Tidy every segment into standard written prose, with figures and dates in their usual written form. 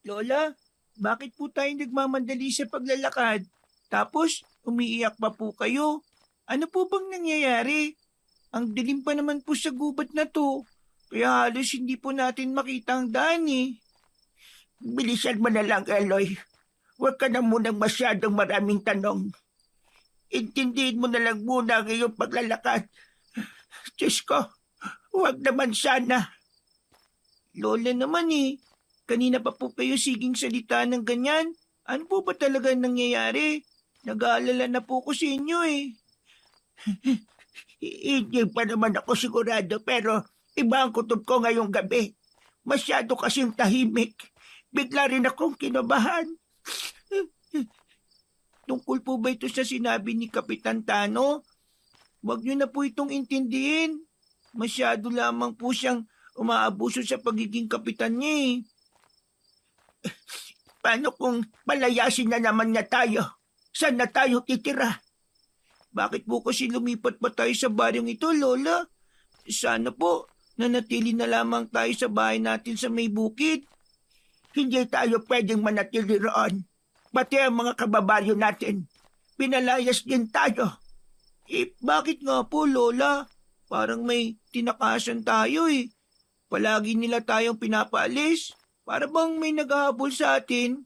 Lola, bakit po tayo nagmamadali sa paglalakad? Tapos, umiiyak pa po kayo. Ano po bang nangyayari? Ang dilim pa naman po sa gubat na to. Kaya halos hindi po natin makita ang daan eh. Bilisan mo na lang, Eloy. Huwag ka na munang masyadong maraming tanong. Intindihin mo na lang muna ang iyong paglalakad. Diyos ko, huwag naman sana. Lola naman eh. Kanina pa po kayo siging salita ng ganyan. Ano po ba talaga nangyayari? Nag-aalala na po ko sa inyo eh. Hindi pa naman ako sigurado pero iba ang kutob ko ngayong gabi. Masyado kasing tahimik. Bigla rin akong kinabahan. Tungkol po ba ito sa sinabi ni Kapitan Tano? Huwag niyo na po itong intindihin. Masyado lamang po siyang umaabuso sa pagiging kapitan niya eh. Paano kung palayasin na naman niya tayo? Saan na tayo titira? Bakit po kasi lumipat pa tayo sa baryong ito, Lola? Sana po, nanatili na lamang tayo sa bahay natin sa may bukid. Hindi tayo pwedeng manatili roon. Pati ang mga kababaryo natin. Pinalayas din tayo. Bakit nga po, Lola? Parang may tinakasan tayo eh. Palagi nila tayong pinapaalis. Para bang may naghahabol sa atin.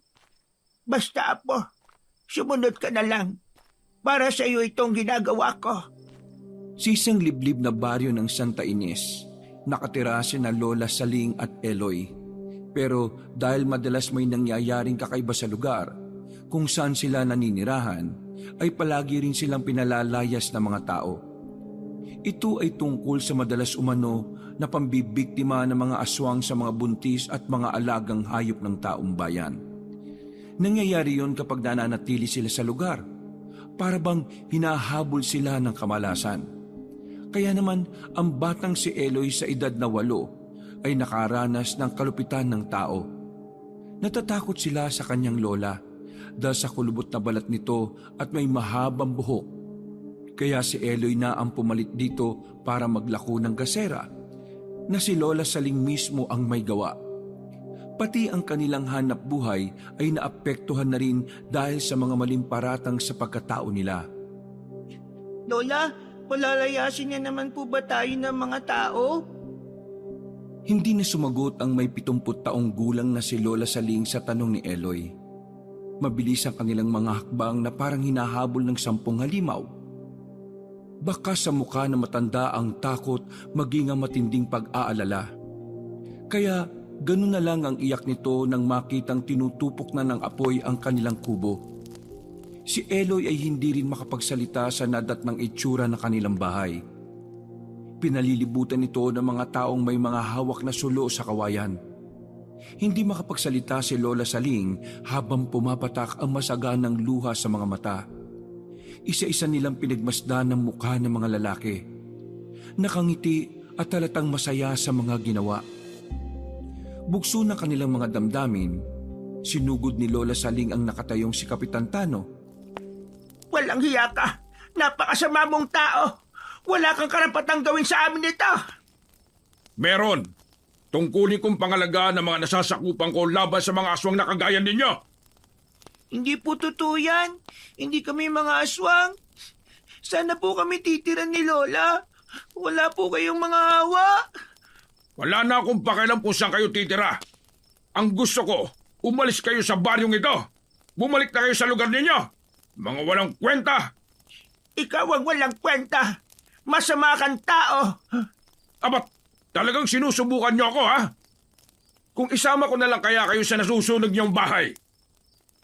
Basta Apo, sumunod ka na lang. Para sa iyo itong ginagawa ko. Sa isang liblib na baryo ng Santa Ines, nakatira sina Lola Saling at Eloy. Pero dahil madalas may nangyayaring kakaiba sa lugar, kung saan sila naninirahan, ay palagi rin silang pinalalayas ng mga tao. Ito ay tungkol sa madalas umano na pambibiktima ng mga aswang sa mga buntis at mga alagang hayop ng taong bayan. Nangyayari yon kapag nananatili sila sa lugar, para bang hinahabol sila ng kamalasan. Kaya naman ang batang si Eloy sa edad na 8 ay nakaranas ng kalupitan ng tao. Natatakot sila sa kanyang lola dahil sa kulubot na balat nito at may mahabang buhok. Kaya si Eloy na ang pumalit dito para maglako ng gasera na si Lola Saling mismo ang may gawa. Pati ang kanilang hanap buhay ay naapektuhan na rin dahil sa mga maling paratang sa pagkatao nila. Lola, palalayasin niya naman po ba tayo ng mga tao? Hindi na sumagot ang may 70 taong gulang na si Lola Saling sa tanong ni Eloy. Mabilis ang kanilang mga hakbang na parang hinahabol ng 10 halimaw. Baka sa mukha na matanda ang takot maging ang matinding pag-aalala. Kaya ganun na lang ang iyak nito nang makitang tinutupok na ng apoy ang kanilang kubo. Si Eloy ay hindi rin makapagsalita sa nadatnang itsura ng kanilang bahay. Pinalilibutan ito ng mga taong may mga hawak na sulo sa kawayan. Hindi makapagsalita si Lola Saling habang pumapatak ang masaganang luha sa mga mata. Isa-isa nilang pinagmasdan ng mukha ng mga lalaki. Nakangiti at halatang masaya sa mga ginawa. Bugso ng kanilang mga damdamin, sinugod ni Lola Saling ang nakatayong si Kapitan Tano. Walang hiya ka. Napakasama mong tao. Wala kang karapatang gawin sa amin ito. Meron. Tungkulin kong pangalagaan ng mga nasasakupan ko laban sa mga aswang na kagaya ninyo. Hindi po totoo yan. Hindi kami mga aswang. Sana po kami titira ni Lola. Wala po kayong mga hawa. Wala na akong pakialam kung saan kayo titira. Ang gusto ko, umalis kayo sa baryong ito. Bumalik na kayo sa lugar ninyo. Mga walang kwenta. Ikaw ang walang kwenta. Masama kang tao. Abat, talagang sinusubukan niyo ako, ha? Kung isama ko na lang kaya kayo sa nasusunog niyong bahay,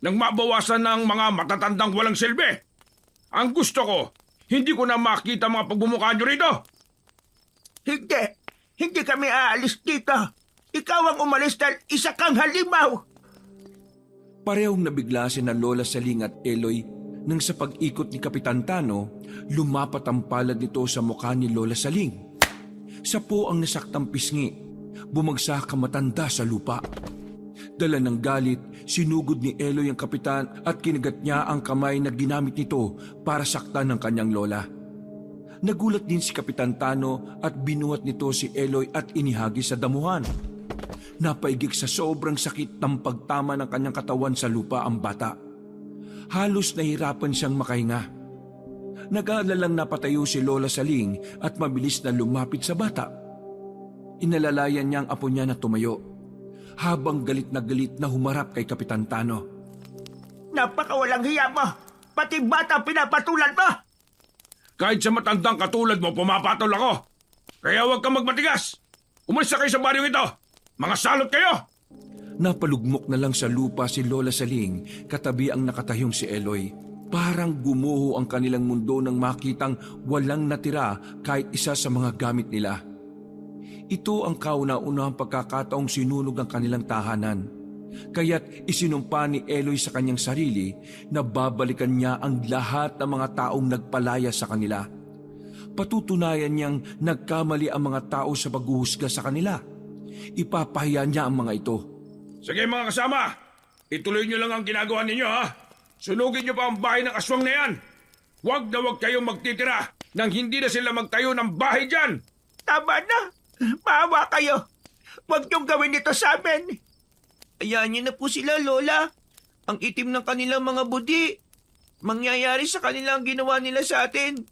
nang mabawasan ng mga matatandang walang silbi. Ang gusto ko, hindi ko na makita mga pagbumukha niyo rito. Hindi. Hindi kami aalis dito. Ikaw ang umalis dahil isa kang halimaw. Parehong nabigla si na Lola Saling at Eloy nang sa pag-ikot ni Kapitan Tano, lumapat ang palad nito sa mukha ni Lola Saling. Sa po ang nasaktang pisngi, bumagsak ang matanda sa lupa. Dala ng galit, sinugod ni Eloy ang kapitan at kinagat niya ang kamay na ginamit nito para saktan ng kanyang lola. Nagulat din si Kapitan Tano at binuhat nito si Eloy at inihagi sa damuhan. Napaigik sa sobrang sakit ng pagtama ng kanyang katawan sa lupa ang bata. Halos nahirapan siyang makahinga. Nag-aalalang napatayo si Lola Saling at mabilis na lumapit sa bata. Inalalayan niya ang apo niya na tumayo, habang galit na humarap kay Kapitan Tano. Napakawalang hiya mo! Pati bata pinapatulan mo! Kahit sa matandang katulad mo, pumapatol ako. Kaya huwag kang magmatigas. Umalis na kayo sa baryong ito. Mga salot kayo! Napalugmok na lang sa lupa si Lola Saling, katabi ang nakatayong si Eloy. Parang gumuho ang kanilang mundo nang makitang walang natira kahit isa sa mga gamit nila. Ito ang kauna-unahang pagkakataong sinunog ang kanilang tahanan. Kaya't isinumpa ni Eloy sa kanyang sarili na babalikan niya ang lahat ng mga taong nagpalaya sa kanila. Patutunayan niyang nagkamali ang mga tao sa paghuhusga sa kanila. Ipapahiya niya ang mga ito. Sige mga kasama, ituloy niyo lang ang ginagawa ninyo ha. Sunugin niyo pa ang bahay ng aswang na yan. Huwag na huwag kayong magtitira nang hindi na sila magtayo ng bahay dyan. Tama na! Maawa kayo! Huwag niyong gawin ito sa amin! Hayaan niyo na po sila, Lola. Ang itim ng kanilang mga budi. Mangyayari sa kanila ang ginawa nila sa atin.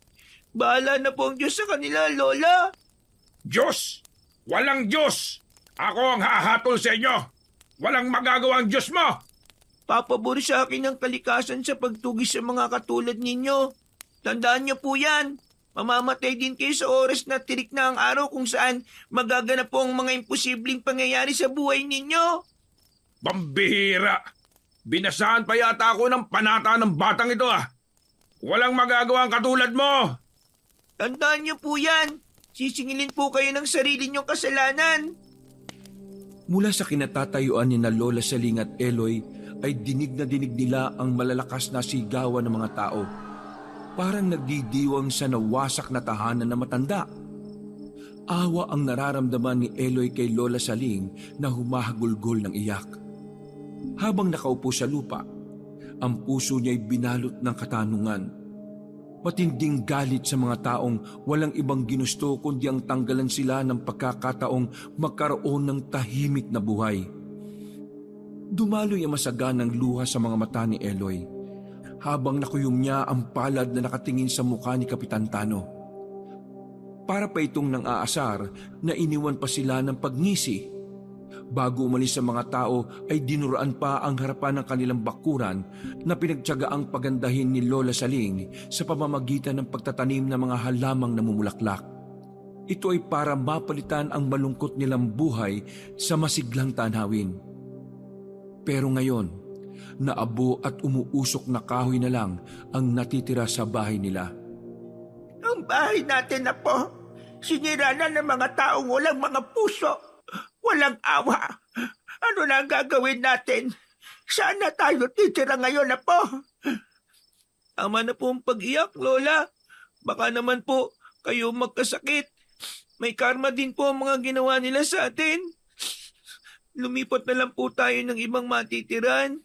Bahala na po ang Diyos sa kanila, Lola. Diyos! Walang Diyos! Ako ang hahatol sa inyo! Walang magagawa ang Diyos mo! Papabor sa akin ang kalikasan sa pagtugis sa mga katulad ninyo. Tandaan niyo po yan. Mamamatay din kayo sa oras na tirik na ang araw kung saan magaganap po ang mga imposibleng pangyayari sa buhay ninyo. Pambihira! Binasahan pa yata ako ng panata ng batang ito ah! Walang magagawa ang katulad mo! Tandaan niyo po yan. Sisingilin po kayo ng sarili niyong kasalanan. Mula sa kinatatayuan ni na Lola Saling at Eloy ay dinig na dinig nila ang malalakas na sigawan ng mga tao. Parang nagdidiwang sa nawasak na tahanan na matanda. Awa ang nararamdaman ni Eloy kay Lola Saling na humahagulgol ng iyak. Habang nakaupo sa lupa, ang puso niya'y binalot ng katanungan. Matinding galit sa mga taong walang ibang ginusto kundi ang tanggalan sila ng pagkakataong magkaroon ng tahimik na buhay. Dumaloy ang masaganang luha sa mga mata ni Eloy habang nakuyom niya ang palad na nakatingin sa mukha ni Kapitan Tano. Para pa itong nang aasar na iniwan pa sila ng pagngisi. Bago umalis sa mga tao ay dinuraan pa ang harapan ng kanilang bakuran na pinagtiyagaang pagandahin ni Lola Saling sa pamamagitan ng pagtatanim ng mga halamang namumulaklak. Ito ay para mapalitan ang malungkot nilang buhay sa masiglang tanhawin. Pero ngayon, naabo at umuusok na kahoy na lang ang natitira sa bahay nila. Ang bahay natin na po, sinira na ng mga taong walang mga puso, walang awa. Ano na ang gagawin natin? Saan na tayo titira ngayon na po? Tama na po ang pag-iyak, Lola. Baka naman po kayo magkasakit. May karma din po ang mga ginawa nila sa atin. Lumipat na lang po tayo ng ibang matitiran.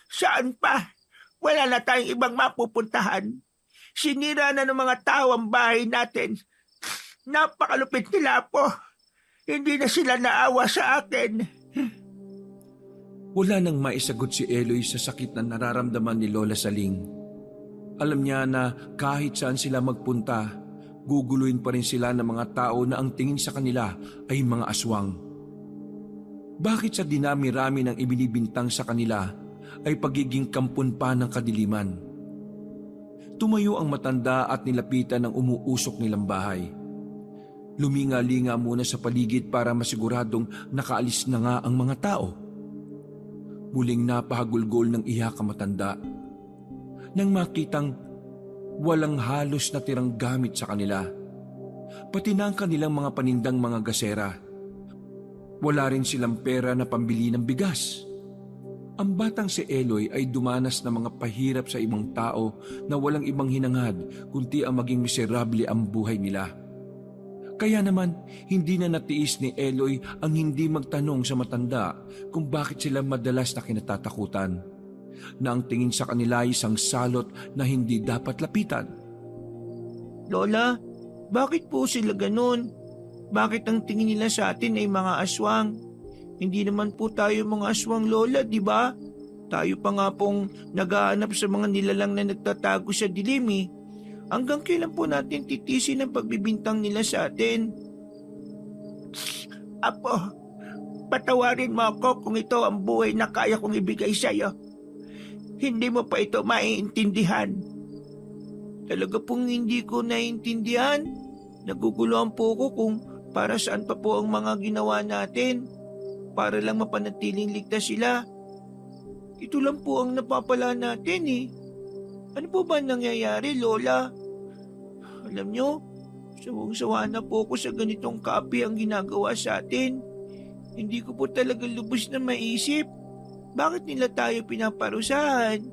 Saan pa? Wala na tayong ibang mapupuntahan. Sinira na ng mga tao ang bahay natin. Napakalupit nila po. Hindi na sila naawa sa akin. Wala nang maisagot si Eloy sa sakit na nararamdaman ni Lola Saling. Alam niya na kahit saan sila magpunta, guguluhin pa rin sila ng mga tao na ang tingin sa kanila ay mga aswang. Bakit sa dinami-rami ng ibinibintang sa kanila ay pagiging kampon pa ng kadiliman? Tumayo ang matanda at nilapitan ng umuusok nilang bahay. Luminga-linga muna sa paligid para masiguradong nakaalis na nga ang mga tao. Muling napahagulgol ng iyak ang matanda. Nang makitang walang halos na tirang gamit sa kanila, pati na ang kanilang mga panindang mga gasera. Wala rin silang pera na pambili ng bigas. Ang batang si Eloy ay dumanas ng mga pahirap sa ibang tao na walang ibang hinangad kundi ang maging miserable ang buhay nila. Kaya naman, hindi na natiis ni Eloy ang hindi magtanong sa matanda kung bakit sila madalas na kinatatakutan, na ang tingin sa kanila ay isang salot na hindi dapat lapitan. Lola, bakit po sila ganun? Bakit ang tingin nila sa atin ay mga aswang? Hindi naman po tayo mga aswang, Lola, di ba? Tayo pa nga pong naghahanap sa mga nilalang na nagtatago sa dilim eh. Hanggang kailan po natin titisin ang pagbibintang nila sa atin? Apo, patawarin mo ako kung ito ang buhay na kaya kong ibigay sa'yo. Hindi mo pa ito maiintindihan. Talaga pong hindi ko naiintindihan. Naguguluhan po ako kung para saan pa po ang mga ginawa natin. Para lang mapanatiling ligtas sila. Ito lang po ang napapala natin eh. Ano po ba nangyayari, Lola? Alam nyo, sawang-sawa na po ako sa ganitong kapi ang ginagawa sa atin. Hindi ko po talaga lubos na maisip. Bakit nila tayo pinaparusahan?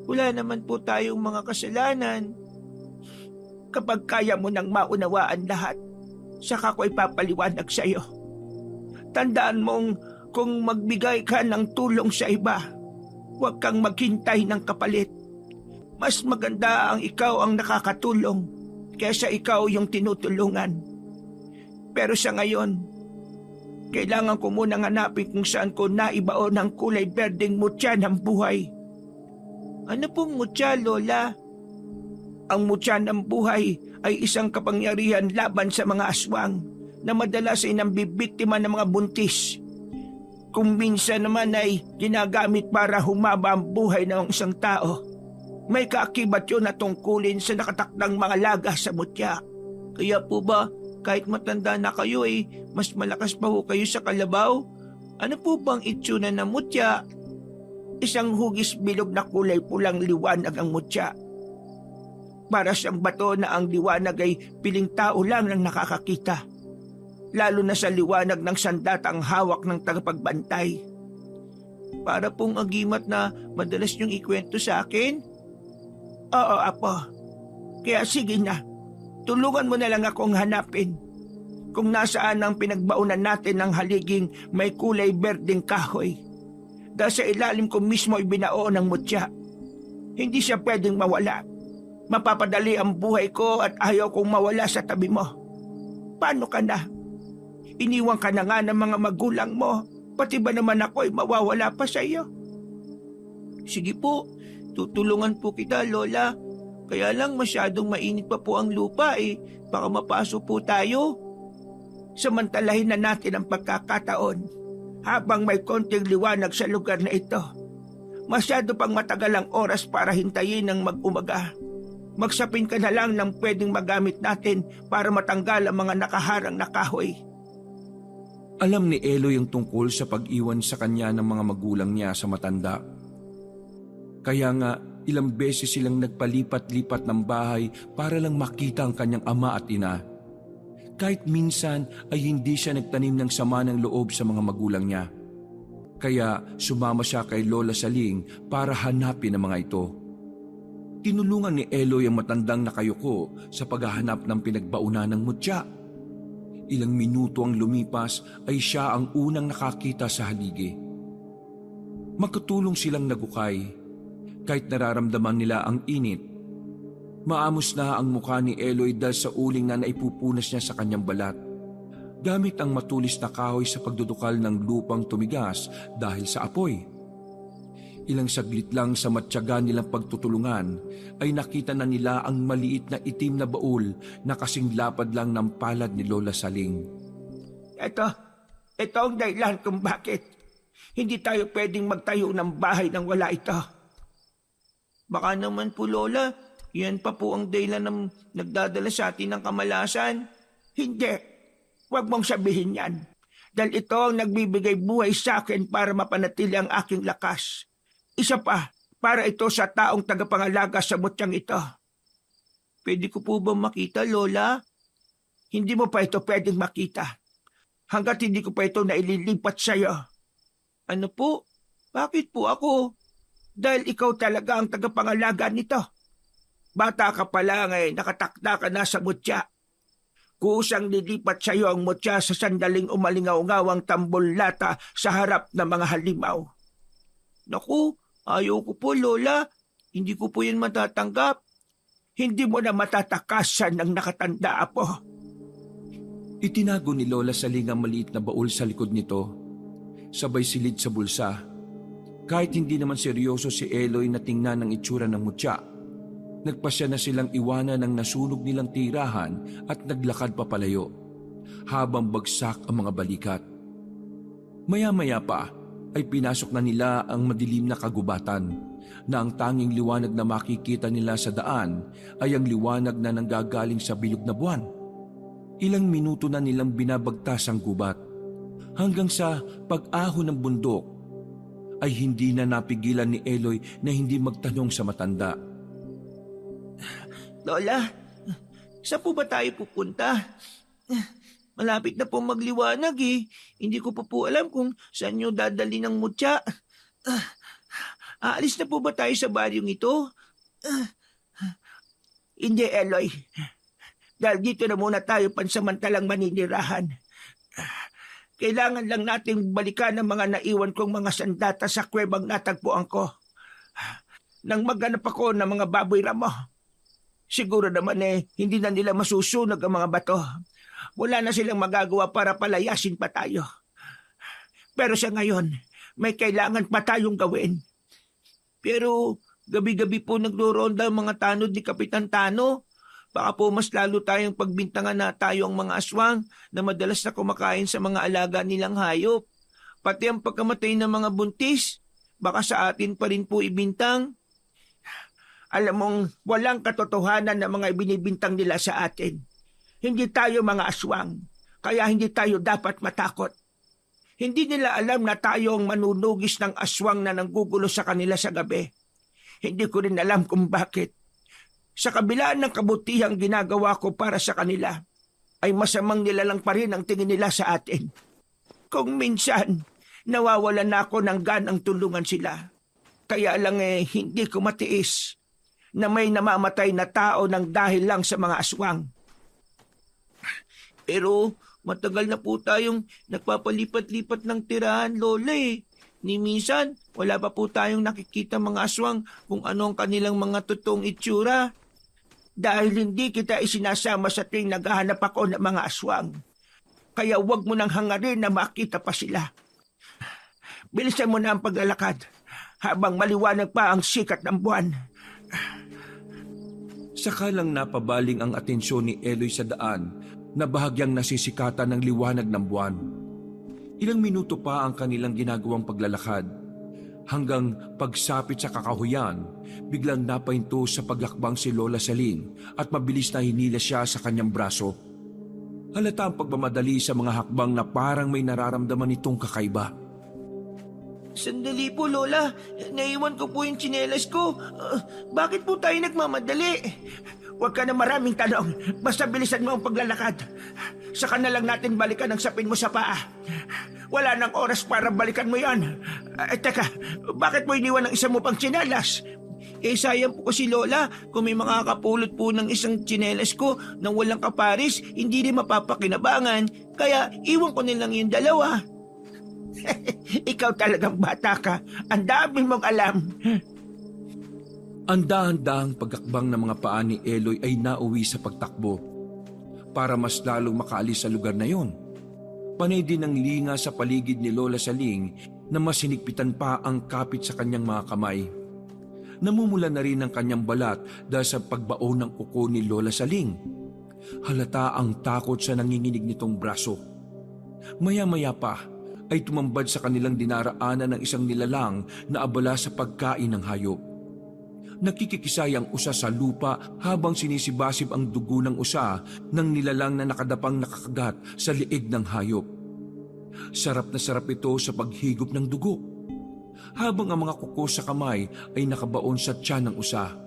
Wala naman po tayong mga kasalanan. Kapag kaya mo nang maunawaan lahat, saka ko ipapaliwanag sa'yo. Tandaan mong kung magbigay ka ng tulong sa iba, huwag kang maghintay ng kapalit. Mas maganda ang ikaw ang nakakatulong kaysa ikaw yung tinutulungan. Pero sa ngayon, kailangan ko munang hanapin kung saan ko naibaon ang kulay berdeng mutya ng buhay. Ano pong mutya, Lola? Ang mutya ng buhay ay isang kapangyarihan laban sa mga aswang na madalas ay nambibiktima ng mga buntis. Kung minsan naman ay ginagamit para humaba ang buhay ng isang tao. May kaakibat yun na tungkulin sa nakatakdang mga laga sa mutya. Kaya po ba, kahit matanda na kayo mas malakas pa ho kayo sa kalabaw? Ano po bang itsura ng mutya? Isang hugis bilog na kulay pulang liwanag ang mutya. Para siyang bato na ang liwanag ay piling tao lang ang nakakakita. Lalo na sa liwanag ng sandatang hawak ng tagapagbantay. Para pong agimat na madalas niyong ikwento sa akin? Oo, Apo. Kaya sige na, tulungan mo na lang akong hanapin kung nasaan ang pinagbaunan natin ng haliging may kulay berdeng kahoy. Dahil sa ilalim ko mismo ay binao ng mutya. Hindi siya pwedeng mawala. Mapapadali ang buhay ko at ayaw kong mawala sa tabi mo. Paano ka na? Iniwan ka na nga ng mga magulang mo. Pati ba naman ako ay mawawala pa sa iyo? Sige po, tutulungan po kita, Lola. Kaya lang masyadong mainit pa po ang lupa Baka mapasok po tayo. Samantalahin na natin ang pagkakataon habang may konting liwanag sa lugar na ito. Masyado pang matagal ang oras para hintayin ng mag-umaga. Magsapin ka na lang ng pwedeng magamit natin para matanggal ang mga nakaharang na kahoy. Alam ni Eloy ang tungkol sa pag-iwan sa kanya ng mga magulang niya sa matanda. Kaya nga, ilang beses silang nagpalipat-lipat ng bahay para lang makita ang kanyang ama at ina. Kahit minsan ay hindi siya nagtanim ng sama ng loob sa mga magulang niya. Kaya sumama siya kay Lola Saling para hanapin ang mga ito. Tinulungan ni Eloy ang matandang nakayuko sa paghahanap ng pinagbaunan ng mutya. Ilang minuto ang lumipas ay siya ang unang nakakita sa haligi. Magkatulong silang nagukay, kahit nararamdaman nila ang init. Maamos na ang mukha ni Eloy dahil sa uling na naipupunas niya sa kanyang balat. Gamit ang matulis na kahoy sa pagdudukal ng lupang tumigas dahil sa apoy. Ilang saglit lang sa matyaga nilang pagtutulungan ay nakita na nila ang maliit na itim na baul na kasing lapad lang ng palad ni Lola Saling. Ito ang dahilan kung bakit hindi tayo pwedeng magtayo ng bahay nang wala ito. Baka naman po, Lola, yan pa po ang dahilan ng nagdadala sa atin ng kamalasan. Hindi. Huwag mong sabihin yan. Dahil ito ang nagbibigay buhay sa akin para mapanatili ang aking lakas. Isa pa, para ito sa taong tagapangalaga sa mutyang ito. Pwede ko po ba makita, Lola? Hindi mo pa ito pwedeng makita. Hanggat hindi ko pa ito naililipat sa iyo. Ano po? Bakit po ako? Dahil ikaw talaga ang tagapangalaga nito. Bata ka pa lang nakatakda ka na sa mutya. Kusang nilipat sa iyo ang mutya sa sandaling umalingaw-ngawang tambol-lata sa harap ng mga halimaw. Naku, ayaw ko po, Lola. Hindi ko po yan matatanggap. Hindi mo na matatakasan ng nakatanda, Apo. Itinago ni Lola Saling ang maliit na baul sa likod nito. sabay silid sa bulsa. Kahit hindi naman seryoso si Eloy na tingnan ang itsura ng mutya, nagpasya na silang iwanan ng nasunog nilang tirahan at naglakad papalayo, habang bagsak ang mga balikat. Maya-maya pa ay pinasok na nila ang madilim na kagubatan, na ang tanging liwanag na makikita nila sa daan ay ang liwanag na nanggagaling sa bilog na buwan. Ilang minuto na nilang binabagtas ang gubat, hanggang sa pag-ahon ng bundok ay hindi na napigilan ni Eloy na hindi magtanong sa matanda. Lola, saan po ba tayo pupunta? Malapit na po magliwanag eh. Hindi ko pa po alam kung saan nyo dadali ng mutya. Aalis na po ba tayo sa baryong ito? Hindi, Eloy. Dahil dito na muna tayo pansamantalang maninirahan. Kailangan lang natin balikan ang mga naiwan kong mga sandata sa kwebang natagpuan ko. Nang maghanap ako ng mga baboy ramo, siguro naman hindi na nila masusunog ang mga bato. Wala na silang magagawa para palayasin pa tayo. Pero sa ngayon, may kailangan pa tayong gawin. Pero gabi-gabi po nagdoronda ang mga tanod ni Kapitan Tano. Baka po mas lalo tayong pagbintangan na tayo ang mga aswang na madalas na kumakain sa mga alaga nilang hayop. Pati ang pagkamatay ng mga buntis, baka sa atin pa rin po ibintang. Alam mong walang katotohanan na mga ibinibintang nila sa atin. Hindi tayo mga aswang, kaya hindi tayo dapat matakot. Hindi nila alam na tayo ang manunugis ng aswang na nanggugulo sa kanila sa gabi. Hindi ko rin alam kung bakit. Sa kabila ng kabutihang ginagawa ko para sa kanila, ay masamang nilalang pa rin ang tingin nila sa atin. Kung minsan, nawawalan na ako ng ganang tulungan sila. Kaya lang hindi ko matiis na may namamatay na tao ng dahil lang sa mga aswang. Pero matagal na po tayong nagpapalipat-lipat ng tirahan, Lola eh. Ni minsan, wala pa po tayong nakikita mga aswang kung ano ang kanilang mga totoong itsura. Dahil hindi kita isinasama sa tuwing naghahanap ako ng mga aswang. Kaya huwag mo nang hangarin na makita pa sila. Bilisan mo na ang paglalakad habang maliwanag pa ang sikat ng buwan. Saka lang napabaling ang atensyon ni Eloy sa daan na bahagyang nasisikatan ng liwanag ng buwan. Ilang minuto pa ang kanilang ginagawang paglalakad, hanggang pagsapit sa kakahuyan, biglang napahinto sa paglakbang si Lola Saling at mabilis na hinila siya sa kanyang braso. Halata ang pagmamadali sa mga hakbang na parang may nararamdaman itong kakaiba. Sandali po, Lola. Naiwan ko po yung tsinelas ko. Bakit po tayo nagmamadali? Huwag ka na maraming tanong. Basta bilisan mo ang paglalakad. Saka na lang natin balikan ang sapin mo sa paa. Wala nang oras para balikan mo yan. Teka, bakit mo iniwan ang isa mo pang tsinelas? Sayang po kasi, Lola. Kung may makakapulot po ng isang tsinelas ko na walang kaparis, hindi rin mapapakinabangan. Kaya iwan ko nilang yung dalawa. Ikaw talagang bata ka. Ang dami mong alam. Ang dahan-dahang pagkakbang ng mga paa ni Eloy ay nauwi sa pagtakbo para mas lalong makaalis sa lugar na yon. Panay din ang linga sa paligid ni Lola Saling na mas hinigpitan pa ang kapit sa kanyang mga kamay. Namumula na rin ang kanyang balat dahil sa pagbaon ng kuko ni Lola Saling. Halata ang takot sa nanginginig nitong braso. Maya-maya pa ay tumambad sa kanilang dinaraanan ng isang nilalang na abala sa pagkain ng hayop. Nakikikisay ang usa sa lupa habang sinisibasib ang dugo ng usa ng nilalang na nakadapang nakakagat sa liig ng hayop. Sarap na sarap ito sa paghigop ng dugo, habang ang mga kuko sa kamay ay nakabaon sa tiyan ng usa.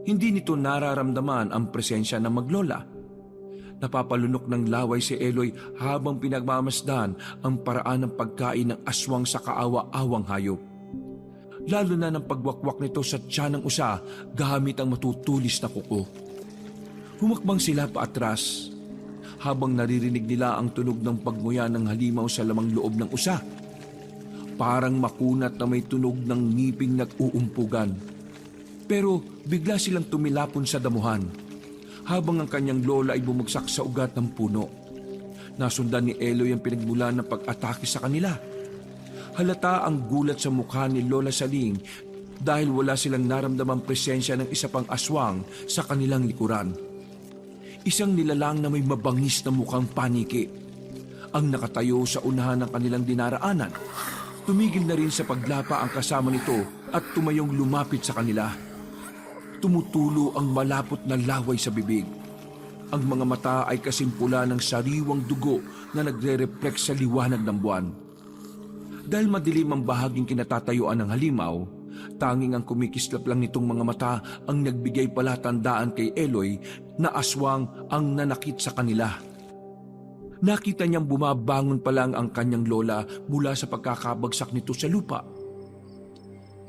Hindi nito nararamdaman ang presensya ng maglola. Napapalunok ng laway si Eloy habang pinagmamasdan ang paraan ng pagkain ng aswang sa kaawa-awang hayop. Lalo na ng pagwakwak nito sa tiyan ng usa gamit ang matutulis na kuko. Humakbang sila paatras habang naririnig nila ang tunog ng pagmuya ng halimaw sa lamang loob ng usa. Parang makunat na may tunog ng ngiping nag-uumpugan. Pero bigla silang tumilapon sa damuhan habang ang kanyang lola ay bumagsak sa ugat ng puno. Nasundan ni Eloy ang pinagmulan ng pag-atake sa kanila. Halata ang gulat sa mukha ni Lola Saling dahil wala silang naramdamang presensya ng isa pang aswang sa kanilang likuran. Isang nilalang na may mabangis na mukhang paniki ang nakatayo sa unahan ng kanilang dinaraanan. Tumigil na rin sa paglapa ang kasama nito at tumayong lumapit sa kanila. Tumutulo ang malapot na laway sa bibig. Ang mga mata ay kasimpula ng sariwang dugo na nagre-reflect sa liwanag ng buwan. Dahil madilim ang bahaging kinatatayuan ng halimaw, tanging ang kumikislap lang nitong mga mata ang nagbigay palatandaan kay Eloy na aswang ang nanakit sa kanila. Nakita niyang bumabangon pa lang ang kanyang lola mula sa pagkakabagsak nito sa lupa.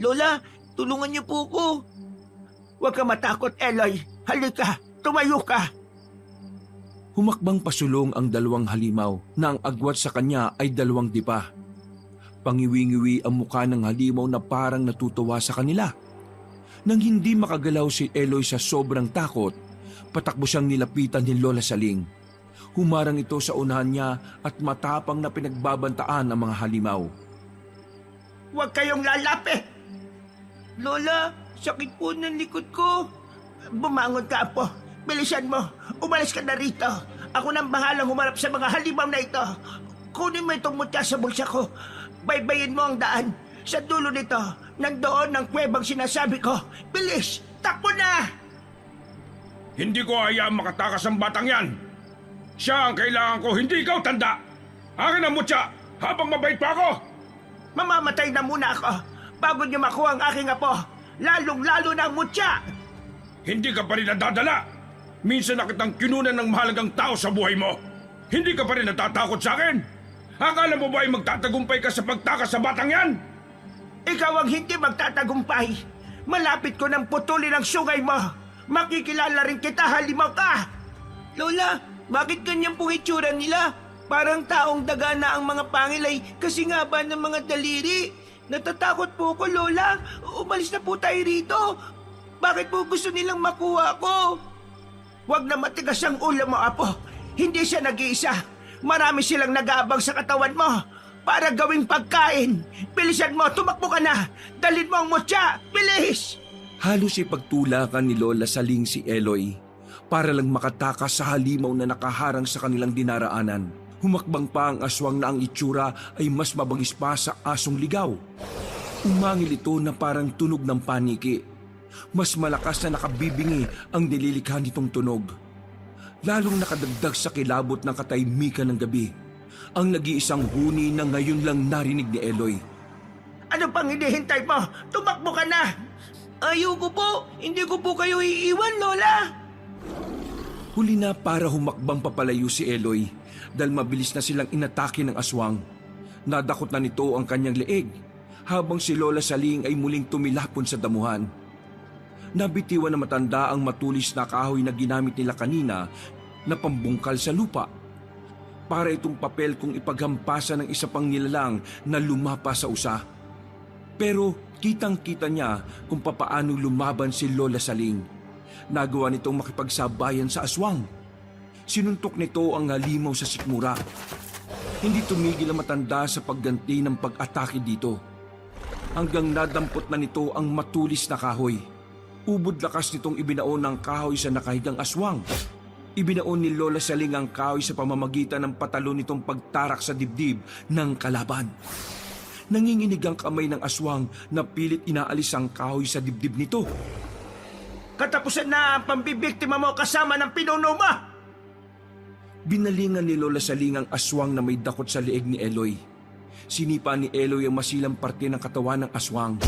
Lola, tulungan niyo po ko. Huwag ka matakot, Eloy. Halika, tumayo ka. Humakbang pasulong ang dalawang halimaw na ang agwat sa kanya ay dalawang dipa. Pangiwi-ngiwi ang mukha ng halimaw na parang natutuwa sa kanila. Nang hindi makagalaw si Eloy sa sobrang takot, patakbo siyang nilapitan ni Lola Saling. Humarang ito sa unahan niya at matapang na pinagbabantaan ang mga halimaw. Huwag kayong lalapit. Lola, sakit po ng likod ko. Bumangon ka, Apo. Bilisan mo. Umalis ka na rito. Ako nang bahalang humarap sa mga halimaw na ito. Kunin mo itong mutya sa bulsa ko. Baybayin mo ang daan. Sa dulo nito, nandoon ang kuwebang sinasabi ko. Bilis! Takbo na! Hindi ko hayaan makatakas ang batang yan. Siya ang kailangan ko, hindi ikaw, tanda. Akin ang mutya, habang mabait pa ako. Mamamatay na muna ako bago niyo makuha ang aking apo. Lalong-lalo na ang mutya. Hindi ka pa rin nadadala. Minsan na kitang kinunan ng mahalagang tao sa buhay mo. Hindi ka pa rin natatakot sa akin. Akala mo ba ay magtatagumpay ka sa pagtakas sa batang yan? Ikaw ang hindi magtatagumpay. Malapit ko nang putulin ang sungay mo. Makikilala rin kita, halimaw ka. Lola, bakit ganyan pong itsura nila? Parang taong daga na ang mga pangilay kasi nga ba ng mga daliri. Natatakot po ko, Lola. Umalis na po tayo rito. Bakit po gusto nilang makuha ko? Huwag na matigas ang ulo mo, Apo. Hindi siya nag-iisa. Marami silang nag-aabang sa katawan mo para gawing pagkain. Bilisan mo, tumakbo ka na. Dalhin mo ang mutya. Bilis! Halos ipagtulakan ni Lola Saling si Eloy para lang makatakas sa halimaw na nakaharang sa kanilang dinaraanan. Humakbang pa ang aswang na ang itsura ay mas mabangis pa sa asong ligaw. Umangil ito na parang tunog ng paniki. Mas malakas na nakabibingi ang nililikha nitong tunog. Lalong nakadagdag sa kilabot ng katahimikan ng gabi ang nag-iisang huni na ngayon lang narinig ni Eloy. Ano pang hinihintay mo? Tumakbo ka na! Ayoko po. Hindi ko po kayo iiwan, Lola. Huli na para humakbang papalayo si Eloy dahil mabilis na silang inatake ng aswang. Nadakot na nito ang kanyang leeg habang si Lola Saling ay muling tumilapon sa damuhan. Nabitiwan na matanda ang matulis na kahoy na ginamit nila kanina na pambungkal sa lupa. Para itong papel kung ipaghampasan ng isa pang nilalang na lumapa sa usa. Pero kitang-kita niya kung papaano lumaban si Lola Saling. Nagawa nitong makipagsabayan sa aswang. Sinuntok nito ang halimaw sa sikmura. Hindi tumigil ang matanda sa pagganti ng pag-atake dito. Hanggang nadampot na nito ang matulis na kahoy. Ubod lakas nitong ibinaon ng kahoy sa nakahigang aswang. Ibinaon ni Lola Saling ang kahoy sa pamamagitan ng patalon nitong pagtarak sa dibdib ng kalaban. Nanginginig ang kamay ng aswang na pilit inaalis ang kahoy sa dibdib nito. Katapusan na ang pambibiktima mo kasama ng pinuno mo! Binalingan ni Lola Saling ang aswang na may dakot sa leeg ni Eloy. Sinipa ni Eloy ang masilang parte ng katawan ng aswang.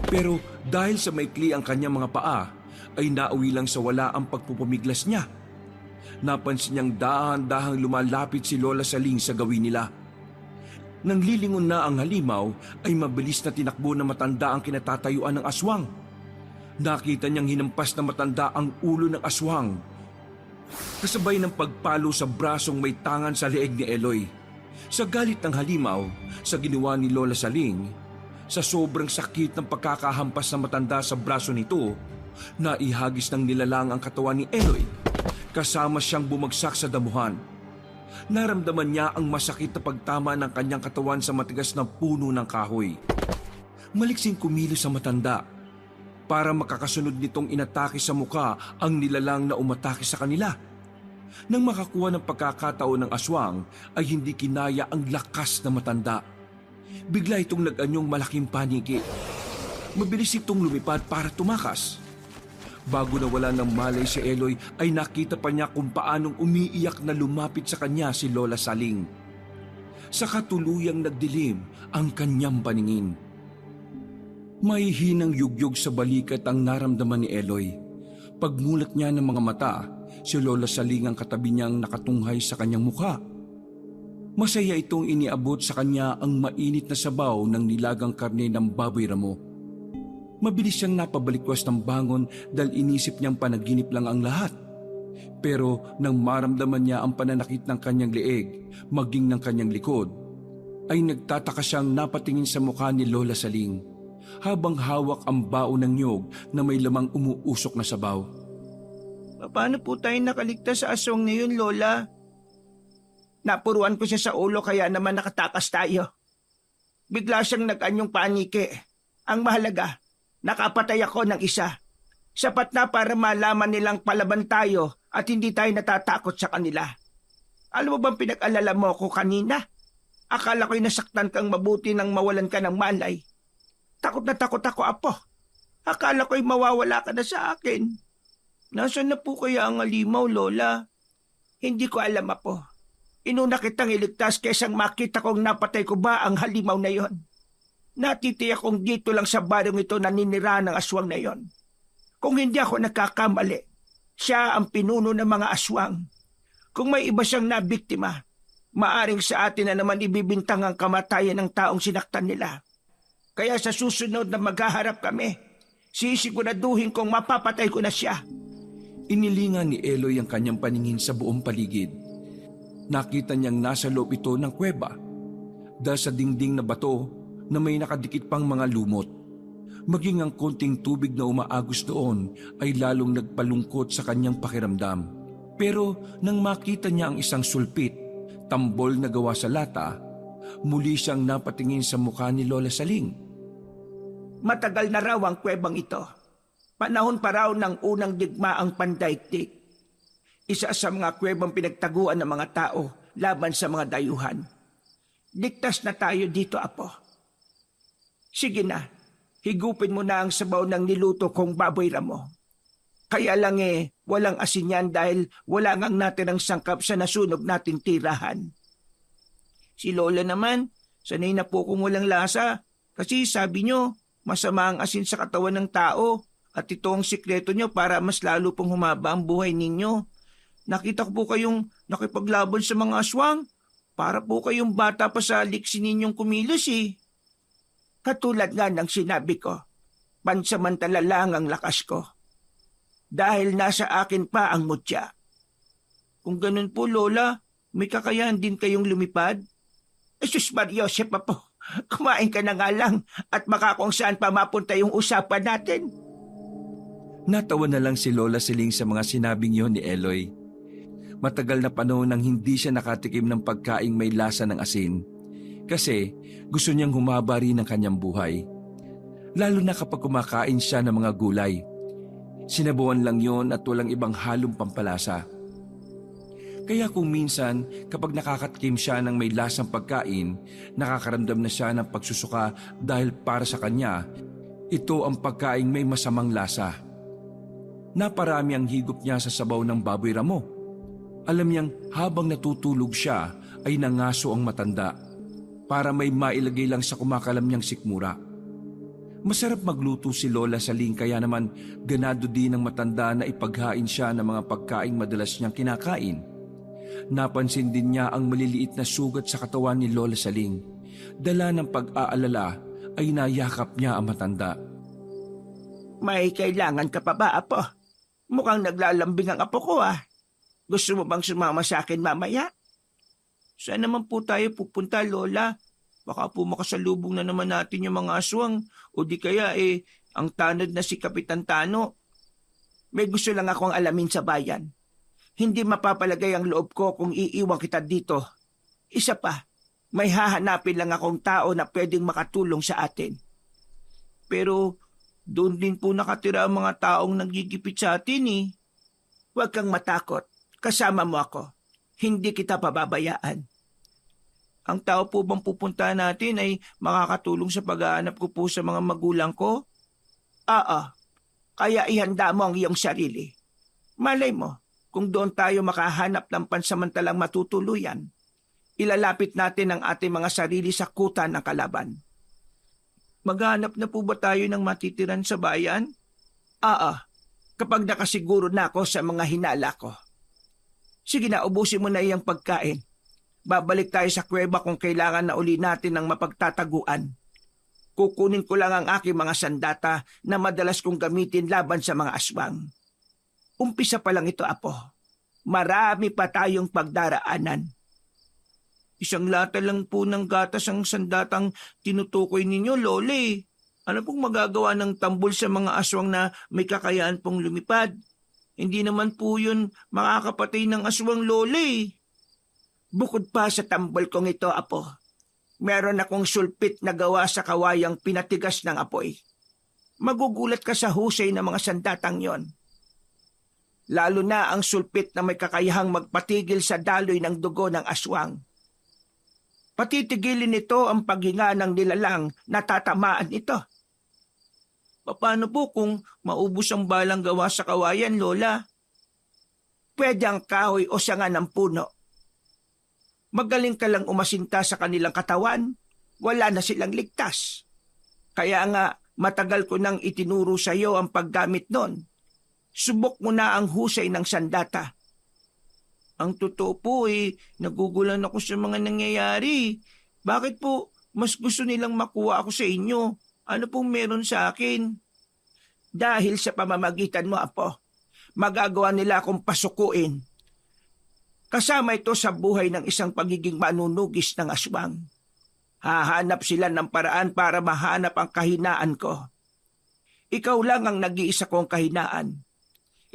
Pero dahil sa maikli ang kanyang mga paa, ay nauwi lang sa wala ang pagpupumiglas niya. Napansin niyang dahan-dahang lumalapit si Lola Saling sa gawin nila. Nang lilingon na ang halimaw, ay mabilis na tinakbo na matanda ang kinatatayuan ng aswang. Nakita niyang hinampas na matanda ang ulo ng aswang. Kasabay ng pagpalo sa brasong may tangan sa leeg ni Eloy. Sa galit ng halimaw, sa ginawa ni Lola Saling, sa sobrang sakit ng pagkakahampas ng matanda sa braso nito, naihagis ng nilalang ang katawan ni Eloy, kasama siyang bumagsak sa damuhan. Naramdaman niya ang masakit na pagtama ng kanyang katawan sa matigas na puno ng kahoy. Maliksing kumilos sa matanda. Para makakasunod nitong inatake sa muka ang nilalang na umatake sa kanila. Nang makakuha ng pagkakataon ng aswang ay hindi kinaya ang lakas na matanda. Bigla itong nag-anyong malaking paniki. Mabilis itong lumipad para tumakas. Bago nawala ng malay si Eloy ay nakita pa niya kung paanong umiiyak na lumapit sa kanya si Lola Saling. Sa katuluyang nagdilim ang kanyang paningin. May hinang yugyog sa balikat ang naramdaman ni Eloy. Pagmulat niya ng mga mata, si Lola Saling ang katabi niyang nakatunghay sa kanyang mukha. Masaya itong iniabot sa kanya ang mainit na sabaw ng nilagang karne ng baboy ramo. Mabilis siyang napabalikwas ng bangon dahil inisip niyang panaginip lang ang lahat. Pero nang maramdaman niya ang pananakit ng kanyang leeg, maging ng kanyang likod, ay nagtataka siyang napatingin sa mukha ni Lola Saling habang hawak ang baon ng niyog na may lamang umuusok na sabaw. Paano po tayo nakaligtas sa aswang na yun, Lola? Napuruan ko siya sa ulo kaya naman nakatakas tayo. Bigla siyang nag-anyong panike. Ang mahalaga, nakapatay ako ng isa. Sapat na para malaman nilang palaban tayo at hindi tayo natatakot sa kanila. Alam mo bang pinag-alala mo ako kanina? Akala ko'y nasaktan kang mabuti nang mawalan ka ng malay. Takot na takot ako, Apo. Akala ko'y mawawala ka na sa akin. Nasaan na po kaya ang halimaw, Lola? Hindi ko alam, Apo. Inuna kitang iligtas kesang makita kong napatay ko ba ang halimaw na yon. Natitiyak kong dito lang sa baryong ito naninira ng aswang na yon. Kung hindi ako nagkakamali, siya ang pinuno ng mga aswang. Kung may iba siyang nabiktima, maaring sa atin na naman ibibintang ang kamatayan ng taong sinaktan nila. Kaya sa susunod na maghaharap kami, sisiguraduhin kong mapapatay ko na siya. Inilingan ni Eloy ang kanyang paningin sa buong paligid. Nakita niyang nasa loob ito ng kuweba. Dahil sa dingding na bato na may nakadikit pang mga lumot. Maging ang konting tubig na umaagos doon ay lalong nagpalungkot sa kanyang pakiramdam. Pero nang makita niya ang isang sulpit, tambol na gawa sa lata, muli siyang napatingin sa mukha ni Lola Saling. Matagal na raw ang kuwebang ito. Panahon pa raw ng unang digmaang pandaigdig. Isa sa mga kuwebang pinagtaguan ng mga tao laban sa mga dayuhan. Ligtas na tayo dito, Apo. Sige na, higupin mo na ang sabaw ng niluto kong baboy ramo. Kaya lang walang asin yan dahil wala ngang natirang sangkap sa nasunog nating tirahan. Si Lola naman, sanay na po kung walang lasa. Kasi sabi nyo, masama ang asin sa katawan ng tao at ito ang sikreto nyo para mas lalo pong humaba ang buhay ninyo. Nakita ko po kayong nakipaglaban sa mga aswang. Para po kayong bata pa sa liksi ninyong kumilos eh. Katulad nga ng sinabi ko, pansamantala lang ang lakas ko. Dahil nasa akin pa ang mutya. Kung ganun po, Lola, may kakayahan din kayong lumipad? Jesus Maria Joseph, Apo, kumain ka na nga lang at baka kung saan pa mapunta yung usapan natin. Natawa na lang si Lola Saling sa mga sinabing yon ni Eloy. Matagal na panahon nang hindi siya nakatikim ng pagkaing may lasa ng asin. Kasi gusto niyang humaba rin ang kanyang buhay. Lalo na kapag kumakain siya ng mga gulay. Sinabuan lang yon at walang ibang halong pampalasa. Kaya kung minsan kapag nakakatikim siya ng may lasang pagkain, nakakaramdam na siya ng pagsusuka dahil para sa kanya, ito ang pagkaing may masamang lasa. Naparami ang higop niya sa sabaw ng baboy ramo. Alam niyang habang natutulog siya ay nangaso ang matanda para may mailagay lang sa kumakalam niyang sikmura. Masarap magluto si Lola Saling kaya naman ganado din ng matanda na ipaghain siya ng mga pagkaing madalas niyang kinakain. Napansin din niya ang maliliit na sugat sa katawan ni Lola Saling. Dala ng pag-aalala ay nayakap niya ang matanda. May kailangan ka pa ba, Apo? Mukhang naglalambing ang apo ko, ah. Gusto mo bang sumama sa akin mamaya? Saan naman po tayo pupunta, Lola? Baka po makasalubong na naman natin yung mga aswang o di kaya ang tanod na si Kapitan Tano. May gusto lang akong alamin sa bayan. Hindi mapapalagay ang loob ko kung iiwan kita dito. Isa pa, may hahanapin lang akong tao na pwedeng makatulong sa atin. Pero doon din po nakatira ang mga taong naggigipit sa atin eh. Huwag kang matakot. Kasama mo ako. Hindi kita pababayaan. Ang tao po bang pupuntahan natin ay makakatulong sa pag-aanap ko po sa mga magulang ko? Oo. Kaya ihanda mo ang iyong sarili. Malay mo, kung doon tayo makahanap ng pansamantalang matutuluyan, ilalapit natin ang ating mga sarili sa kuta ng kalaban. Maghanap na po ba tayo ng matitiran sa bayan? Oo. Kapag nakasiguro na ako sa mga hinala ko. Sige na, ubusin mo na iyang pagkain. Babalik tayo sa kuweba kung kailangan na uli natin ng mapagtataguan. Kukunin ko lang ang aking mga sandata na madalas kong gamitin laban sa mga aswang. Umpisa pa lang ito, Apo. Marami pa tayong pagdaraanan. Isang lata lang po ng gatas ang sandatang tinutukoy ninyo, Lole. Ano pong magagawa ng tambol sa mga aswang na may kakayahan pong lumipad? Hindi naman po yun makakapatay ng aswang, Lole. Bukod pa sa tambol kong ito, Apo, meron akong sulpit na gawa sa kawayang pinatigas ng apoy. Magugulat ka sa husay ng mga sandatang yon. Lalo na ang sulpit na may kakayahang magpatigil sa daloy ng dugo ng aswang. Patitigilin nito ang paghinga ng nilalang na tatamaan ito. Paano po kung maubos ang balang gawa sa kawayan, Lola? Pwede ang kahoy o sanga ng puno. Magaling ka lang umasinta sa kanilang katawan, wala na silang ligtas. Kaya nga, matagal ko nang itinuro sa iyo ang paggamit nun. Subok mo na ang husay ng sandata. Ang totoo po nagugulan ako sa mga nangyayari. Bakit po mas gusto nilang makuha ako sa inyo? Ano pong meron sa akin? Dahil sa pamamagitan mo, Apo, magagawa nila akong pasukuin. Kasama ito sa buhay ng isang pagiging manunugis ng aswang. Hahanap sila ng paraan para mahanap ang kahinaan ko. Ikaw lang ang nag-iisa kong kahinaan.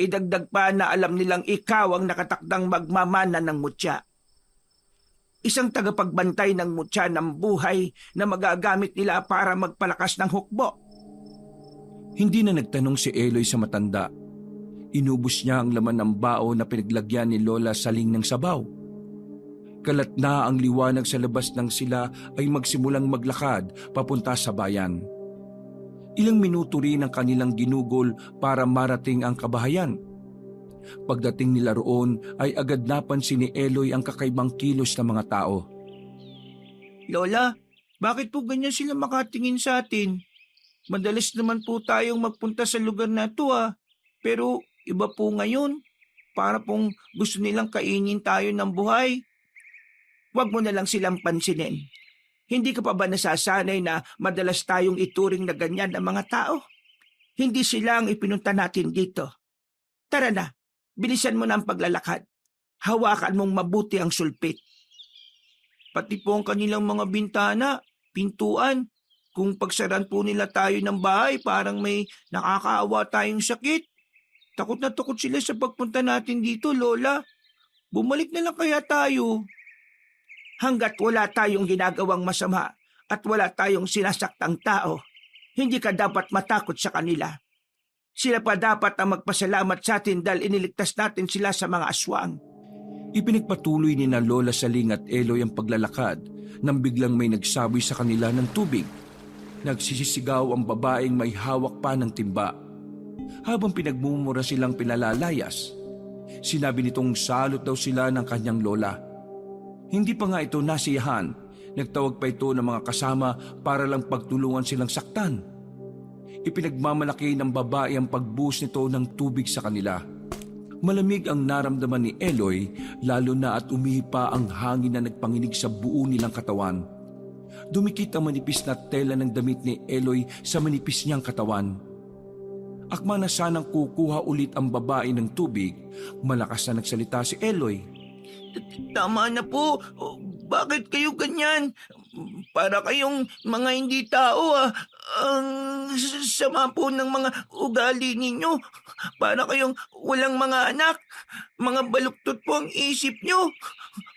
Idagdag pa na alam nilang ikaw ang nakatakdang magmamana ng mutya. Isang tagapagbantay ng mutya ng buhay na magagamit nila para magpalakas ng hukbo. Hindi na nagtanong si Eloy sa matanda. Inubos niya ang laman ng bao na pinaglagyan ni Lola Saling ng sabaw. Kalat na ang liwanag sa labas nang sila ay magsimulang maglakad papunta sa bayan. Ilang minuto rin ang kanilang ginugol para marating ang kabahayan. Pagdating nila roon ay agad napansin ni Eloy ang kakaibang kilos ng mga tao. Lola, bakit po ganyan sila makatingin sa atin? Madalas naman po tayong magpunta sa lugar na ito pero iba po ngayon. Para pong gusto nilang kainin tayo ng buhay. Huwag mo na lang silang pansinin. Hindi ka pa ba nasasanay na madalas tayong ituring na ganyan ng mga tao? Hindi sila ang ipinunta natin dito. Tara na, bilisan mo na ang paglalakad. Hawakan mong mabuti ang sulpit. Pati po ang kanilang mga bintana, pintuan. Kung pagsaran po nila tayo ng bahay, parang may nakakaawa tayong sakit. Takot na takot sila sa pagpunta natin dito, Lola. Bumalik na lang kaya tayo. Hanggat wala tayong ginagawang masama at wala tayong sinasaktang tao, hindi ka dapat matakot sa kanila. Sila pa dapat ang magpasalamat sa atin dahil iniligtas natin sila sa mga aswang. Ipinagpatuloy ni na Lola Saling at Eloy ang paglalakad nang biglang may nagsaboy sa kanila ng tubig. Nagsisisigaw ang babaeng may hawak pa ng timba. Habang pinagmumura silang pinalalayas, sinabi nitong salot daw sila ng kanyang lola. Hindi pa nga ito nasiyahan, nagtawag pa ito ng mga kasama para lang pagtulungan silang saktan. Ipinagmamalaki ng babae ang pagbuhos nito ng tubig sa kanila. Malamig ang naramdaman ni Eloy, lalo na at umihipa ang hangin na nagpanginig sa buo nilang katawan. Dumikit ang manipis na tela ng damit ni Eloy sa manipis niyang katawan. Akma na sanang kukuha ulit ang babae ng tubig, malakas na nagsalita si Eloy. Tama na po. Bakit kayo ganyan? Para kayong mga hindi tao Ang sama po ng mga ugali ninyo. Para kayong walang mga anak. Mga baluktot po ang isip nyo.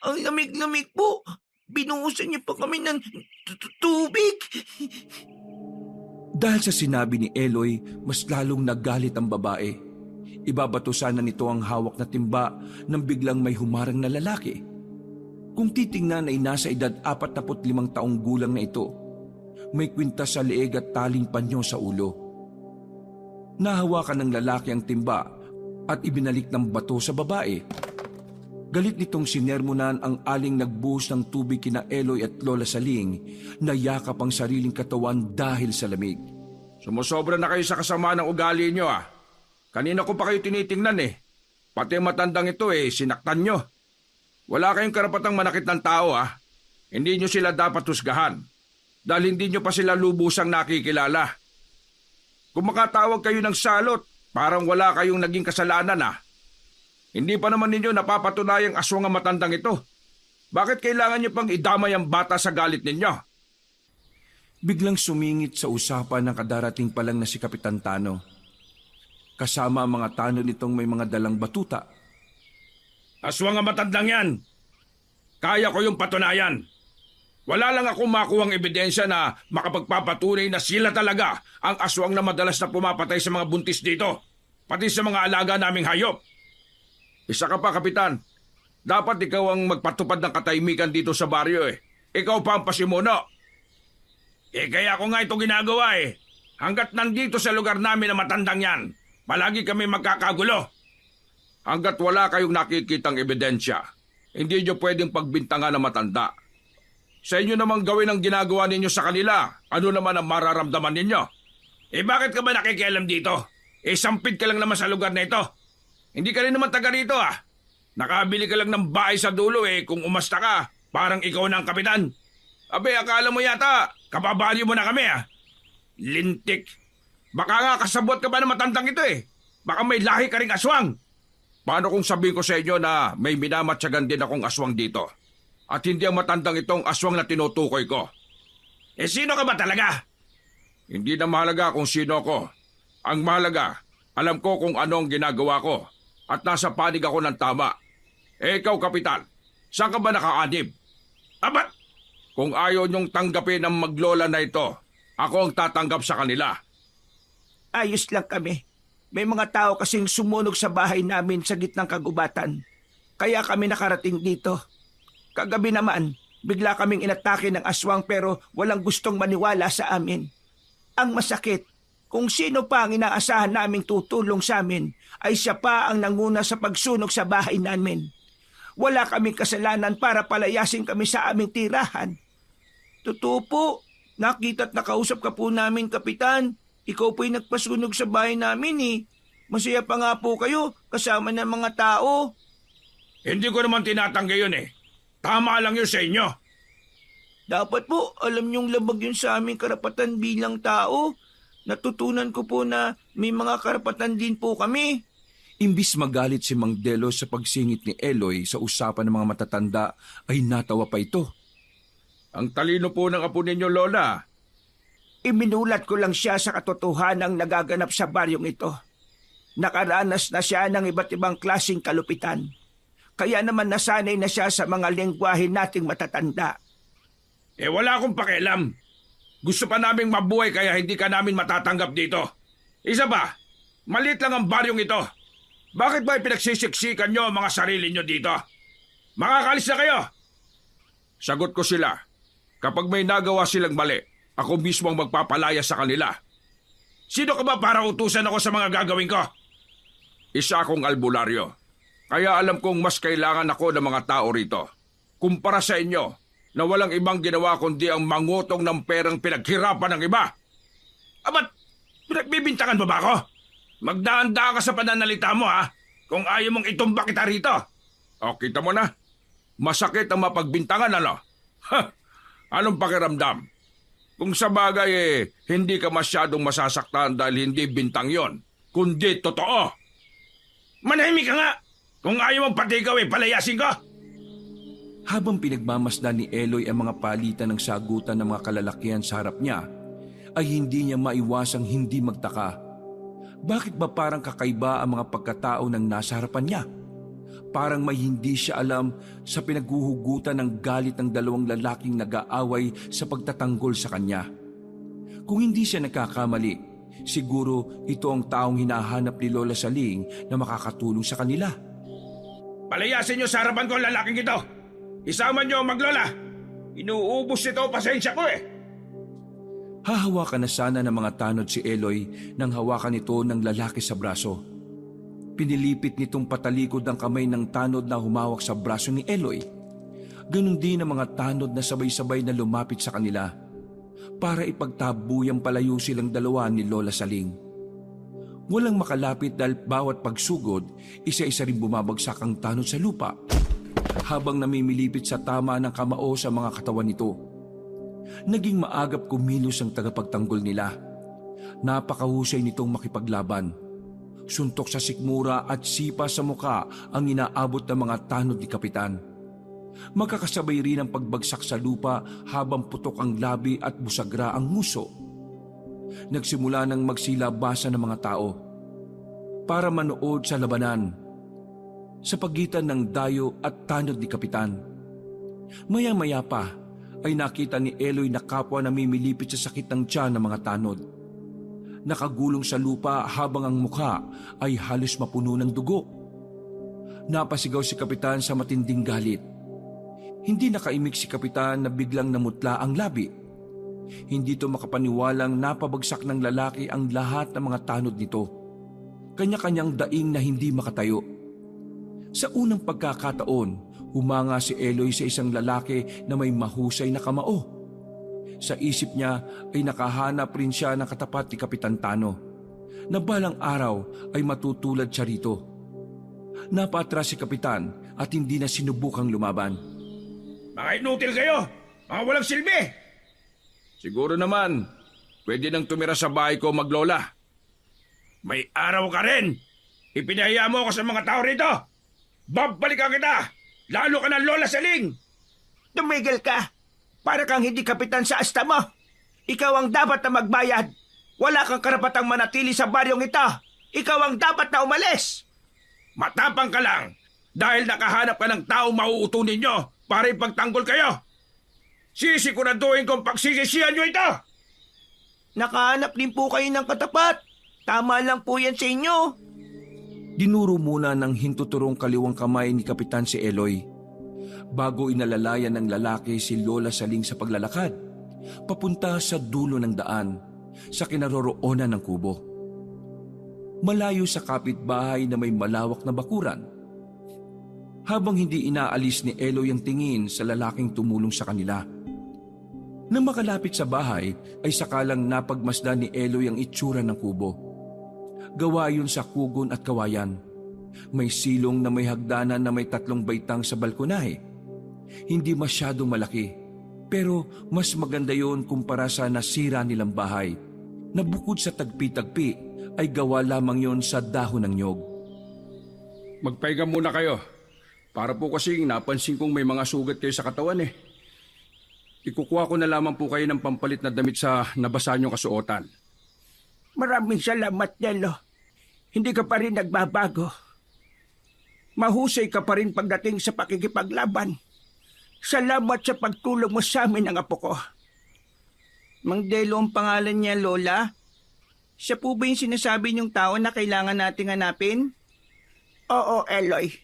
Ang lamig-lamig po. Binuhusan niyo pa kami ng tubig. Dahil sa sinabi ni Eloy, mas lalong nagalit ang babae. Ibabato sana nito ang hawak na timba nang biglang may humarang na lalaki. Kung titingnan ay nasa edad 45 taong gulang na ito. May kwintas sa leeg at taling panyo sa ulo. Nahawakan ng lalaki ang timba at ibinalik ng bato sa babae. Galit nitong sinermonan ang aling nagbuhos ng tubig kina Eloy at Lola Saling na yakap ang sariling katawan dahil sa lamig. Sumusobra na kayo sa kasama ng ugali nyo ah. Kanina ko pa kayo tinitingnan eh. Pati matandang ito sinaktan nyo. Wala kayong karapatang manakit ng tao ah. Hindi nyo sila dapat husgahan. Dahil hindi nyo pa sila lubusang nakikilala. Kung makatawag kayo ng salot, parang wala kayong naging kasalanan ah. Hindi pa naman ninyo napapatunayang aswang ang matandang ito. Bakit kailangan nyo pang idamay ang bata sa galit ninyo? Biglang sumingit sa usapan ng kadarating pa lang na si Kapitan Tano. Kasama ang mga tano nitong may mga dalang batuta. Aswang ang matandang yan. Kaya ko yung patunayan. Wala lang akong makuhang ebidensya na makapagpapatunay na sila talaga ang aswang na madalas na pumapatay sa mga buntis dito. Pati sa mga alaga naming hayop. Isa ka pa, Kapitan. Dapat ikaw ang magpatupad ng katahimikan dito sa baryo eh. Ikaw pa ang pasimuno. Kaya ko nga ito ginagawa eh. Hanggat nandito sa lugar namin na matandang yan, palagi kami magkakagulo. Hanggat wala kayong nakikitang ebidensya, hindi nyo pwedeng pagbintangan na matanda. Sa inyo namang gawin ang ginagawa ninyo sa kanila, ano naman ang mararamdaman ninyo? Bakit ka ba nakikialam dito? Sampid ka lang naman sa lugar na ito. Hindi ka rin naman taga rito ah. Nakabili ka lang ng bahay sa dulo kung umasta ka, parang ikaw na ang kapitan. Abe, akala mo yata, kababaryo mo na kami ah. Lintik. Baka nga kasabot ka ba ng matandang ito Baka may lahi ka ring aswang. Paano kung sabihin ko sa inyo na may minamatyagan din akong aswang dito? At hindi ang matandang itong aswang na tinutukoy ko. Sino ka ba talaga? Hindi na mahalaga kung sino ako. Ang mahalaga, alam ko kung ano ang ginagawa ko. At nasa panig ako ng tama. Ikaw, Kapitan, saan ka ba nakaanib? Abat! Kung ayaw niyong tanggapin ang maglola na ito, ako ang tatanggap sa kanila. Ayos lang kami. May mga tao kasing sumunog sa bahay namin sa gitnang kagubatan. Kaya kami nakarating dito. Kagabi naman, bigla kaming inatake ng aswang pero walang gustong maniwala sa amin. Ang masakit, kung sino pa ang inaasahan naming tutulong sa amin, ay siya pa ang nanguna sa pagsunog sa bahay namin. Wala kaming kasalanan para palayasin kami sa aming tirahan. Totoo po, nakita't nakausap ka po namin, Kapitan. Ikaw po'y nagpasunog sa bahay namin Masaya pa nga po kayo kasama ng mga tao. Hindi ko naman tinatanggi yun Tama lang yun sa inyo. Dapat po, alam niyong labag yun sa aming karapatan bilang tao. Natutunan ko po na may mga karapatan din po kami. Imbis magalit si Mang Delo sa pagsingit ni Eloy sa usapan ng mga matatanda, ay natawa pa ito. Ang talino po ng apo ninyo, Lola. Iminulat ko lang siya sa katotohanang nagaganap sa baryong ito. Nakaranas na siya ng iba't ibang klaseng kalupitan. Kaya naman nasanay na siya sa mga lengguwahe nating matatanda. Wala akong pakialam. Gusto pa naming mabuhay kaya hindi ka namin matatanggap dito. Isa pa, maliit lang ang baryong ito. Bakit ba pinagsisiksikan nyo ang mga sarili nyo dito? Makakalis na kayo! Sagot ko sila. Kapag may nagawa silang mali, ako mismo ang magpapalaya sa kanila. Sino ka ba para utusan ako sa mga gagawin ko? Isa akong albularyo. Kaya alam kong mas kailangan ako ng mga tao rito. Kumpara sa inyo, na walang ibang ginawa kundi ang mangutong ng perang pinaghirapan ng iba. Abat, pinagbibintangan mo ba ako? Magdaan-daan ka sa pananalita mo kung ayaw mong itumba kita rito. O, kita mo na. Masakit ang mapagbintangan, ano? Ha! Anong pakiramdam? Kung sa bagay hindi ka masyadong masasaktan dahil hindi bintang yon, kundi totoo. Manahimik ka nga! Kung ayaw mong patigaw palayasin ko! Habang pinagmamasdan ni Eloy ang mga palitan ng sagutan ng mga kalalakihan sa harap niya, ay hindi niya maiwasang hindi magtaka. Bakit ba parang kakaiba ang mga pagkatao ng nasa harapan niya? Parang may hindi siya alam sa pinaghuhugutan ng galit ng dalawang lalaking nag-aaway sa pagtatanggol sa kanya. Kung hindi siya nagkakamali, siguro ito ang taong hinahanap ni Lola Saling na makakatulong sa kanila. Palayasin niyo sa harapan ko ang lalaking ito. Isama niyo ang maglola. Inuubos nito pasensya ko eh. Hahawakan na sana ng mga tanod si Eloy nang hawakan ito ng lalaki sa braso. Pinilipit nitong patalikod ang kamay ng tanod na humawak sa braso ni Eloy. Ganon din ang mga tanod na sabay-sabay na lumapit sa kanila para ipagtabuyang palayo silang dalawa ni Lola Saling. Walang makalapit dahil bawat pagsugod, isa-isa rin bumabagsak ang tanod sa lupa habang namimilipit sa tama ng kamao sa mga katawan nito. Naging maagap kumilos ang tagapagtanggol nila. Napakahusay nitong makipaglaban. Suntok sa sikmura at sipa sa muka ang inaabot ng mga tanod ni Kapitan. Magkakasabay rin ang pagbagsak sa lupa habang putok ang labi at busagra ang nguso. Nagsimula ng magsilabasa ng mga tao para manood sa labanan sa pagitan ng dayo at tanod ni Kapitan. Maya-maya pa ay nakita ni Eloy na kapwa namimilipit sa sakit ng tiyan ng mga tanod. Nakagulong sa lupa habang ang mukha ay halos mapuno ng dugo. Napasigaw si Kapitan sa matinding galit. Hindi nakaimik si Kapitan na biglang namutla ang labi. Hindi ito makapaniwalang napabagsak ng lalaki ang lahat ng mga tanod nito. Kanya-kanyang daing na hindi makatayo. Sa unang pagkakataon, humanga si Eloy sa isang lalaki na may mahusay na kamao. Sa isip niya ay nakahanap rin siya ng katapat ni Kapitan Tano, na balang araw ay matutulad siya rito. Napaatras si Kapitan at hindi na sinubukang lumaban. Mga inutil kayo! Mga walang silbi! Siguro naman, pwede nang tumira sa bahay ko maglola. May araw ka rin! Ipinahiya mo ako sa mga tao rito! Babalikan kita! Lalo ka ng Lola Saling! Tumigil ka! Para kang hindi kapitan sa asta mo. Ikaw ang dapat na magbayad. Wala kang karapatang manatili sa baryong ito. Ikaw ang dapat na umalis. Matapang ka lang dahil nakahanap ka ng taong mauutunin nyo para ipagtanggol kayo. Sisiguraduhin kong pagsisisihan nyo ito. Nakahanap din po kayo ng katapat. Tama lang po yan sa inyo. Dinuro muna ng hintuturong kaliwang kamay ni Kapitan si Eloy bago inalalayan ng lalaki si Lola Saling sa paglalakad papunta sa dulo ng daan sa kinaroroonan ng kubo. Malayo sa kapitbahay na may malawak na bakuran. Habang hindi inaalis ni Eloy ang tingin sa lalaking tumulong sa kanila. Nang makalapit sa bahay ay sakalang napagmasdan ni Eloy ang itsura ng kubo. Gawa yun sa kugon at kawayan. May silong na may hagdanan na may 3 baitang sa balkonahe. Hindi masyadong malaki, pero mas maganda yon kumpara sa nasira nilang bahay, na bukod sa tagpi-tagpi ay gawa lamang yon sa dahon ng nyog. Magpahinga muna kayo. Para po kasing napansin kong may mga sugat kayo sa katawan eh. Ikukuha ko na lamang po kayo ng pampalit na damit sa nabasa niyong kasuotan. Maraming salamat, Nelo. Hindi ka pa rin nagbabago. Mahusay ka pa rin pagdating sa pakikipaglaban. Salamat sa pagtulong mo sa amin ng apo ko. Mang Delo ang pangalan niya, Lola? Siya po ba yung sinasabi niyong tao na kailangan nating hanapin? Oo, Eloy.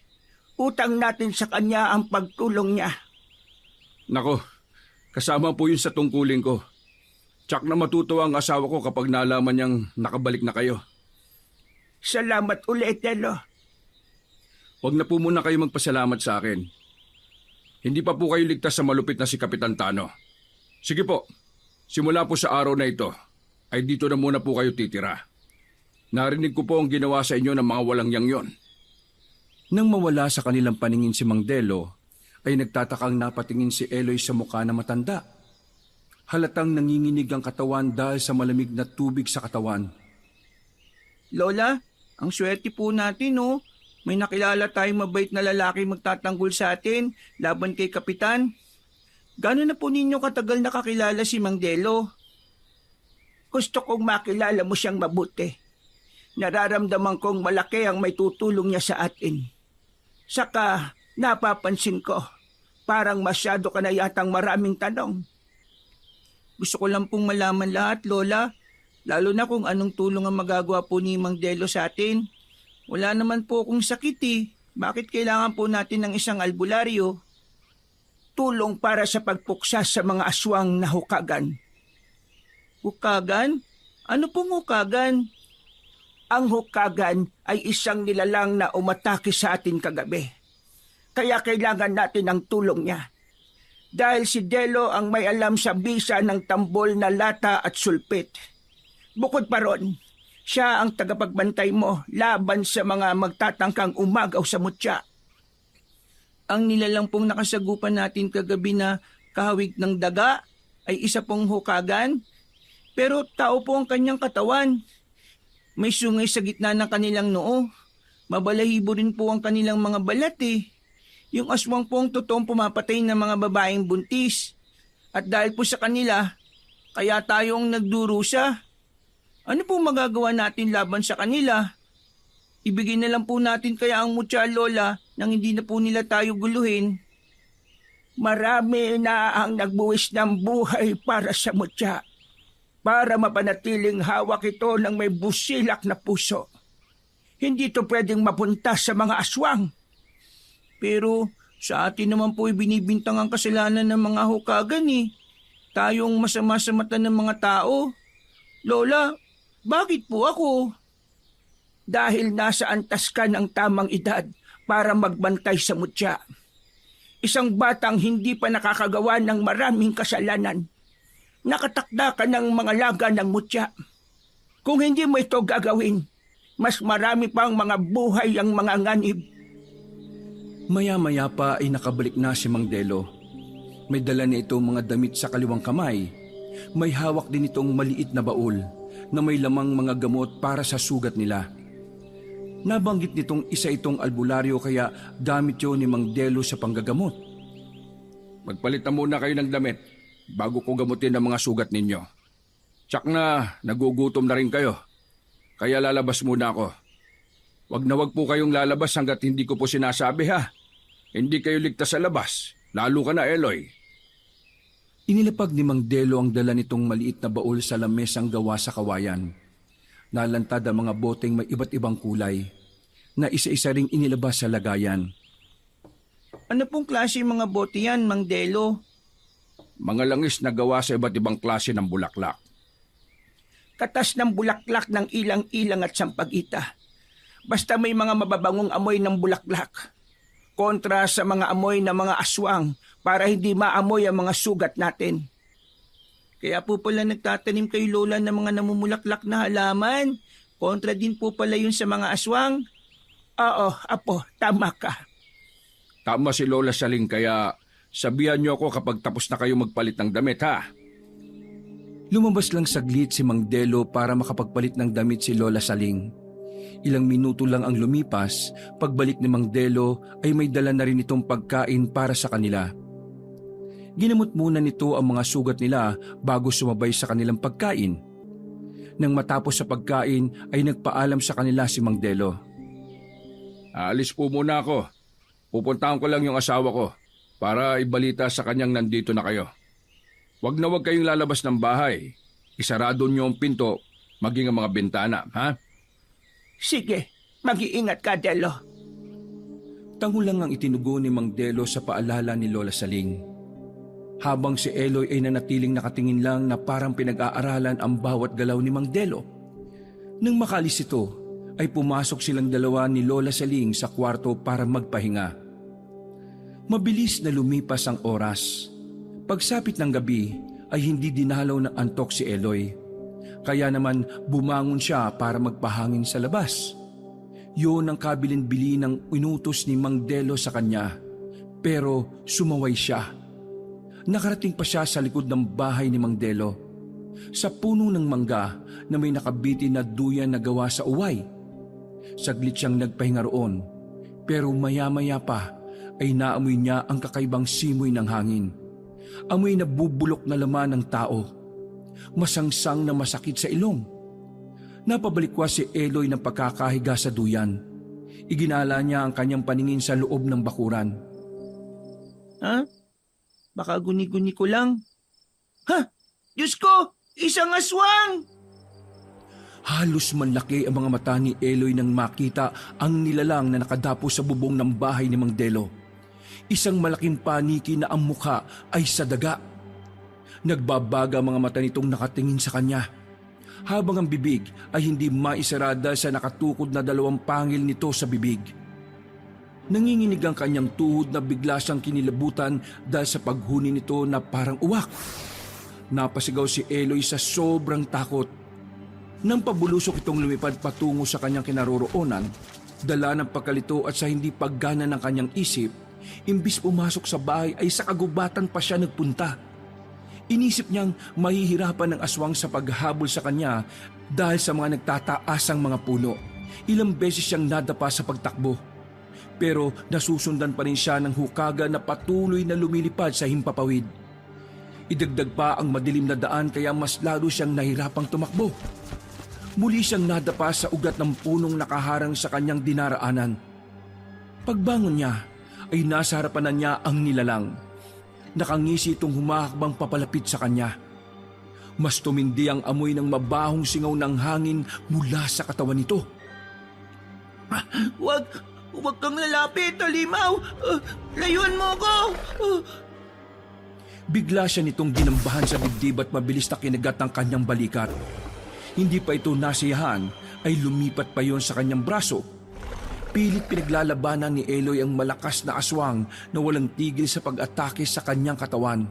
Utang natin sa kanya ang pagtulong niya. Nako, kasama po yun sa tungkulin ko. Tsak na matutuwa ang asawa ko kapag nalaman niyang nakabalik na kayo. Salamat ulit, Nelo. Huwag na po muna kayo magpasalamat sa akin. Hindi pa po kayo ligtas sa malupit na si Kapitan Tano. Sige po, simula po sa araw na ito, ay dito na muna po kayo titira. Narinig ko po ang ginawa sa inyo ng mga walang yang yon. Nang mawala sa kanilang paningin si Mang Delo, ay nagtatakang napatingin si Eloy sa mukha na matanda. Halatang nanginginig ang katawan dahil sa malamig na tubig sa katawan. Lola, ang swerte po natin, oh. May nakilala tayong mabait na lalaki magtatanggol sa atin laban kay Kapitan. Gano'n na po ninyo katagal nakakilala si Mang Delo? Gusto kong makilala mo siyang mabuti. Nararamdaman kong malaki ang may tutulong niya sa atin. Saka napapansin ko, parang masyado ka na yatang maraming tanong. Gusto ko lang pong malaman lahat, Lola. Lalo na kung anong tulong ang magagawa po ni Mang Delo sa atin. Wala naman po akong sakit eh. Bakit kailangan po natin ng isang albularyo? Tulong para sa pagpuksa sa mga aswang na hukagan. Hukagan? Ano pong hukagan? Ang hukagan ay isang nilalang na umatake sa atin kagabi. Kaya kailangan natin ng tulong niya. Dahil si Delo ang may alam sa bisa ng tambol na lata at sulpit. Bukod pa ron, siya ang tagapagbantay mo laban sa mga magtatangkang umagaw sa mutya. Ang nilalang pong nakasagupan natin kagabi na kahawig ng daga ay isa pong hukagan. Pero tao po ang kanyang katawan. May sungay sa gitna ng kanilang noo. Mabalahibo rin po ang kanilang mga balat eh. Yung aswang po ang totoong pumapatay ng mga babaeng buntis. At dahil po sa kanila, kaya tayong nagdurusa. Ano po magagawa natin laban sa kanila? Ibigay na lang po natin kaya ang mutya, Lola, nang hindi na po nila tayo guluhin. Marami na ang nagbuwis ng buhay para sa mutya. Para mapanatiling hawak ito ng may busilak na puso. Hindi ito pwedeng mapunta sa mga aswang. Pero sa atin naman po ibinibintang ang kasalanan ng mga hukagan eh. Tayong masama sa mata ng mga tao. Lola, bakit po ako? Dahil nasa antas ka ng tamang edad para magbantay sa mutya. Isang batang hindi pa nakakagawa ng maraming kasalanan. Nakatakda ka ng mga laga ng mutya. Kung hindi mo ito gagawin, mas marami pang mga buhay ang mga nganib. Maya-maya pa ay nakabalik na si Mang Delo. May dala na itong mga damit sa kaliwang kamay. May hawak din itong maliit na baul na may lamang mga gamot para sa sugat nila. Nabanggit nitong isa itong albularyo kaya gamit yun ni Mang Delo sa panggagamot. Magpalit na muna kayo ng damit bago ko gamutin ang mga sugat ninyo. Tsak na, nagugutom na rin kayo. Kaya lalabas muna ako. Wag po kayong lalabas hanggat hindi ko po sinasabi ha. Hindi kayo ligtas sa labas, lalo ka na Eloy. Inilapag ni Mang Delo ang dala nitong maliit na baul sa lamesang gawa sa kawayan. Nalantad ang mga boteng may iba't ibang kulay na isa-isa ring inilabas sa lagayan. Ano pong klase mga bote yan, Mang Delo? Mga langis na gawa sa iba't ibang klase ng bulaklak. Katas ng bulaklak ng ilang-ilang at sampagita. Basta may mga mababangong amoy ng bulaklak. Kontra sa mga amoy ng mga aswang para hindi maamoy ang mga sugat natin. Kaya po pala nagtatanim kay Lola ng mga namumulaklak na halaman. Kontra din po pala yun sa mga aswang. Oo, apo, tama ka. Tama si Lola Saling kaya sabihan niyo ako kapag tapos na kayo magpalit ng damit ha. Lumabas lang saglit si Mang Delo para makapagpalit ng damit si Lola Saling. Ilang minuto lang ang lumipas, pagbalik ni Mang Delo ay may dala na rin itong pagkain para sa kanila. Ginamot muna nito ang mga sugat nila bago sumabay sa kanilang pagkain. Nang matapos sa pagkain ay nagpaalam sa kanila si Mang Delo. Aalis po muna ako. Pupuntahan ko lang yung asawa ko para ibalita sa kanyang nandito na kayo. Wag na wag kayong lalabas ng bahay. Isarado niyo ang pinto, maging ang mga bintana, ha? Sige, mag-iingat ka, Delo. Tango lang ang itinugo ni Mang Delo sa paalala ni Lola Saling. Habang si Eloy ay nanatiling nakatingin lang na parang pinag-aaralan ang bawat galaw ni Mang Delo. Nang makalis ito, ay pumasok silang dalawa ni Lola Saling sa kwarto para magpahinga. Mabilis na lumipas ang oras. Pagsapit ng gabi ay hindi dinalaw ng antok si Eloy. Kaya naman bumangon siya para magpahangin sa labas. Yun ang kabilin-bili ng inutos ni Mang Delo sa kanya. Pero sumaway siya. Nakarating pa siya sa likod ng bahay ni Mang Delo. Sa puno ng mangga na may nakabitin na duyan na gawa sa uway. Saglit siyang nagpahinga roon. Pero maya-maya pa ay naamoy niya ang kakaibang simoy ng hangin. Amoy na bubulok na laman ng tao. masangsang na masakit sa ilong. Napabalikwas si Eloy ng pagkakahiga sa duyan. Iginala niya ang kanyang paningin sa loob ng bakuran. Ha? Baka guni-guni ko lang. Ha? Diyos ko! Isang aswang! Halos manlaki ang mga mata ni Eloy nang makita ang nilalang na nakadapo sa bubong ng bahay ni Mang Delo. Isang malaking paniki na ang mukha ay sa daga. Nagbabaga ang mga mata nitong nakatingin sa kanya, habang ang bibig ay hindi maisarada sa nakatukod na 2 pangil nito sa bibig. Nanginginig ang kanyang tuhod na bigla siyang kinilabutan dahil sa paghuni nito na parang uwak. Napasigaw si Eloy sa sobrang takot. Nang pabulusok itong lumipad patungo sa kanyang kinaroroonan, dala ng pagkalito at sa hindi paggana ng kanyang isip, imbis pumasok sa bahay ay sa kagubatan pa siya nagpunta. Inisip niyang mahihirapan ng aswang sa paghabol sa kanya dahil sa mga nagtataasang mga puno. Ilang beses siyang nadapa sa pagtakbo. Pero nasusundan pa rin siya ng hukaga na patuloy na lumilipad sa himpapawid. Idagdag pa ang madilim na daan kaya mas lalo siyang nahirapang tumakbo. Muli siyang nadapa sa ugat ng punong nakaharang sa kanyang dinaraanan. Pagbangon niya ay nasa harapan na niya ang nilalang. Nakangisi itong humahakbang papalapit sa kanya. Mas tumindi ang amoy ng mabahong singaw ng hangin mula sa katawan nito. Huwag kang lalapit, Halimaw! Layuan mo ako! Bigla siya nitong ginambahan sa dibdib at mabilis na kinagat ang kanyang balikat. Hindi pa ito nasiyahan ay lumipat pa yon sa kanyang braso. Pilit pinaglalabanan ni Eloy ang malakas na aswang na walang tigil sa pag-atake sa kanyang katawan.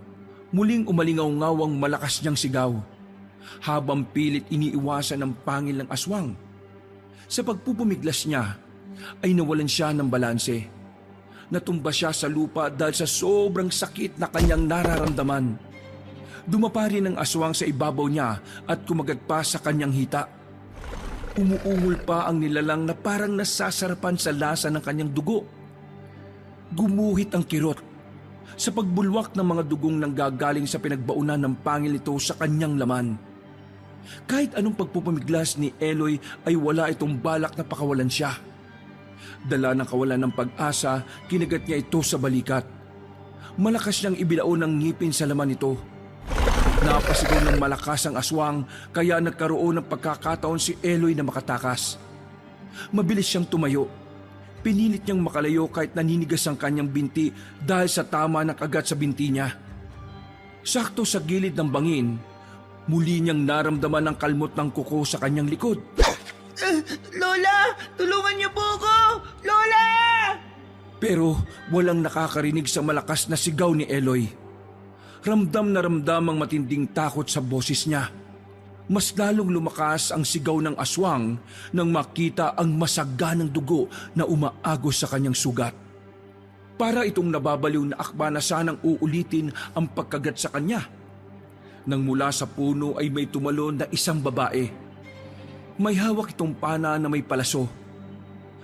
Muling umalingaw-ngaw ang malakas niyang sigaw, habang pilit iniiwasan ang pangil ng aswang. Sa pagpupumiglas niya, ay nawalan siya ng balanse. Natumba siya sa lupa dahil sa sobrang sakit na kanyang nararamdaman. Dumapa rin ang aswang sa ibabaw niya at kumagat pa sa kanyang hita. Umuungol pa ang nilalang na parang nasasarapan sa lasa ng kanyang dugo. Gumuhit ang kirot sa pagbulwak ng mga dugong nanggagaling sa pinagbaunan ng pangil ito sa kanyang laman. Kahit anong pagpupumiglas ni Eloy ay wala itong balak na pakawalan siya. Dala ng kawalan ng pag-asa, kinagat niya ito sa balikat. Malakas niyang ibilao ng ngipin sa laman nito. Napasigaw ng malakas ang aswang kaya nagkaroon ng pagkakataon si Eloy na makatakas. Mabilis siyang tumayo. Pinilit niyang makalayo kahit naninigas ang kanyang binti dahil sa tama ng kagat sa binti niya. Sakto sa gilid ng bangin, muli niyang naramdaman ang kalmot ng kuko sa kanyang likod. Lola! Tulungan niyo po ako! Lola! Pero walang nakakarinig sa malakas na sigaw ni Eloy. Ramdam na ramdam ang matinding takot sa boses niya. Mas lalong lumakas ang sigaw ng aswang nang makita ang masaganang dugo na umaagos sa kanyang sugat. Para itong nababaliw na akba na sanang uulitin ang pagkagat sa kanya. Nang mula sa puno ay may tumalon na isang babae. May hawak itong pana na may palaso.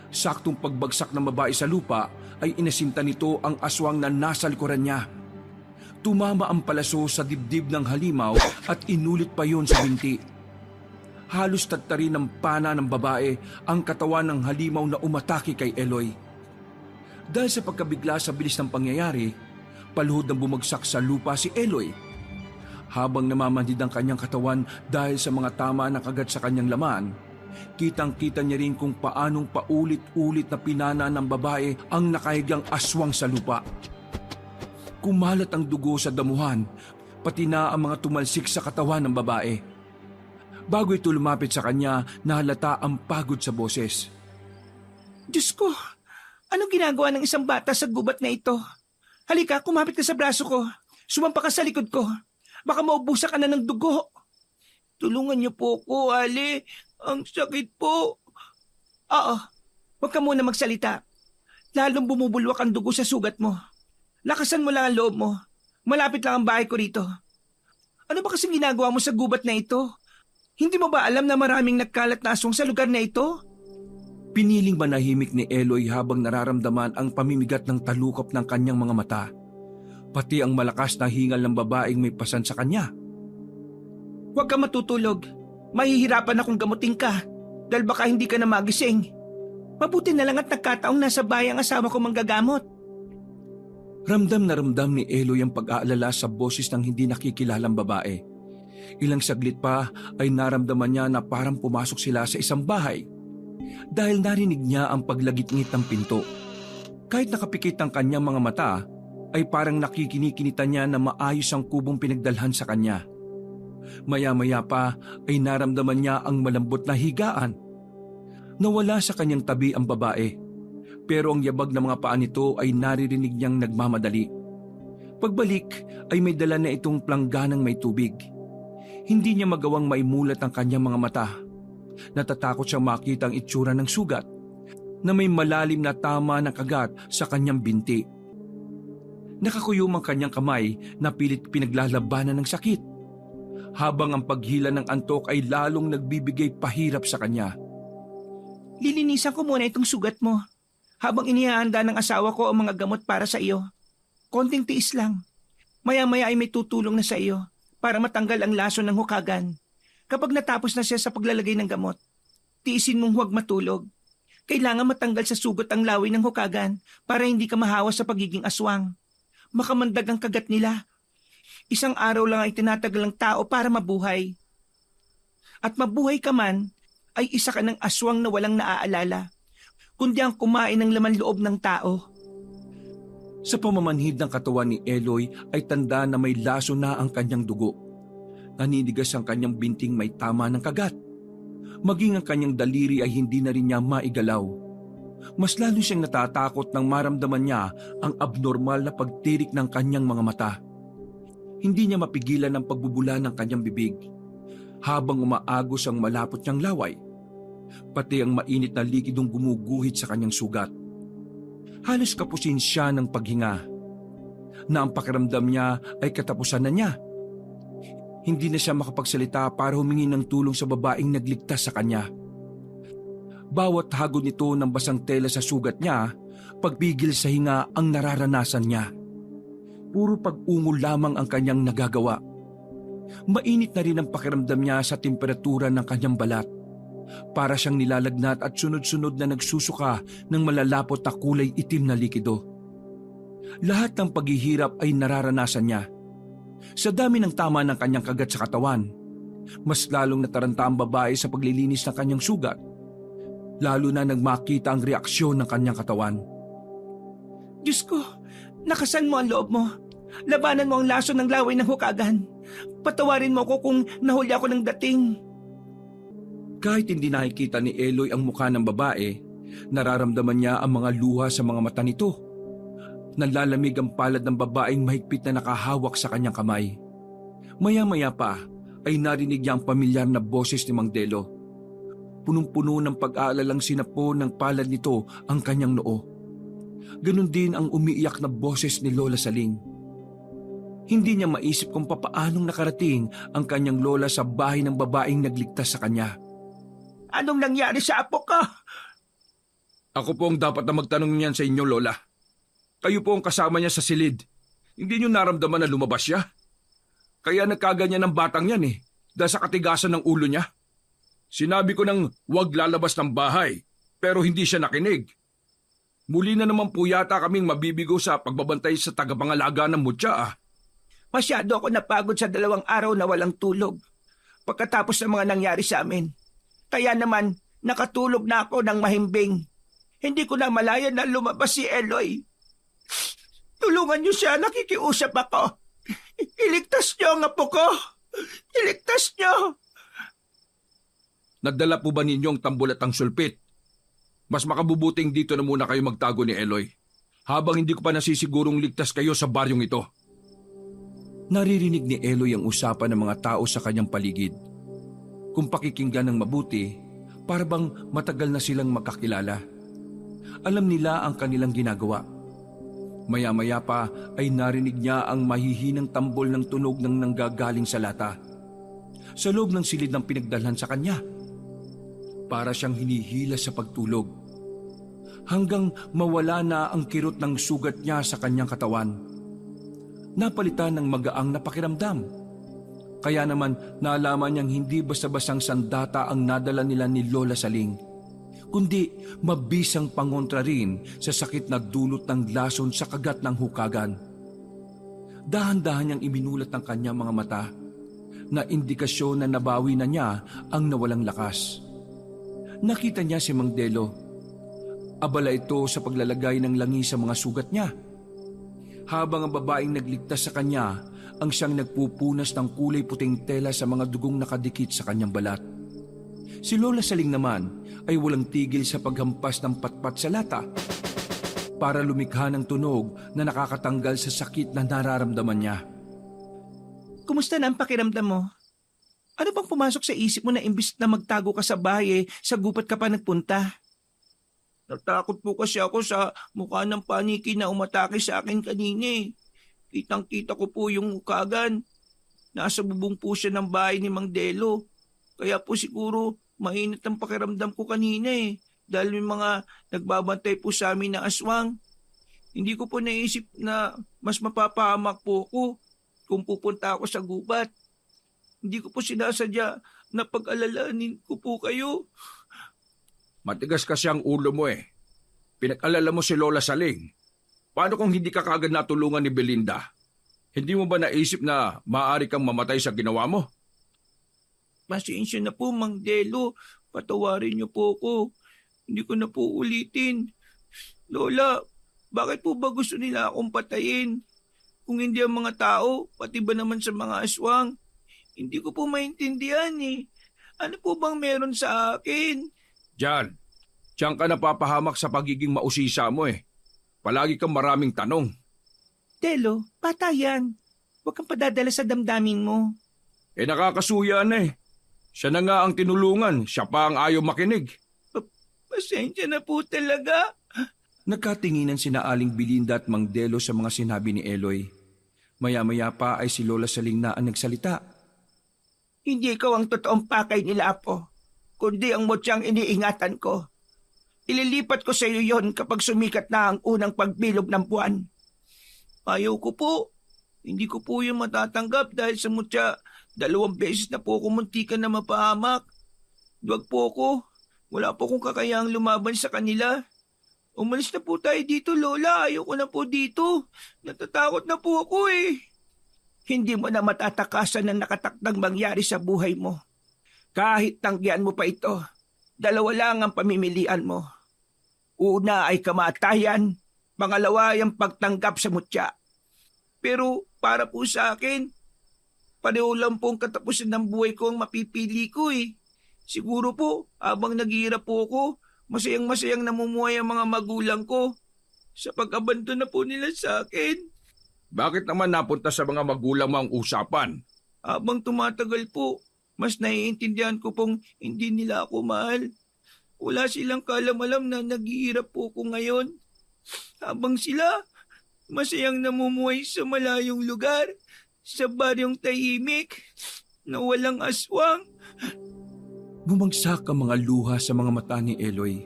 Saktong pagbagsak ng babae sa lupa ay inasinta nito ang aswang na nasa likuran niya. Tumama ang palaso sa dibdib ng halimaw at inulit pa yon sa binti. Halos tagtarin ng pana ng babae ang katawan ng halimaw na umatake kay Eloy. Dahil sa pagkabigla sa bilis ng pangyayari, paluhod na bumagsak sa lupa si Eloy. Habang namamanhid ang kanyang katawan dahil sa mga tama na kagat sa kanyang laman, kitang-kita niya rin kung paanong paulit-ulit na pinana ng babae ang nakahigang aswang sa lupa. Kumalat ang dugo sa damuhan, pati na ang mga tumalsik sa katawan ng babae. Bago ito lumapit sa kanya, nahalata ang pagod sa boses. Diyos ko! Anong ginagawa ng isang bata sa gubat na ito? Halika, kumapit ka sa braso ko. Sumampa ka sa likod ko. Baka maubusan ka na ng dugo. Tulungan niyo po ko, Ali. Ang sakit po. Oo, huwag ka muna magsalita. Lalong bumubulwak ang dugo sa sugat mo. Lakasan mo lang ang loob mo. Malapit lang ang bahay ko rito. Ano ba kasing ginagawa mo sa gubat na ito? Hindi mo ba alam na maraming nagkalat na aswang sa lugar na ito? Piniling manahimik ni Eloy habang nararamdaman ang pamimigat ng talukop ng kanyang mga mata. Pati ang malakas na hingal ng babaeng may pasan sa kanya. Huwag ka matutulog. Mahihirapan akong gamutin ka dahil baka hindi ka na magising. Mabuti na lang at nagkataong nasa bahay ang asawa ko manggagamot. Ramdam na ramdam ni Eloy ang pag-aalala sa boses ng hindi nakikilalang babae. Ilang saglit pa ay naramdaman niya na parang pumasok sila sa isang bahay dahil narinig niya ang paglagit-ngit ng pinto. Kahit nakapikit ang kanyang mga mata, ay parang nakikinikinita niya na maayos ang kubong pinagdalhan sa kanya. Maya-maya pa ay naramdaman niya ang malambot na higaan. Nawala sa kanyang tabi ang babae, pero ang yabag ng mga paa nito ay naririnig niyang nagmamadali. Pagbalik ay may dala na itong plangganang may tubig. Hindi niya magawang maimulat ang kanyang mga mata. Natatakot siyang makita ang itsura ng sugat na may malalim na tama na kagat sa kanyang binti. Nakakuyom ang kanyang kamay na pilit pinaglalabanan ng sakit, habang ang paghila ng antok ay lalong nagbibigay pahirap sa kanya. Lilinisan ko muna itong sugat mo habang inihahanda ng asawa ko ang mga gamot para sa iyo. Konting tiis lang. Maya-maya ay may tutulong na sa iyo para matanggal ang laso ng hukagan. Kapag natapos na siya sa paglalagay ng gamot, tiisin mong huwag matulog. Kailangan matanggal sa sugat ang lawi ng hukagan para hindi ka mahawa sa pagiging aswang. Makamandag ang kagat nila. Isang araw lang ay tinatagal ng tao para mabuhay. At mabuhay ka man, ay isa ka ng aswang na walang naaalala, kundi ang kumain ng laman loob ng tao. Sa pamamanhid ng katawan ni Eloy ay tanda na may laso na ang kanyang dugo. Naninigas ang kanyang binting may tama ng kagat. Maging ang kanyang daliri ay hindi na rin niya maigalaw. Mas lalo siyang natatakot nang maramdaman niya ang abnormal na pagtirik ng kanyang mga mata. Hindi niya mapigilan ang pagbubula ng kanyang bibig habang umaagos ang malapot niyang laway, pati ang mainit na likidong gumuguhit sa kanyang sugat. Halos kapusin siya ng paghinga na ang pakiramdam niya ay katapusan na niya. Hindi na siya makapagsalita para humingi ng tulong sa babaeng nagligtas sa kanya. Bawat hagod nito ng basang tela sa sugat niya, pagpigil sa hinga ang nararanasan niya. Puro pag-ungol lamang ang kanyang nagagawa. Mainit na rin ang pakiramdam niya sa temperatura ng kanyang balat. Para siyang nilalagnat at sunod-sunod na nagsusuka ng malalapot na kulay itim na likido. Lahat ng paghihirap ay nararanasan niya. Sa dami ng tama ng kanyang kagat sa katawan, mas lalong nataranta ang babae sa paglilinis ng kanyang sugat. Lalo na nang makita ang reaksyon ng kanyang katawan. Diyos ko, nakasan mo ang loob mo. Labanan mo ang laso ng laway ng hukagan. Patawarin mo ako kung nahuli ako ng dating. Kahit hindi nakikita ni Eloy ang mukha ng babae, nararamdaman niya ang mga luha sa mga mata nito. Nanlalamig ang palad ng babaeng mahigpit na nakahawak sa kanyang kamay. Maya-maya pa ay narinig niya ang pamilyar na boses ni Mang Delo. Punong-puno ng pag-aalalang sinapo ng palad nito ang kanyang noo. Ganon din ang umiiyak na boses ni Lola Saling. Hindi niya maisip kung papaanong nakarating ang kanyang lola sa bahay ng babaeng nagligtas sa kanya. Anong nangyari sa apo ko? Ako po ang dapat na magtanong niyan sa inyo, Lola. Kayo po ang kasama niya sa silid. Hindi niyo naramdaman na lumabas siya? Kaya nagkaganyan ng batang yan dahil sa katigasan ng ulo niya. Sinabi ko nang huwag lalabas ng bahay, pero hindi siya nakinig. Muli na naman po yata kaming mabibigo sa pagbabantay sa tagapangalaga ng mutya. Masyado ako napagod sa 2 araw na walang tulog pagkatapos ng mga nangyari sa amin. Kaya naman, nakatulog na ako ng mahimbing. Hindi ko na malaya na lumabas si Eloy. Tulungan niyo siya, nakikiusap ako. Iligtas niyo ang apo ko. Iligtas niyo. Nadala po ba ninyong tambol at ang sulpit? Mas makabubuting dito na muna kayo magtago ni Eloy, habang hindi ko pa nasisigurong ligtas kayo sa baryong ito. Naririnig ni Eloy ang usapan ng mga tao sa kanyang paligid. Kung pakikinggan ng mabuti, para bang matagal na silang magkakilala. Alam nila ang kanilang ginagawa. Maya-maya pa ay narinig niya ang mahihinang tambol ng tunog ng nanggagaling sa lata. Sa loob ng silid ng pinagdalhan sa kanya. Para siyang hinihila sa pagtulog. Hanggang mawala na ang kirot ng sugat niya sa kanyang katawan. Napalitan ng magaang na pakiramdam. Kaya naman nalaman niyang hindi basta-basang sandata ang nadala nila ni Lola Saling, kundi mabisang pangontra rin sa sakit na dulot ng lason sa kagat ng hukagan. Dahan-dahan niyang iminulat ng kanyang mga mata na indikasyon na nabawi na niya ang nawalang lakas. Nakita niya si Mang Delo. Abala ito sa paglalagay ng langi sa mga sugat niya. Habang ang babaeng nagligtas sa kanya ang siyang nagpupunas ng kulay puting tela sa mga dugong nakadikit sa kanyang balat. Si Lola Saling naman ay walang tigil sa paghampas ng patpat sa lata para lumikha ng tunog na nakakatanggal sa sakit na nararamdaman niya. Kumusta na ang pakiramdam mo? Ano bang pumasok sa isip mo na imbis na magtago ka sa bahay, sa gubat ka pa nagpunta? Natakot po kasi ako sa mukha ng paniki na umatake sa akin kanina eh. Kitang-kita ko po yung hukagan. Nasa bubong po siya ng bahay ni Mang Delo. Kaya po siguro mainit ang pakiramdam ko kanina eh. Dahil may mga nagbabantay po sa amin na aswang. Hindi ko po naisip na mas mapapahamak po ako kung pupunta ako sa gubat. Hindi ko po sinasadya na pag-alalanin ko po kayo. Matigas kasi ang ulo mo eh. Pinag-alala mo si Lola Saling. Paano kung hindi ka kaagad natulungan ni Belinda? Hindi mo ba naisip na maaari kang mamatay sa ginawa mo? Pasensya na po, Mang Delo. Patawarin niyo po ako. Hindi ko na po ulitin. Lola, bakit po ba gusto nila akong patayin? Kung hindi ang mga tao, pati ba naman sa mga aswang? Hindi ko po maintindihan eh. Ano po bang meron sa akin? Diyan ka napapahamak sa pagiging mausisa mo eh. Palagi kang maraming tanong. Delo, bata yan. Huwag kang padadala sa damdamin mo. Eh nakakasuya na eh. Siya na nga ang tinulungan, siya pa ang ayaw makinig. Pasensya na po talaga. Nagkatinginan sina Aling Belinda at Mang Delo sa mga sinabi ni Eloy. Maya-maya pa ay si Lola Saling na ang nagsalita. Hindi ikaw ang totoong pakay nila, Apo, kundi ang mutyang iniingatan ko. Ililipat ko sa iyo yon kapag sumikat na ang unang pagbilog ng buwan. Ayaw ko po. Hindi ko po yung matatanggap dahil sa mutya 2 beses na po ako muntikan na mapahamak. Duwag po ako. Wala po akong kakayahang lumaban sa kanila. Umalis na po tayo dito, Lola. Ayaw ko na po dito. Natatakot na po ako eh. Hindi mo na matatakasan ang nakatakdang mangyari sa buhay mo. Kahit tanggihan mo pa ito, 2 lang ang pamimilian mo. Una ay kamatayan, pangalawa ay ang pagtanggap sa mutya. Pero para po sa akin, pareho lang pong katapusan ng buhay ko ang mapipili ko eh. Siguro po, habang naghihirap po ako, masayang-masayang namumuhay ang mga magulang ko sa pag-abandon na po nila sa akin. Bakit naman napunta sa mga magulang mo ang usapan? Habang tumatagal po, mas naiintindihan ko pong hindi nila ako mahal. Wala silang kalam-alam na naghihirap po ko ngayon. Habang sila, masayang namumuhay sa malayong lugar, sa baryong tahimik, na walang aswang. Bumagsak ang mga luha sa mga mata ni Eloy.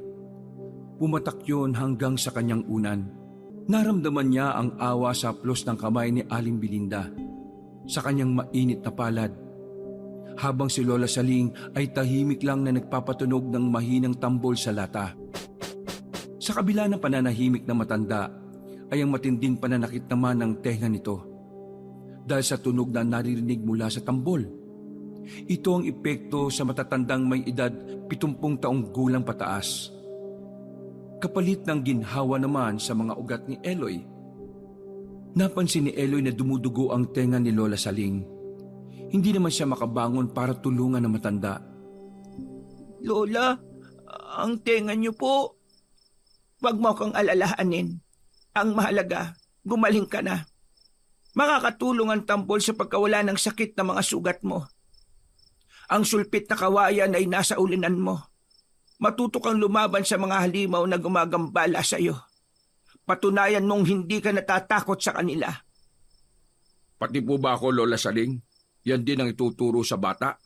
Pumatak yun hanggang sa kanyang unan. Naramdaman niya ang awa sa haplos ng kamay ni Aling Belinda sa kanyang mainit na palad. Habang si Lola Saling ay tahimik lang na nagpapatunog ng mahinang tambol sa lata. Sa kabila ng pananahimik na matanda ay ang matinding pananakit naman ng tenga nito. Dahil sa tunog na naririnig mula sa tambol. Ito ang epekto sa matatandang may edad 70 taong gulang pataas. Kapalit ng ginhawa naman sa mga ugat ni Eloy. Napansin ni Eloy na dumudugo ang tenga ni Lola Saling. Hindi naman siya makabangon para tulungan ang matanda. Lola, ang tenga niyo po. Huwag mo kang alalahanin. Ang mahalaga, gumaling ka na. Makakatulong ang tambol sa pagkawala ng sakit ng mga sugat mo. Ang sulpit na kawayan ay nasa ulinan mo. Matuto kang lumaban sa mga halimaw na gumagambala sa iyo. Patunayan mong hindi ka natatakot sa kanila. Pati po ba ako, Lola Saling? Yan din ang ituturo sa bata.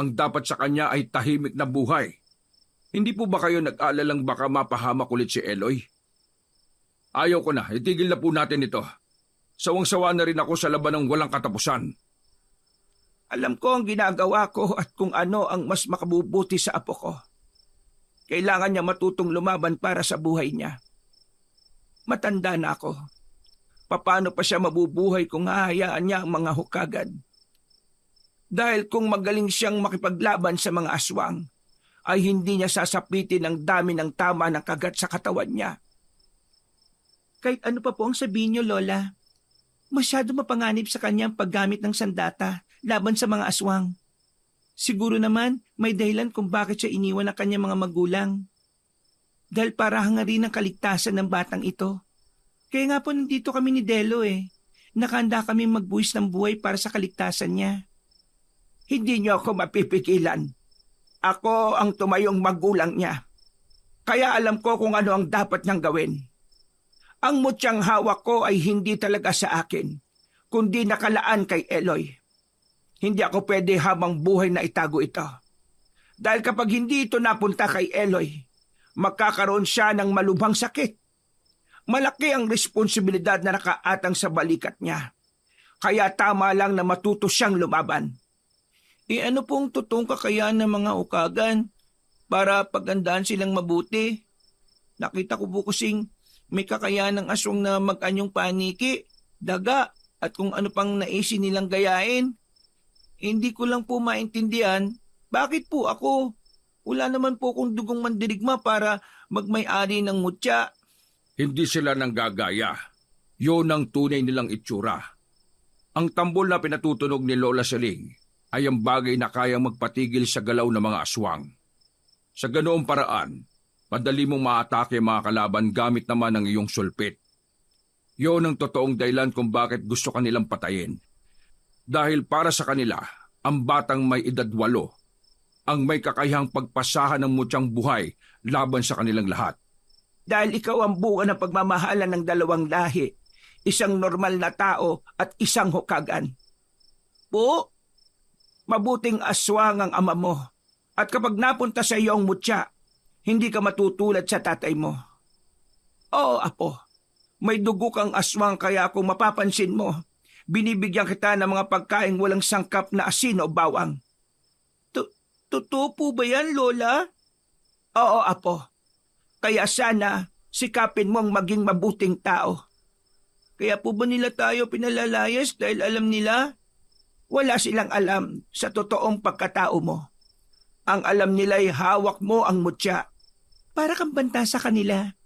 Ang dapat sa kanya ay tahimik na buhay. Hindi po ba kayo nag-aalalang baka mapahamak ulit si Eloy? Ayaw ko na, itigil na po natin ito. Sawang-sawa na rin ako sa laban ng walang katapusan. Alam ko ang ginagawa ko at kung ano ang mas makabubuti sa apo ko. Kailangan niya matutong lumaban para sa buhay niya. Matanda na ako. Paano pa siya mabubuhay kung hahayaan niya ang mga hukagan? Dahil kung magaling siyang makipaglaban sa mga aswang, ay hindi niya sasapitin ang dami ng tama ng kagat sa katawan niya. Kahit ano pa po ang sabihin niyo, Lola, masyado mapanganib sa kanya ang paggamit ng sandata laban sa mga aswang. Siguro naman may dahilan kung bakit siya iniwan ng kanyang mga magulang. Dahil para hangarin ang kaligtasan ng batang ito. Kaya nga po nandito kami ni Delo Nakahanda kami magbuwis ng buhay para sa kaligtasan niya. Hindi niyo ako mapipigilan. Ako ang tumayong magulang niya. Kaya alam ko kung ano ang dapat niyang gawin. Ang mutyang hawak ko ay hindi talaga sa akin, kundi nakalaan kay Eloy. Hindi ako pwede habang buhay na itago ito. Dahil kapag hindi ito napunta kay Eloy, magkakaroon siya ng malubhang sakit. Malaki ang responsibilidad na nakaatang sa balikat niya. Kaya tama lang na matuto siyang lumaban. Ano pong totoong kakayahan ng mga ukagan para pagandaan silang mabuti? Nakita ko po kasing may kakayahan ng aswang na mag-anyong paniki, daga, at kung ano pang naisin nilang gayain. Hindi ko lang po maintindihan, bakit po ako? Wala naman po akong dugong mandirigma para magmay-ari ng mutya. Hindi sila nanggagaya. Yun ang tunay nilang itsura. Ang tambol na pinatutunog ni Lola Seling ay ang bagay na kayang magpatigil sa galaw ng mga aswang. Sa ganoong paraan, madali mong maatake mga kalaban gamit naman ang iyong sulpit. Yun ang totoong dahilan kung bakit gusto kanilang patayin. Dahil para sa kanila, ang batang may edad 8 ang may kakayahang pagpasahan ng mutyang buhay laban sa kanilang lahat. Dahil ikaw ang bunga ng pagmamahalan ng dalawang lahi, isang normal na tao at isang hukagan. Po, mabuting aswang ang ama mo, at kapag napunta sa iyo ang mutya, hindi ka matutulad sa tatay mo. Oo, apo, may dugo kang aswang kaya kung mapapansin mo, binibigyan kita ng mga pagkain walang sangkap na asin o bawang. Totoo po ba yan, Lola? Oo, apo. Kaya sana sikapin mong maging mabuting tao. Kaya po ba nila tayo pinalalayas dahil alam nila? Wala silang alam sa totoong pagkatao mo. Ang alam nila ay hawak mo ang mutya. Para kang banta sa kanila.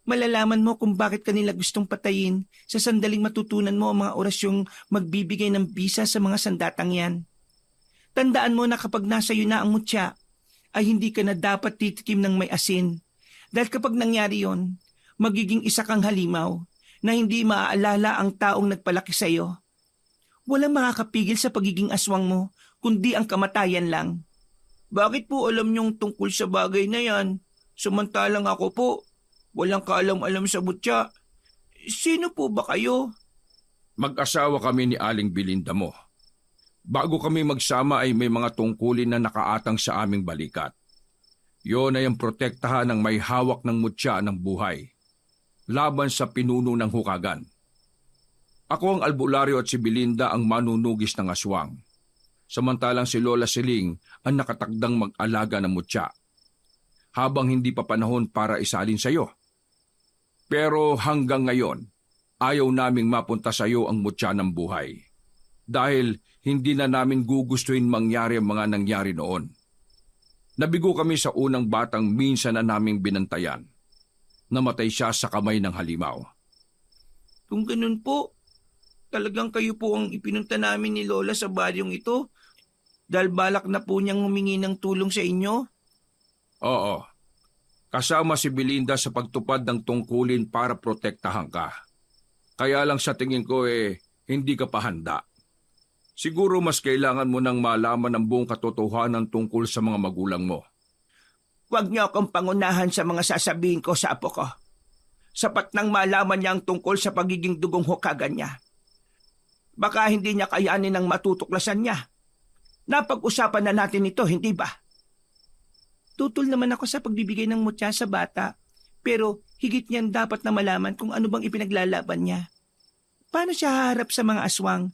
Malalaman mo kung bakit kanila gustong patayin sa sandaling matutunan mo ang mga orasyong magbibigay ng bisa sa mga sandatang yan. Tandaan mo na kapag nasa iyo na ang mutya, ay hindi ka na dapat titikim ng may asin. Dahil kapag nangyari yon, magiging isa kang halimaw na hindi maaalala ang taong nagpalaki sa iyo. Walang makakapigil sa pagiging aswang mo, kundi ang kamatayan lang. Bakit po alam niyong tungkol sa bagay na yan? Samantalang ako po, walang kaalam-alam sa mutya. Sino po ba kayo? Mag-asawa kami ni Aling Belinda mo. Bago kami magsama ay may mga tungkulin na nakaatang sa aming balikat. Yon ay ang protektahan ng may hawak ng mutya ng buhay, laban sa pinuno ng hukagan. Ako ang albularyo at si Belinda ang manunugis ng aswang, samantalang si Lola Seling ang nakatakdang mag-alaga ng mutya, habang hindi pa panahon para isalin sa iyo. Pero hanggang ngayon, ayaw naming mapunta sa iyo ang mutya ng buhay, dahil hindi na namin gugustuhin mangyari ang mga nangyari noon. Nabigo kami sa unang batang minsan na naming binantayan. Namatay siya sa kamay ng halimaw. Kung ganun po, talagang kayo po ang ipinunta namin ni Lola sa baryong ito dahil balak na po niyang humingi ng tulong sa inyo? Oo. Kasama si Belinda sa pagtupad ng tungkulin para protektahan ka. Kaya lang sa tingin ko hindi ka pa handa. Siguro mas kailangan mo nang malaman ang buong katotohanan tungkol sa mga magulang mo. Huwag niyo akong pangunahan sa mga sasabihin ko sa apo ko. Sapat nang malaman niya ang tungkol sa pagiging dugong hukagan niya. Baka hindi niya kayanin ang matutuklasan niya. Napag-usapan na natin ito, hindi ba? Tutol naman ako sa pagbibigay ng mutya sa bata, pero higit niyan dapat na malaman kung ano bang ipinaglalaban niya. Paano siya haharap sa mga aswang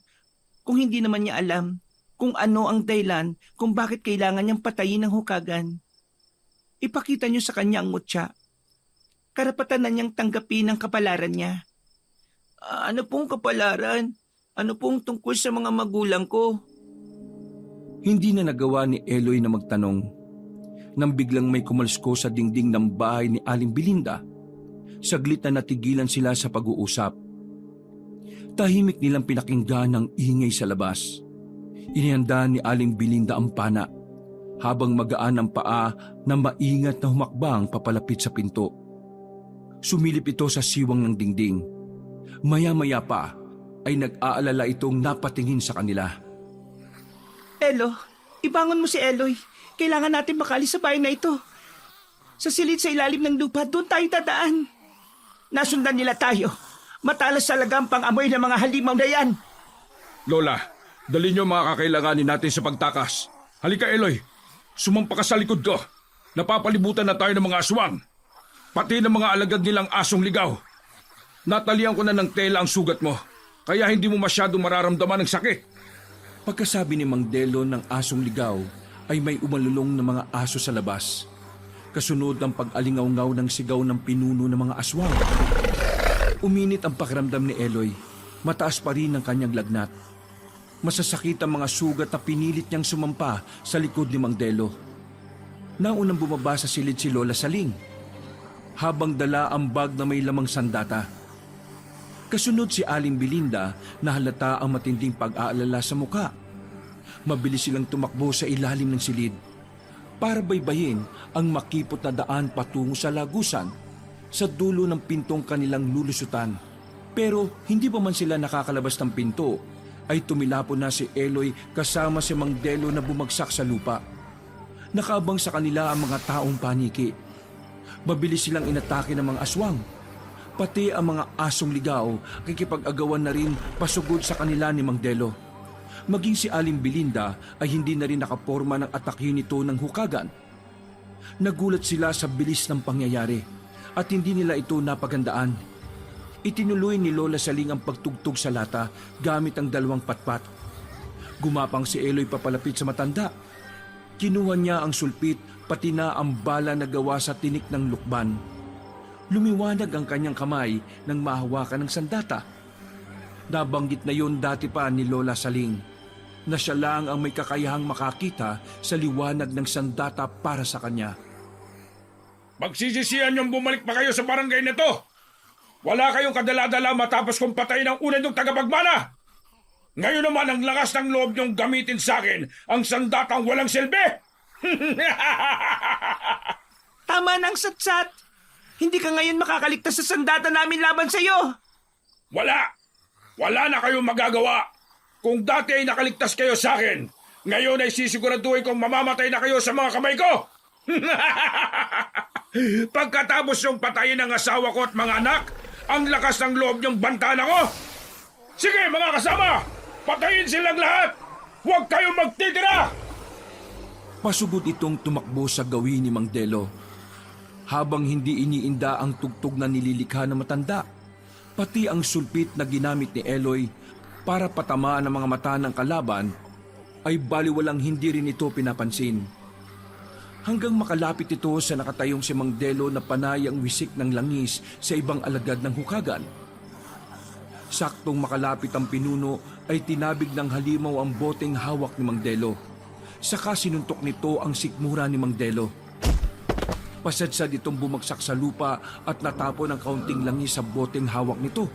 kung hindi naman niya alam kung ano ang dahilan kung bakit kailangan niyang patayin ng hukagan. Ipakita niyo sa kanya ang mutya. Karapatan na niyang tanggapin ang kapalaran niya. Ano pong kapalaran? Ano pong tungkol sa mga magulang ko? Hindi na nagawa ni Eloy na magtanong. Nang biglang may kumalsko sa dingding ng bahay ni Aling Belinda, saglit na natigilan sila sa pag-uusap. Tahimik nilang pinakinggan ang ingay sa labas. Inihanda ni Aling Belinda ang pana, habang magaan ang paa na maingat na humakbang papalapit sa pinto. Sumilip ito sa siwang ng dingding. Maya-maya pa ay nag-aalala itong napatingin sa kanila. Elo, ibangon mo si Eloy. Kailangan natin makalis sa bahay na ito. Sa silid sa ilalim ng lupa, doon tayo dadaan. Nasundan nila tayo. Matalas talaga ang pang-amoy ng mga halimaw na yan. Lola, dali niyo mga kakailanganin natin sa pagtakas. Halika Eloy, sumampa ka sa likod ko. Napapalibutan na tayo ng mga aswang. Pati ng mga alagad nilang asong ligaw. Natalian ko na ng tela ang sugat mo, kaya hindi mo masyadong mararamdaman ng sakit. Pagkasabi ni Mang Delo ng asong ligaw, ay may umalulong na mga aso sa labas. Kasunod ang pag-alingaw-ngaw ng sigaw ng pinuno ng mga aswang. Uminit ang pakiramdam ni Eloy. Mataas pa rin ang kanyang lagnat. Masasakit ang mga sugat na pinilit niyang sumampa sa likod ni Mang Delo. Naunang bumaba sa silid si Lola Saling, habang dala ang bag na may lamang sandata. Kasunod si Aling Belinda na halata ang matinding pag-aalala sa muka. Mabilis silang tumakbo sa ilalim ng silid para baybayin ang makipot na daan patungo sa lagusan sa dulo ng pintong kanilang lulusutan. Pero hindi pa man sila nakakalabas ng pinto ay tumilapon na si Eloy kasama si Mang Delo na bumagsak sa lupa. Nakaabang sa kanila ang mga taong paniki. Mabilis silang inatake ng mga aswang. Pati ang mga asong ligaw kikipag-agawan na rin pasugod sa kanila ni Mang Delo. Maging si Aling Belinda ay hindi na rin nakaporma ng atake nito ng hukagan. Nagulat sila sa bilis ng pangyayari at hindi nila ito napagandaan. Itinuloy ni Lola Saling ang pagtugtog sa lata gamit ang dalawang patpat. Gumapang si Eloy papalapit sa matanda. Kinuha niya ang sulpit pati na ang bala na gawa sa tinik ng lukban. Lumiwanag ang kanyang kamay nang mahawakan ng sandata. Nabanggit na yon dati pa ni Lola Saling, na siya lang ang may kakayahang makakita sa liwanag ng sandata para sa kanya. Magsisisihan niyong bumalik pa kayo sa barangay na to. Wala kayong kadala-dala matapos kong patayin ang una niyong tagapagmana. Ngayon naman ang lakas ng loob niyong gamitin sa akin ang sandatang walang silbi. Tama ng satsat. Hindi ka ngayon makakaligtas sa sandata namin laban sa iyo. Wala na kayong magagawa. Kung dati ay nakaligtas kayo sa akin, ngayon ay sisiguraduhin kong mamamatay na kayo sa mga kamay ko. Pagkatapos yung patayin ng asawa ko at mga anak, ang lakas ng loob niyong bantaan ako. Sige mga kasama, patayin silang lahat. Huwag kayong magtitira. Pasugod itong tumakbo sa gawin ni Mang Delo. Habang hindi iniinda ang tugtog na nililikha ng matanda, pati ang sulpit na ginamit ni Eloy para patamaan ang mga mata ng kalaban, ay baliwalang hindi rin ito pinapansin. Hanggang makalapit ito sa nakatayong si Mang Delo na panay ang wisik ng langis sa ibang alagad ng hukagan. Saktong makalapit ang pinuno ay tinabig ng halimaw ang boteng hawak ni Mang Delo. Saka sinuntok nito ang sikmura ni Mang Delo. Pasadsad itong bumagsak sa lupa at natapon ang kaunting langis sa boteng hawak nito.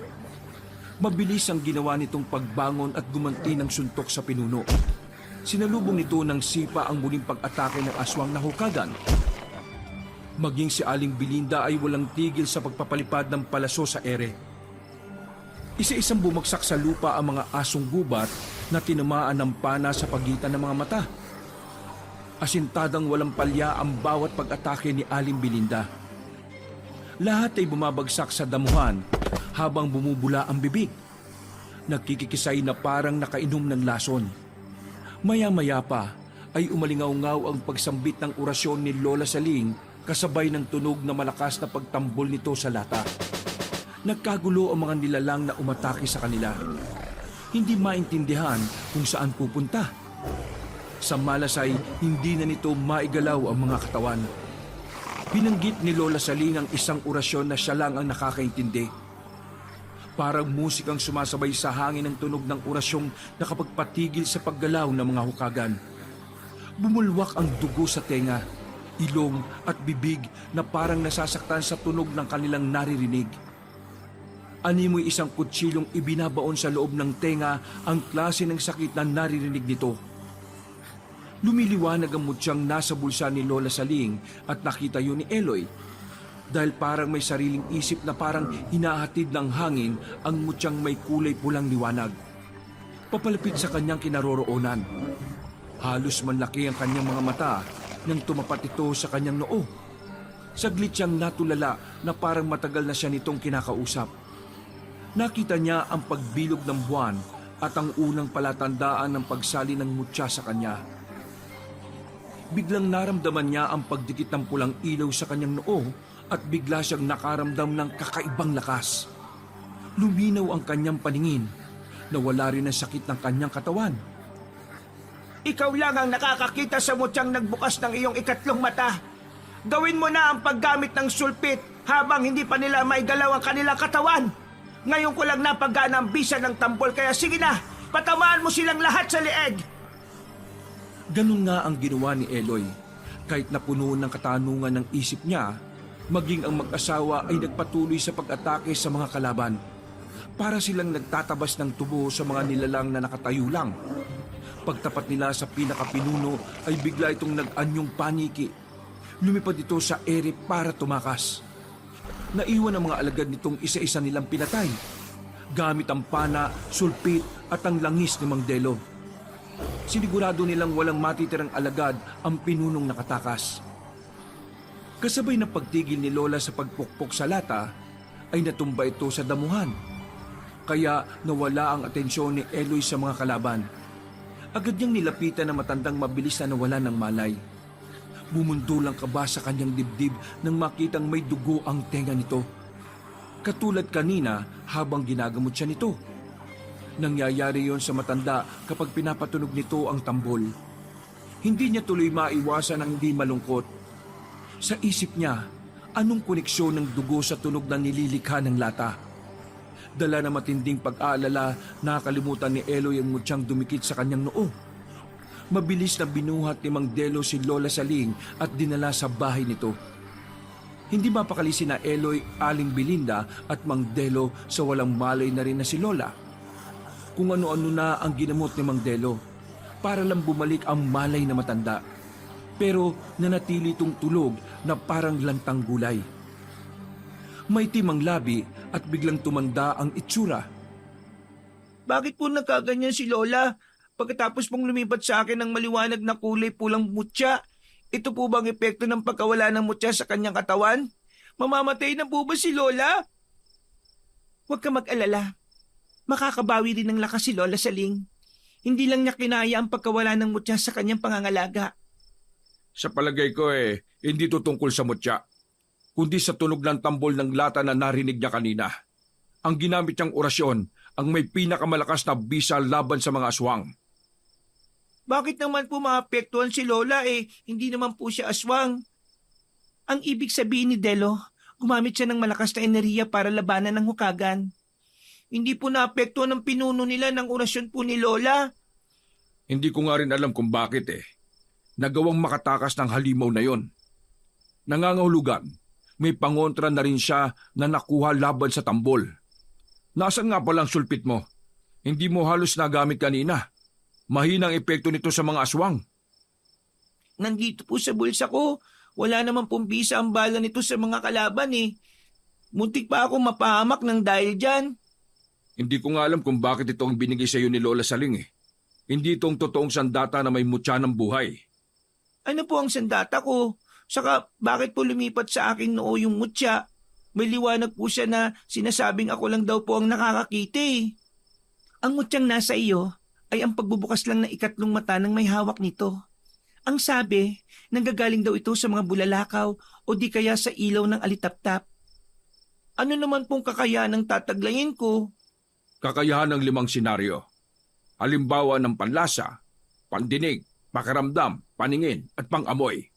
Mabilis ang ginawa nitong pagbangon at gumanti ng suntok sa pinuno. Sinalubong nito ng sipa ang muling pag-atake ng aswang na hukagan. Maging si Aling Belinda ay walang tigil sa pagpapalipad ng palaso sa ere. Isa-isang bumagsak sa lupa ang mga asong gubat na tinamaan ng pana sa pagitan ng mga mata. Asintadang walang palya ang bawat pag-atake ni Aling Belinda. Lahat ay bumabagsak sa damuhan habang bumubula ang bibig. Nagkikisay na parang nakainom ng lason. Maya-maya pa ay umalingaw-ngaw ang pagsambit ng orasyon ni Lola Saling kasabay ng tunog na malakas na pagtambol nito sa lata. Nagkagulo ang mga nilalang na umatake sa kanila. Hindi maintindihan kung saan pupunta. Sa malasay, hindi na nito maigalaw ang mga katawan. Binanggit ni Lola Saling ang isang orasyon na siya lang ang nakakaintindi. Parang musikang sumasabay sa hangin ng tunog ng orasyong nakapagpatigil sa paggalaw ng mga hukagan. Bumulwak ang dugo sa tenga, ilong at bibig na parang nasasaktan sa tunog ng kanilang naririnig. Animoy isang kutsilong ibinabaon sa loob ng tenga ang klase ng sakit na naririnig nito. Lumiliwanag ang mutyang nasa bulsa ni Lola Saling at nakita yun ni Eloy. Dahil parang may sariling isip na parang hinahatid ng hangin ang mutyang may kulay pulang liwanag. Papalapit sa kanyang kinaroroonan. Halos manlaki ang kanyang mga mata nang tumapat ito sa kanyang noo. Saglit siyang natulala na parang matagal na siya nitong kinakausap. Nakita niya ang pagbilog ng buwan at ang unang palatandaan ng pagsali ng mutya sa kanya. Biglang naramdaman niya ang pagdikit ng pulang ilaw sa kanyang noo at bigla siyang nakaramdam ng kakaibang lakas. Luminaw ang kanyang paningin. Nawala rin ang sakit ng kanyang katawan. Ikaw lang ang nakakakita sa mutyang nagbukas ng iyong ikatlong mata. Gawin mo na ang paggamit ng sulpit habang hindi pa nila maigalaw ang kanilang katawan. Ngayon ko lang napagana ang bisa ng tambol kaya sige na, patamaan mo silang lahat sa leeg. Ganun nga ang ginawa ni Eloy. Kahit napuno ng katanungan ng isip niya, maging ang mag-asawa ay nagpatuloy sa pag-atake sa mga kalaban. Para silang nagtatabas ng tubo sa mga nilalang na nakatayo lang. Pagtapat nila sa pinakapinuno ay bigla itong nag-anyong paniki. Lumipad ito sa ere para tumakas. Naiwan ang mga alagad nitong isa-isa nilang pinatay. Gamit ang pana, sulpit at ang langis ni Mang Delo. Sinigurado nilang walang matitirang alagad ang pinunong nakatakas. Kasabay ng pagtigil ni Lola sa pagpukpok sa lata, ay natumba ito sa damuhan. Kaya nawala ang atensyon ni Eloy sa mga kalaban. Agad niyang nilapitan na matandang mabilis na nawala ng malay. Bumundulang kaba sa kanyang dibdib nang makitang may dugo ang tenga nito. Katulad kanina habang ginagamot siya nito. Nangyayari yon sa matanda kapag pinapatunog nito ang tambol. Hindi niya tuloy maiwasan ang hindi malungkot. Sa isip niya, anong koneksyon ng dugo sa tunog na nililikha ng lata? Dala na matinding pag-aalala, nakakalimutan ni Eloy ang mutyang dumikit sa kanyang noo. Mabilis na binuhat ni Mang Delo si Lola Saling at dinala sa bahay nito. Hindi mapakali sina Eloy, Aling Belinda at Mang Delo sa walang malay na rin na si Lola. Kung ano-ano na ang ginamot ni Mang Delo para lang bumalik ang malay na matanda. Pero nanatili itong tulog na parang lantang gulay. May timang labi at biglang tumanda ang itsura. Bakit po nagkaganyan si Lola? Pagkatapos pong lumipat sa akin ng maliwanag na kulay pulang mutya, ito po bang epekto ng pagkawala ng mutya sa kanyang katawan? Mamamatay na po ba si Lola? Huwag ka mag-alala. Makakabawi rin ng lakas si Lola Saling. Hindi lang niya kinaya ang pagkawala ng mutya sa kanyang pangangalaga. Sa palagay ko hindi to tungkol sa mutya, kundi sa tunog ng tambol ng lata na narinig niya kanina. Ang ginamit niyang orasyon ang may pinakamalakas na bisa laban sa mga aswang. Bakit naman po maapektuhan si Lola hindi naman po siya aswang? Ang ibig sabihin ni Delo, gumamit siya ng malakas na enerhiya para labanan ng hukagan. Hindi po naapektuhan ng pinuno nila ng orasyon po ni Lola. Hindi ko nga rin alam kung bakit Nagawang makatakas ng halimaw na yon. Nangangahulugan, may pangontra na rin siya na nakuha laban sa tambol. Nasaan nga palang sulpit mo? Hindi mo halos nagamit kanina. Mahinang epekto nito sa mga aswang. Nandito po sa bulsa ko. Wala naman pong bisa ang bala nito sa mga kalaban Muntik pa akong mapahamak ng dahil dyan. Hindi ko nga alam kung bakit ito ang binigay sa iyo ni Lola Saling Hindi itong totoong sandata na may mutya ng buhay. Ano po ang sandata ko? Saka bakit po lumipat sa aking noo yung mutya? May liwanag po siya na sinasabing ako lang daw po ang nakakakita Ang mutyang nasa iyo ay ang pagbubukas lang ng ikatlong mata ng may hawak nito. Ang sabi, nanggagaling daw ito sa mga bulalakaw o di kaya sa ilaw ng alitaptap. Ano naman pong kakayanang tataglayin ko? Kakayahan ng 5 senaryo. Halimbawa ng panlasa, pandinig, pakiramdam, paningin at pangamoy.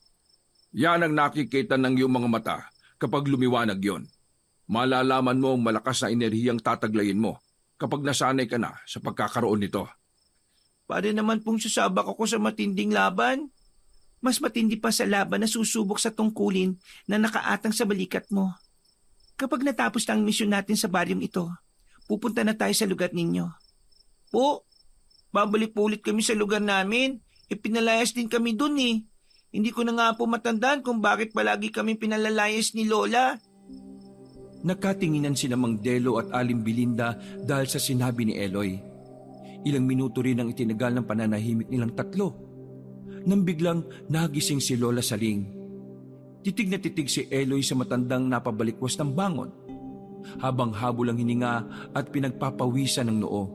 Yan ang nakikita ng iyong mga mata kapag lumiwanag yon. Malalaman mo ang malakas na enerhiyang tataglayin mo kapag nasanay ka na sa pagkakaroon nito. Para naman pong sasabak ako sa matinding laban. Mas matindi pa sa laban na susubok sa tungkulin na nakaatang sa balikat mo. Kapag natapos na ang misyon natin sa baryong ito, pupunta na tayo sa lugar ninyo. Po, babalik po ulit kami sa lugar namin. Pinalayas din kami dun eh. Hindi ko na nga po matandaan kung bakit palagi kami pinalalayas ni Lola. Nakatinginan sina Mang Delo at Aling Belinda dahil sa sinabi ni Eloy. Ilang minuto rin ang itinagal ng pananahimik nilang tatlo. Nang biglang nagising si Lola Saling. Titig na titig si Eloy sa matandang napabalikwas ng bangon, habang habol ang hininga at pinagpapawisan ng noo.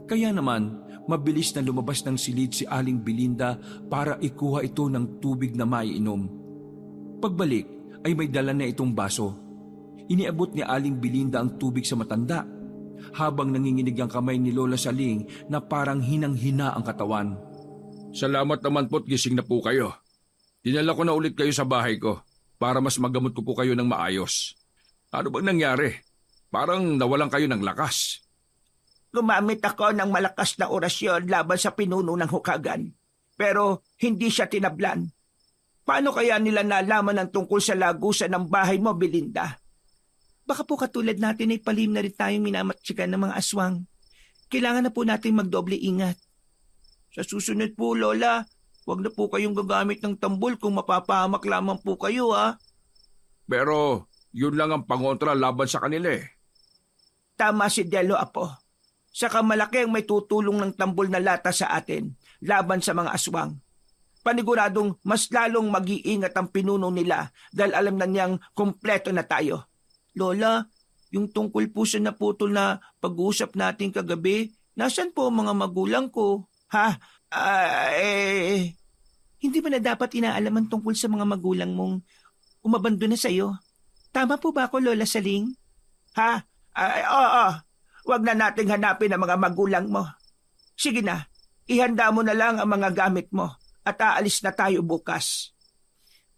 Kaya naman, mabilis na lumabas ng silid si Aling Belinda para ikuha ito ng tubig na maiinom. Pagbalik ay may dala na itong baso. Iniabot ni Aling Belinda ang tubig sa matanda, habang nanginginig ang kamay ni Lola Saling na parang hinang-hina ang katawan. Salamat naman po't gising na po kayo. Dinala ko na ulit kayo sa bahay ko para mas magamot ko po kayo ng maayos. Ano bang nangyari? Parang nawalan kayo ng lakas. Gumamit ako ng malakas na orasyon laban sa pinuno ng hukagan. Pero hindi siya tinablan. Paano kaya nila nalaman ang tungkol sa lagusan ng bahay mo, Belinda? Baka po katulad natin ay palim na rin tayong minamatsyagan ng mga aswang. Kailangan na po natin magdoble ingat. Sa susunod po, Lola, huwag na po kayong gagamit ng tambol kung mapapahamak lamang po kayo, ha? Pero yun lang ang pangontra laban sa kanila eh. Tama si Delo, Apo. Saka malaki ang may tutulong ng tambol na lata sa atin laban sa mga aswang. Paniguradong mas lalong mag-iingat ang pinuno nila dahil alam na niyang kumpleto na tayo. Lola, yung tungkol po sa naputol na pag-uusap natin kagabi, nasan po ang mga magulang ko? Ha? Hindi ba na dapat inaalaman tungkol sa mga magulang mong umabando na sa'yo? Tama po ba ako, Lola Saling? Ha? Oo. Huwag na nating hanapin ang mga magulang mo. Sige na, ihanda mo na lang ang mga gamit mo at aalis na tayo bukas.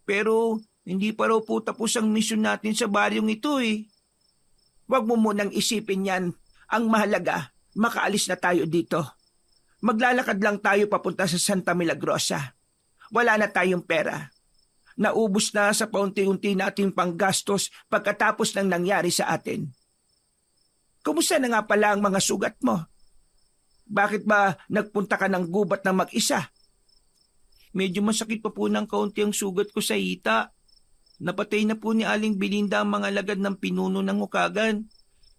Pero hindi pa raw po tapos ang misyon natin sa baryong ito eh. Huwag mo munang isipin yan. Ang mahalaga, makaalis na tayo dito. Maglalakad lang tayo papunta sa Santa Milagrosa. Wala na tayong pera. Naubos na sa paunti-unti nating panggastos pagkatapos ng nangyari sa atin. Kumusta na nga pala ang mga sugat mo? Bakit ba nagpunta ka ng gubat ng mag-isa? Medyo masakit pa po ng kaunti ang sugat ko sa hita. Napatay na po ni Aling Belinda ang mga lagad ng pinuno ng hukagan.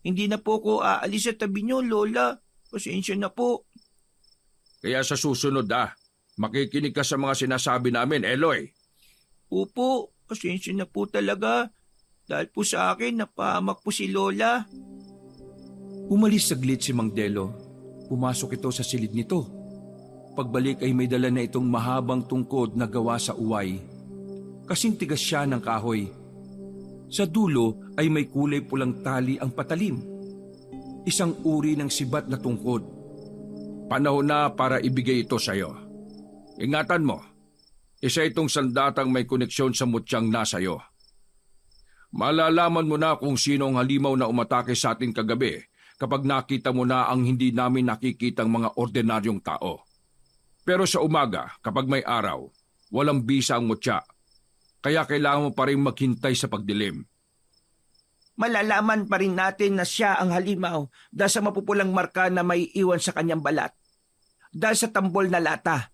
Hindi na po ko aalis sa tabi niyo, Lola. Pasensya na po. Kaya sa susunod makikinig ka sa mga sinasabi namin, Eloy. Opo, pasensya na po talaga. Dahil po sa akin, napahamak po si Lola. Umalis saglit si Mang Delo. Pumasok ito sa silid nito. Pagbalik ay may dala na itong mahabang tungkod na gawa sa uway. Kasing tigas siya ng kahoy. Sa dulo ay may kulay pulang tali ang patalim. Isang uri ng sibat na tungkod. Panahon na para ibigay ito sa iyo. Ingatan mo, isa itong sandatang may koneksyon sa mutyang nasa iyo. Malalaman mo na kung sino ang halimaw na umatake sa atin kagabi kapag nakita mo na ang hindi namin nakikitang mga ordinaryong tao. Pero sa umaga, kapag may araw, walang bisa ang mutya. Kaya kailangan mo pa rin maghintay sa pagdilim. Malalaman pa rin natin na siya ang halimaw dahil sa mapupulang marka na may iwan sa kanyang balat. Dahil sa tambol na lata.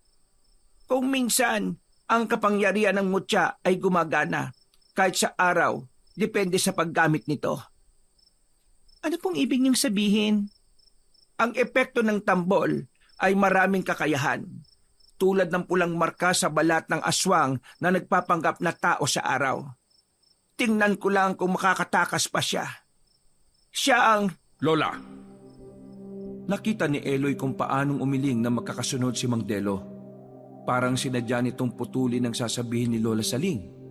Kung minsan, ang kapangyarihan ng mutya ay gumagana kahit sa araw, depende sa paggamit nito. Ano pong ibig niyong sabihin? Ang epekto ng tambol ay maraming kakayahan, tulad ng pulang marka sa balat ng aswang na nagpapanggap na tao sa araw. Tingnan ko lang kung makakatakas pa siya. Siya ang... Lola! Nakita ni Eloy kung paanong umiling na magkakasunod si Mang Delo. Parang sinadya nitong putulin ang sasabihin ni Lola Saling.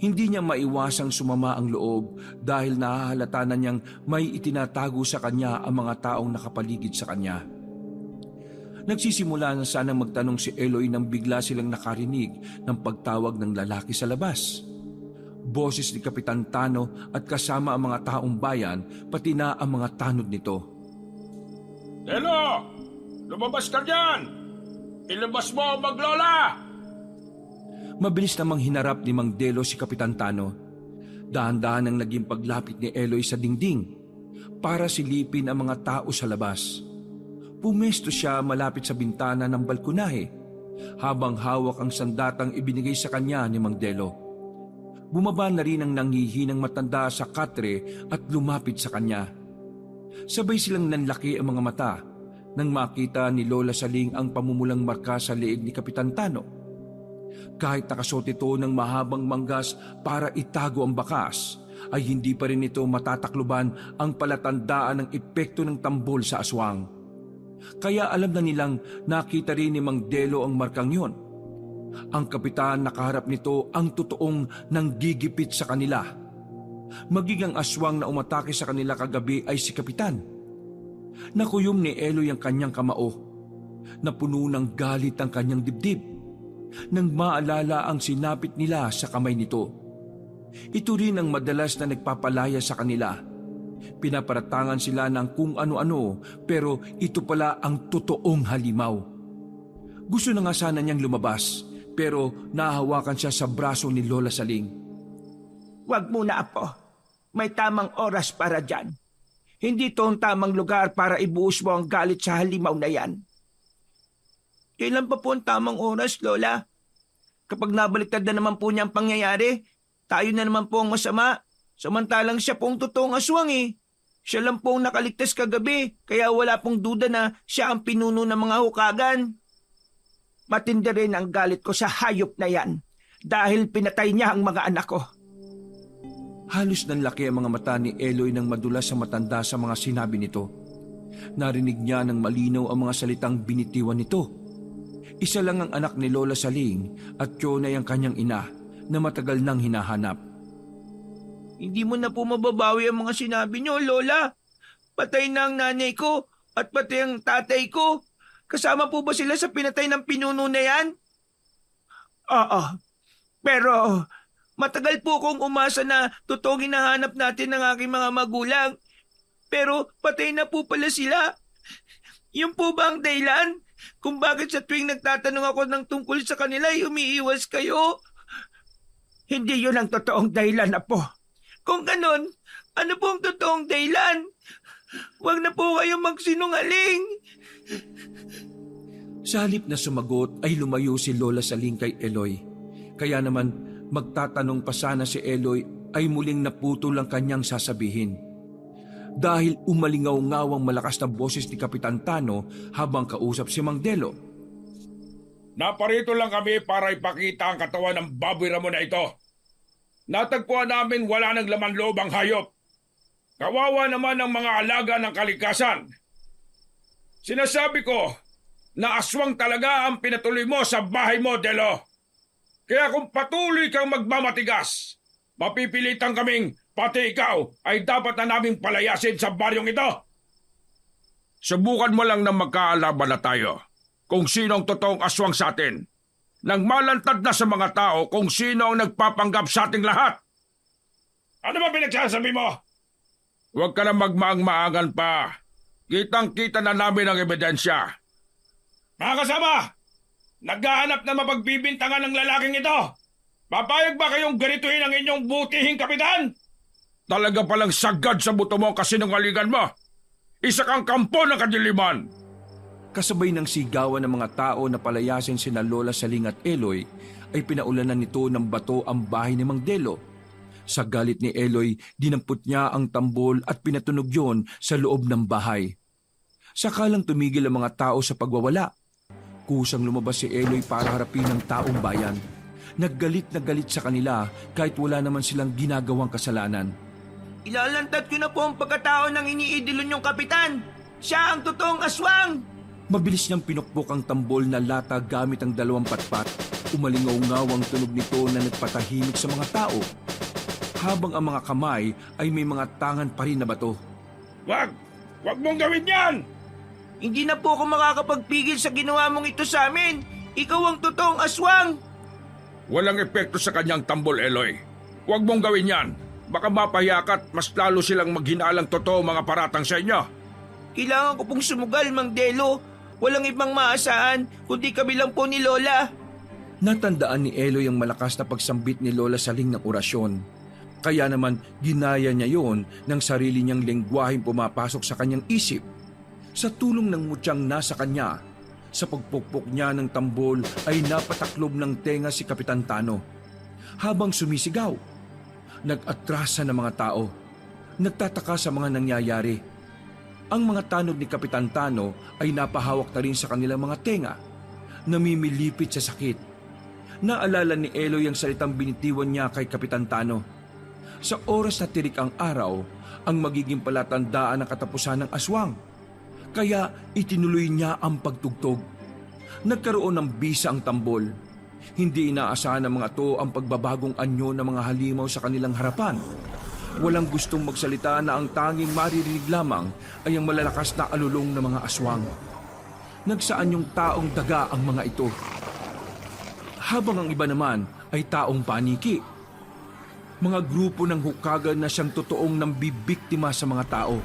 Hindi niya maiwasang sumama ang loob dahil nahahalata na niyang may itinatago sa kanya ang mga taong nakapaligid sa kanya. Nagsisimula na sanang magtanong si Eloy nang bigla silang nakarinig ng pagtawag ng lalaki sa labas. Boses ni Kapitan Tano at kasama ang mga taong bayan, pati na ang mga tanod nito. Elo! Lumabas ka dyan! Ilabas mo ang maglola! Mabilis namang hinarap ni Mang Delo si Kapitan Tano. Dahan-dahan ang naging paglapit ni Eloy sa dingding para silipin ang mga tao sa labas. Pumesto siya malapit sa bintana ng balkonahe habang hawak ang sandatang ibinigay sa kanya ni Mang Delo. Bumaba na rin ang nanghihinang matanda sa katre at lumapit sa kanya. Sabay silang nanlaki ang mga mata nang makita ni Lola Saling ang pamumulang marka sa leeg ni Kapitan Tano. Kahit nakasuot ito ng mahabang manggas para itago ang bakas, ay hindi pa rin ito matatakluban ang palatandaan ng epekto ng tambol sa aswang. Kaya alam na nilang nakita rin ni Mang Delo ang markang yon. Ang kapitan nakaharap nito ang totoong nanggigipit sa kanila. Maging ang aswang na umatake sa kanila kagabi ay si Kapitan. Nakuyom ni Eloy ang kanyang kamao. Napuno ng galit ang kanyang dibdib nang maalala ang sinapit nila sa kamay nito. Ito rin ang madalas na nagpapalaya sa kanila. Pinaparatangan sila ng kung ano-ano, pero ito pala ang totoong halimaw. Gusto na nga sana niyang lumabas, pero nahahawakan siya sa braso ni Lola Saling. Huwag muna, Apo. May tamang oras para dyan. Hindi to ang tamang lugar para ibuhos mo ang galit sa halimaw na yan. Kailan pa po ang tamang oras, Lola? Kapag nabaliktad na naman po niya ang pangyayari, tayo na naman po ang masama. Samantalang siya pong totoong aswang eh. Siya lang pong nakaligtas kagabi, kaya wala pong duda na siya ang pinuno ng mga hukagan. Matindi rin ang galit ko sa hayop na yan dahil pinatay niya ang mga anak ko. Halos nanlaki ang mga mata ni Eloy nang madulas sa matanda sa mga sinabi nito. Narinig niya ng malinaw ang mga salitang binitiwan nito. Isa lang ang anak ni Lola Saling at yun ay ang kanyang ina na matagal nang hinahanap. Hindi mo na po mababawi ang mga sinabi niyo, Lola. Patay na ang nanay ko at pati ang tatay ko. Kasama po ba sila sa pinatay ng pinuno na yan? Oo, pero Matagal po kong umasa na totoong hinahanap natin ng aking mga magulang. Pero patay na po pala sila. Yun po ba ang dahilan? Kung bakit sa tuwing nagtatanong ako ng tungkol sa kanila ay umiiwas kayo? hindi yun ang totoong dahilan, Apo. Kung ganon, ano po ang totoong dahilan? Huwag na po kayong magsinungaling. Sa halip na sumagot ay lumayo si Lola Saling kay Eloy. Kaya naman magtatanong pa sana si Eloy ay muling naputol ang kanyang sasabihin. Dahil umalingaw-ngawang malakas na boses ni Kapitan Tano habang kausap si Mang Delo. Naparito lang kami para ipakita ang katawan ng baboy Ramon na ito. Natagpuan namin wala ng laman loob ang hayop. Kawawa naman ang mga alaga ng kalikasan. Sinasabi ko na aswang talaga ang pinatuloy mo sa bahay mo, Delo. Kaya kung patuloy kang magmamatigas, mapipilitan kaming pati ikaw ay dapat na naming palayasin sa baryong ito. Subukan mo lang na magkaalaban na tayo kung sino ang totoong aswang sa atin, nang malantad na sa mga tao kung sino ang nagpapanggap sa ating lahat. Ano ba pinagsasabi mo? Huwag ka na magmaang-maangan pa. Kitang-kita na namin ang ebidensya. Mga kasama, naghahanap na mapagbibintangan ng lalaking ito. Papayag ba kayong ganituhin ang inyong butihing kapitan? Talaga palang sagad sa buto mo kasi sinungalingan mo. Isa kang kampo ng kadiliman. Kasabay ng sigawan ng mga tao na palayasin sina Lola Saling at Eloy, ay pinaulanan nito ng bato ang bahay ni Mang Delo. Sa galit ni Eloy, dinampot niya ang tambol at pinatunog yon sa loob ng bahay. Sakalang tumigil ang mga tao sa pagwawala. Kusang lumabas si Eloy para harapin ang taong bayan. Naggalit na galit sa kanila kahit wala naman silang ginagawang kasalanan. Ilalantad ko na po ang pagkatao ng iniidolo niyong kapitan. Siya ang totoong aswang. Mabilis niyang pinukpok ang tambol na lata gamit ang dalawang patpat. Umalingaw-ngaw ang tunog nito na nagpatahimik sa mga tao. Habang ang mga kamay ay may mga tangan pa rin na bato. Wag mong gawin yan! Hindi na po ako makakapagpigil sa ginawa mong ito sa amin. Ikaw ang totoong aswang. Walang epekto sa kanyang tambol, Eloy. Huwag mong gawin yan. Baka mapahiyakat mas lalo silang maghinalang totoo mga paratang sa inyo. Kailangan ko pong sumugal, Mang Delo. Walang ibang maasahan, kundi kami lang po ni Lola. Natandaan ni Eloy ang malakas na pagsambit ni Lola Saling ng orasyon. Kaya naman ginaya niya yon ng sarili niyang lengguwaheng pumapasok sa kanyang isip. Sa tulong ng mutyang nasa kanya, sa pagpukpok niya ng tambol ay napataklob ng tenga si Kapitan Tano. Habang sumisigaw, nag-atrasa ng mga tao, nagtataka sa mga nangyayari. Ang mga tanog ni Kapitan Tano ay napahawak na rin sa kanilang mga tenga, namimilipit sa sakit. Naalala ni Eloy ang salitang binitiwan niya kay Kapitan Tano. Sa oras na tirik ang araw, ang magiging palatandaan ng katapusan ng aswang. Kaya itinuloy niya ang pagtugtog. Nagkaroon ng bisa ang tambol. Hindi inaasahan ng mga to ang pagbabagong anyo ng mga halimaw sa kanilang harapan. Walang gustong magsalita na ang tanging maririnig lamang ay ang malalakas na alulong ng mga aswang. Nagsaan yung taong daga ang mga ito. Habang ang iba naman ay taong paniki. Mga grupo ng hukagan na siyang totoong nambibiktima sa mga tao.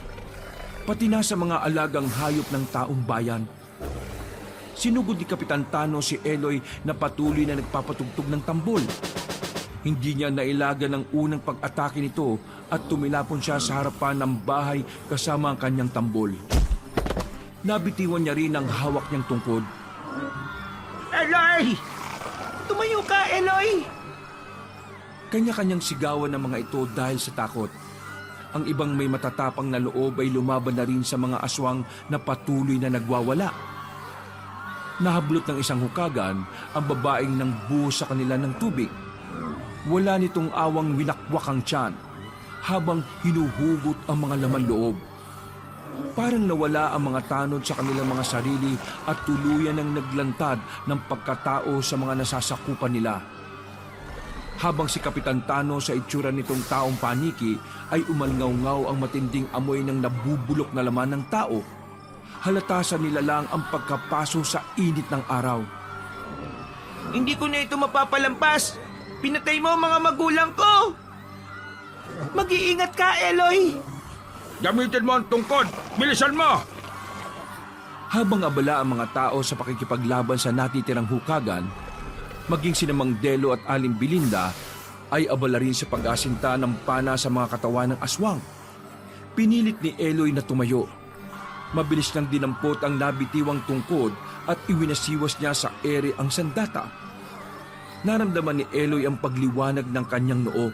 Pati na sa mga alagang hayop ng taong bayan. Sinugod ni Kapitan Tano si Eloy na patuloy na nagpapatugtog ng tambol. Hindi niya nailaga ng unang pag-atake nito at tumilapon siya sa harapan ng bahay kasama ang kanyang tambol. Nabitiwan niya rin ang hawak niyang tungkod. Eloy! Tumayo ka, Eloy! Kanya-kanyang sigawan ng mga ito dahil sa takot. Ang ibang may matatapang na loob ay lumaban na rin sa mga aswang na patuloy na nagwawala. Nahablot ng isang hukagan ang babaeng nang buhos sa kanila ng tubig. Wala nitong awang winakwak ang tiyan habang hinuhugot ang mga laman loob. Parang nawala ang mga tanod sa kanilang mga sarili at tuluyan ng naglantad ng pagkatao sa mga nasasakupan nila. Habang si Kapitan Tano sa itsura nitong taong paniki ay umalngaw-ngaw ang matinding amoy ng nabubulok na laman ng tao, halata sa nila lang ang pagkapaso sa init ng araw. Hindi ko na ito mapapalampas. Pinatay mo ang mga magulang ko. Mag-iingat ka, Eloy. Gamitin mo ang tungkod! Bilisan mo! Habang abala ang mga tao sa pakikipaglaban sa natitirang hukagan, maging sina Mang Delo at Aling Belinda ay abala rin sa pag-asinta ng pana sa mga katawan ng aswang. Pinilit ni Eloy na tumayo. Mabilis nang dinampot ang nabitiwang tungkod at iwinasiwas niya sa ere ang sandata. Naramdaman ni Eloy ang pagliwanag ng kanyang noo.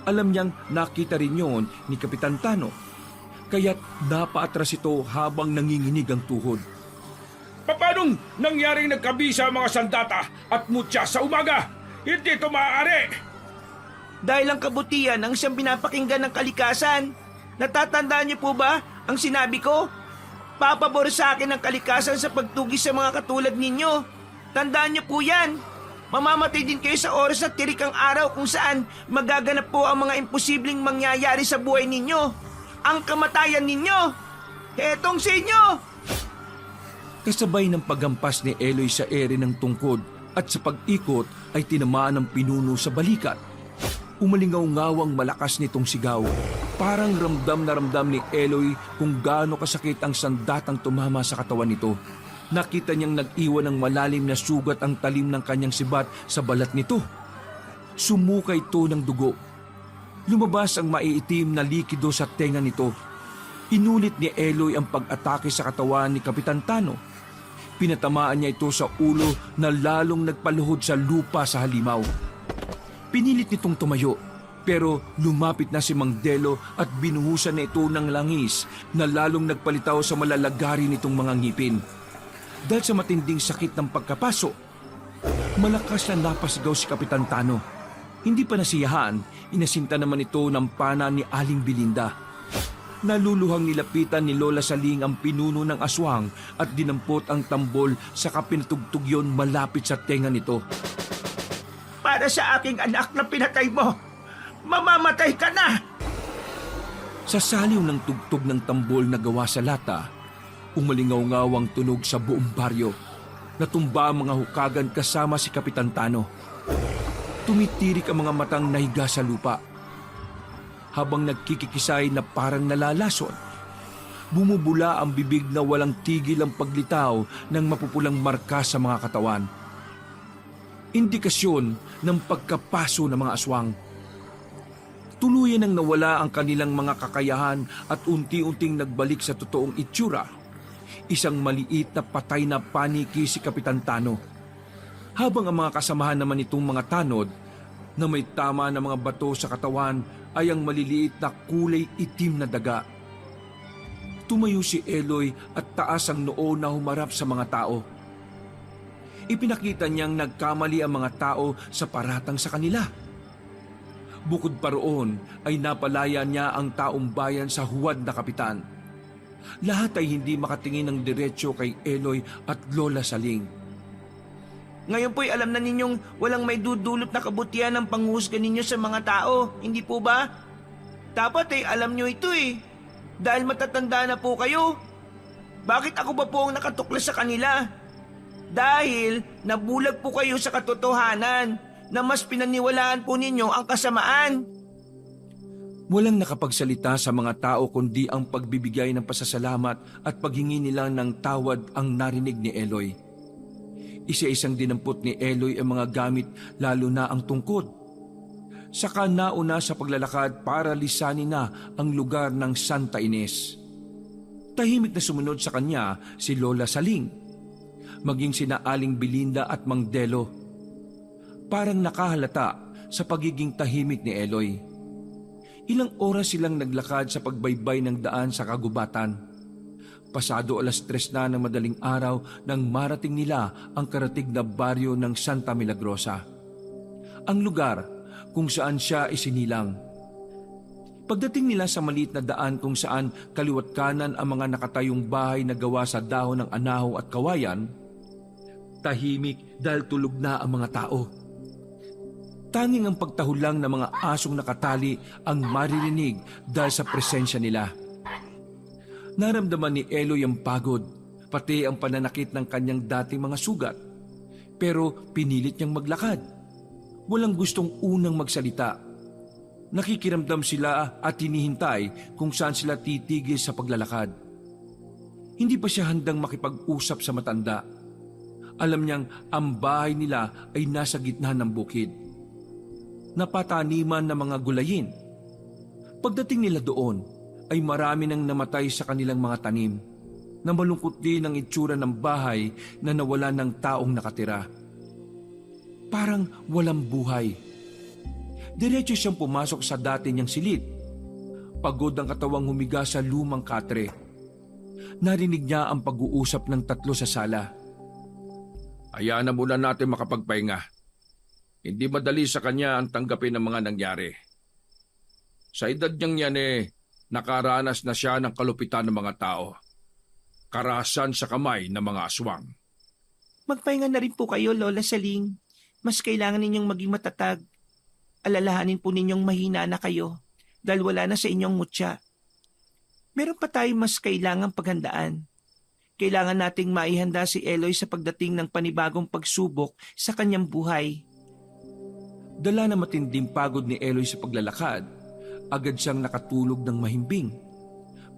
Alam niyang nakita rin yon ni Kapitan Tano, kaya't napaatras ito habang nanginginig ang tuhod. Paanong nangyaring nagkabisa ang mga sandata at mutya sa umaga? Hindi ito maaari! Dahil ang kabutihan ang siyang pinapakinggan ng kalikasan. Natatandaan niyo po ba ang sinabi ko? Papabor sa akin ang kalikasan sa pagtugis sa mga katulad ninyo. Tandaan niyo po yan. Mamamatay din kayo sa oras na tirik ang araw kung saan magaganap po ang mga imposibleng mangyayari sa buhay ninyo. Ang kamatayan ninyo. Etong sa inyo! Kasabay ng paghampas ni Eloy sa ere ng tungkod at sa pag-ikot ay tinamaan ng pinuno sa balikat. Umalingaw-ngaw ang malakas nitong sigaw. Parang ramdam na ramdam ni Eloy kung gaano kasakit ang sandatang tumama sa katawan nito. Nakita niyang nag-iwan ng malalim na sugat ang talim ng kanyang sibat sa balat nito. Sumuka ito ng dugo. Lumabas ang maiitim na likido sa tenga nito. Inulit ni Eloy ang pag-atake sa katawan ni Kapitan Tano. Pinatamaan niya ito sa ulo na lalong nagpaluhod sa lupa sa halimaw. Pinilit nitong tumayo, pero lumapit na si Mang Delo at binuhusan na ito ng langis na lalong nagpalitaw sa malalagari nitong mga ngipin. Dahil sa matinding sakit ng pagkapaso, malakas na napasigaw si Kapitan Tano. Hindi pa nasiyahan, inasinta naman ito ng pana ni Aling Belinda. Naluluhang nilapitan ni Lola Saling ang pinuno ng aswang at dinampot ang tambol sa pinatugtog yon malapit sa tenga nito. Para sa aking anak na pinatay mo, mamamatay ka na! Sa saliw ng tugtog ng tambol na gawa sa lata, Umalingaw-ngaw ang tunog sa buong baryo. Natumba ang mga hukagan kasama si Kapitan Tano. Tumitirik ang mga matang nahiga sa lupa. Habang nagkikikisay na parang nalalason, bumubula ang bibig na walang tigil ang paglitaw ng mapupulang marka sa mga katawan. Indikasyon ng pagkapaso ng mga aswang. Tuluyan nang nawala ang kanilang mga kakayahan at unti-unting nagbalik sa totoong itsura. Isang maliit na patay na paniki si Kapitan Tano. Habang ang mga kasamahan naman itong mga tanod na may tama na mga bato sa katawan ay ang maliliit na kulay itim na daga. Tumayo si Eloy at taas ang noo na humarap sa mga tao. Ipinakita niyang nagkamali ang mga tao sa paratang sa kanila. Bukod pa roon ay napalaya niya ang taong bayan sa huwad na kapitan. Lahat ay hindi makatingin ng diretsyo kay Eloy at Lola Saling. Ngayon po'y alam na ninyong walang may dudulot na kabutihan ng panghusga ninyo sa mga tao, hindi po ba? Dapat ay alam nyo ito eh, dahil matatanda na po kayo. Bakit ako ba po ang nakatuklas sa kanila? Dahil nabulag po kayo sa katotohanan na mas pinaniwalaan po ninyo ang kasamaan. Walang nakapagsalita sa mga tao kundi ang pagbibigay ng pasasalamat at paghingi nila ng tawad ang narinig ni Eloy. Isa-isang dinampot ni Eloy ang mga gamit lalo na ang tungkod. Saka nauna sa paglalakad para lisanin na ang lugar ng Santa Ines. Tahimik na sumunod sa kanya si Lola Saling, maging sina Aling Belinda at Mang Delo. Parang nakahalata sa pagiging tahimik ni Eloy. Ilang oras silang naglakad sa pagbaybay ng daan sa kagubatan. Pasado 3:00 na ng madaling araw nang marating nila ang karatig na baryo ng Santa Milagrosa. Ang lugar kung saan siya isinilang. Pagdating nila sa maliit na daan kung saan kaliwat kanan ang mga nakatayong bahay na gawa sa dahon ng anahaw at kawayan, tahimik dahil tulog na ang mga tao. Tanging ang pagtahulang ng mga asong nakatali ang maririnig dahil sa presensya nila. Naramdaman ni Eloy ang pagod, pati ang pananakit ng kanyang dating mga sugat. Pero pinilit niyang maglakad. Walang gustong unang magsalita. Nakikiramdam sila at hinihintay kung saan sila titigil sa paglalakad. Hindi pa siya handang makipag-usap sa matanda. Alam niyang ang bahay nila ay nasa gitna ng bukid. Napataniman ng mga gulayin. Pagdating nila doon, ay marami nang namatay sa kanilang mga tanim, na malungkot din ang itsura ng bahay na nawala ng taong nakatira. Parang walang buhay. Diretso siyang pumasok sa dati niyang silid. Pagod ang katawang humiga sa lumang katre. Narinig niya ang pag-uusap ng 3 sa sala. Hayaan na muna natin makapagpahinga. Hindi madali sa kanya ang tanggapin ng mga nangyari. Sa edad niyang yan nakaranas na siya ng kalupitan ng mga tao. Karahasan sa kamay ng mga aswang. Magpahinga na rin po kayo, Lola Saling. Mas kailangan ninyong maging matatag. Alalahanin po ninyong mahina na kayo dahil wala na sa inyong mutya. Meron pa tayong mas kailangang paghandaan. Kailangan nating maihanda si Eloy sa pagdating ng panibagong pagsubok sa kanyang buhay. Dala na matinding pagod ni Eloy sa paglalakad, agad siyang nakatulog ng mahimbing.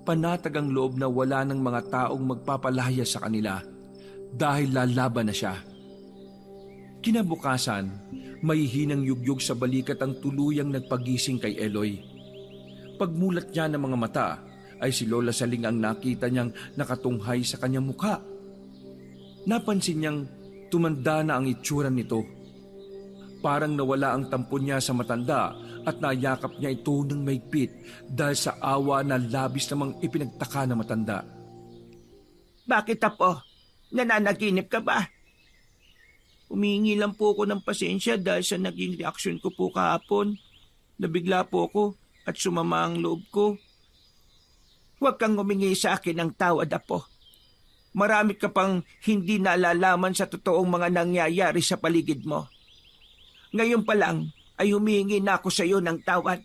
Panatag ang loob na wala ng mga taong magpapalaya sa kanila dahil lalaban na siya. Kinabukasan, may hinang yugyug sa balikat ang tuluyang nagpagising kay Eloy. Pagmulat niya ng mga mata, ay si Lola Saling ang nakita niyang nakatunghay sa kanyang mukha. Napansin niyang tumanda na ang itsura nito. Parang nawala ang tampon niya sa matanda at nayakap niya ito ng maigpit dahil sa awa na labis namang ipinagtaka ng matanda. Bakit apo? Nananaginip ka ba? Humihingi lang po ako ng pasensya dahil sa naging reaksyon ko po kahapon. Nabigla po ako at sumama ang loob ko. Huwag kang humingi sa akin ng tawad, apo. Marami ka pang hindi nalalaman sa totoong mga nangyayari sa paligid mo. Ngayon pa lang ay humihingi na ako sa iyo ng tawad.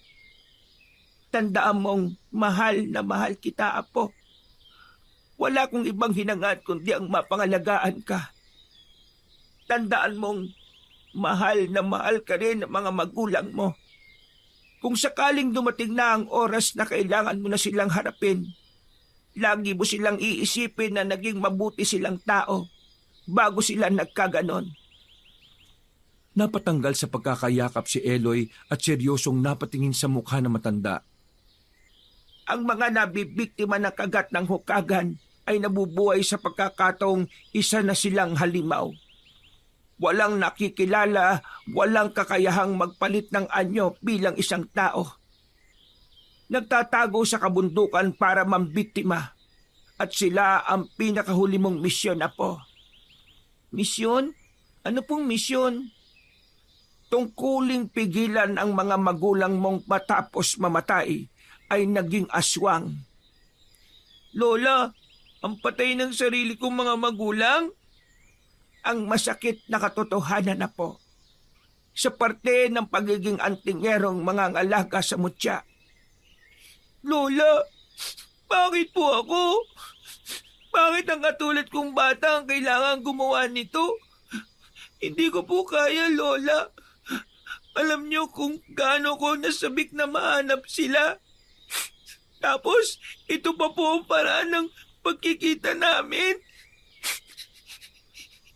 Tandaan mong mahal na mahal kita, apo. Wala kong ibang hinangad kundi ang mapangalagaan ka. Tandaan mong mahal na mahal ka rin ng mga magulang mo. Kung sakaling dumating na ang oras na kailangan mo na silang harapin, lagi mo silang iisipin na naging mabuti silang tao bago sila nagkaganon. Napatanggal sa pagkakayakap si Eloy at seryosong napatingin sa mukha ng matanda. Ang mga nabibiktima ng kagat ng hukagan ay nabubuhay sa pagkakataong isa na silang halimaw. Walang nakikilala, walang kakayahang magpalit ng anyo bilang isang tao. Nagtatago sa kabundukan para mambiktima at sila ang pinakahuli mong misyon, Apo. Misyon? Ano pong misyon? Tungkuling pigilan ang mga magulang mong matapos mamatay ay naging aswang. Lola, ang patay ng sarili kong mga magulang? Ang masakit na katotohanan, na po. Sa parte ng pagiging antingerong mga ngalaga sa mutya. Lola, bakit po ako? Bakit ang katulad kong bata ang kailangan gumawa nito? Hindi ko po kaya, Lola. Alam niyo kung gaano ko nasabik na mahanap sila. Tapos, ito pa po ang paraan ng pagkikita namin.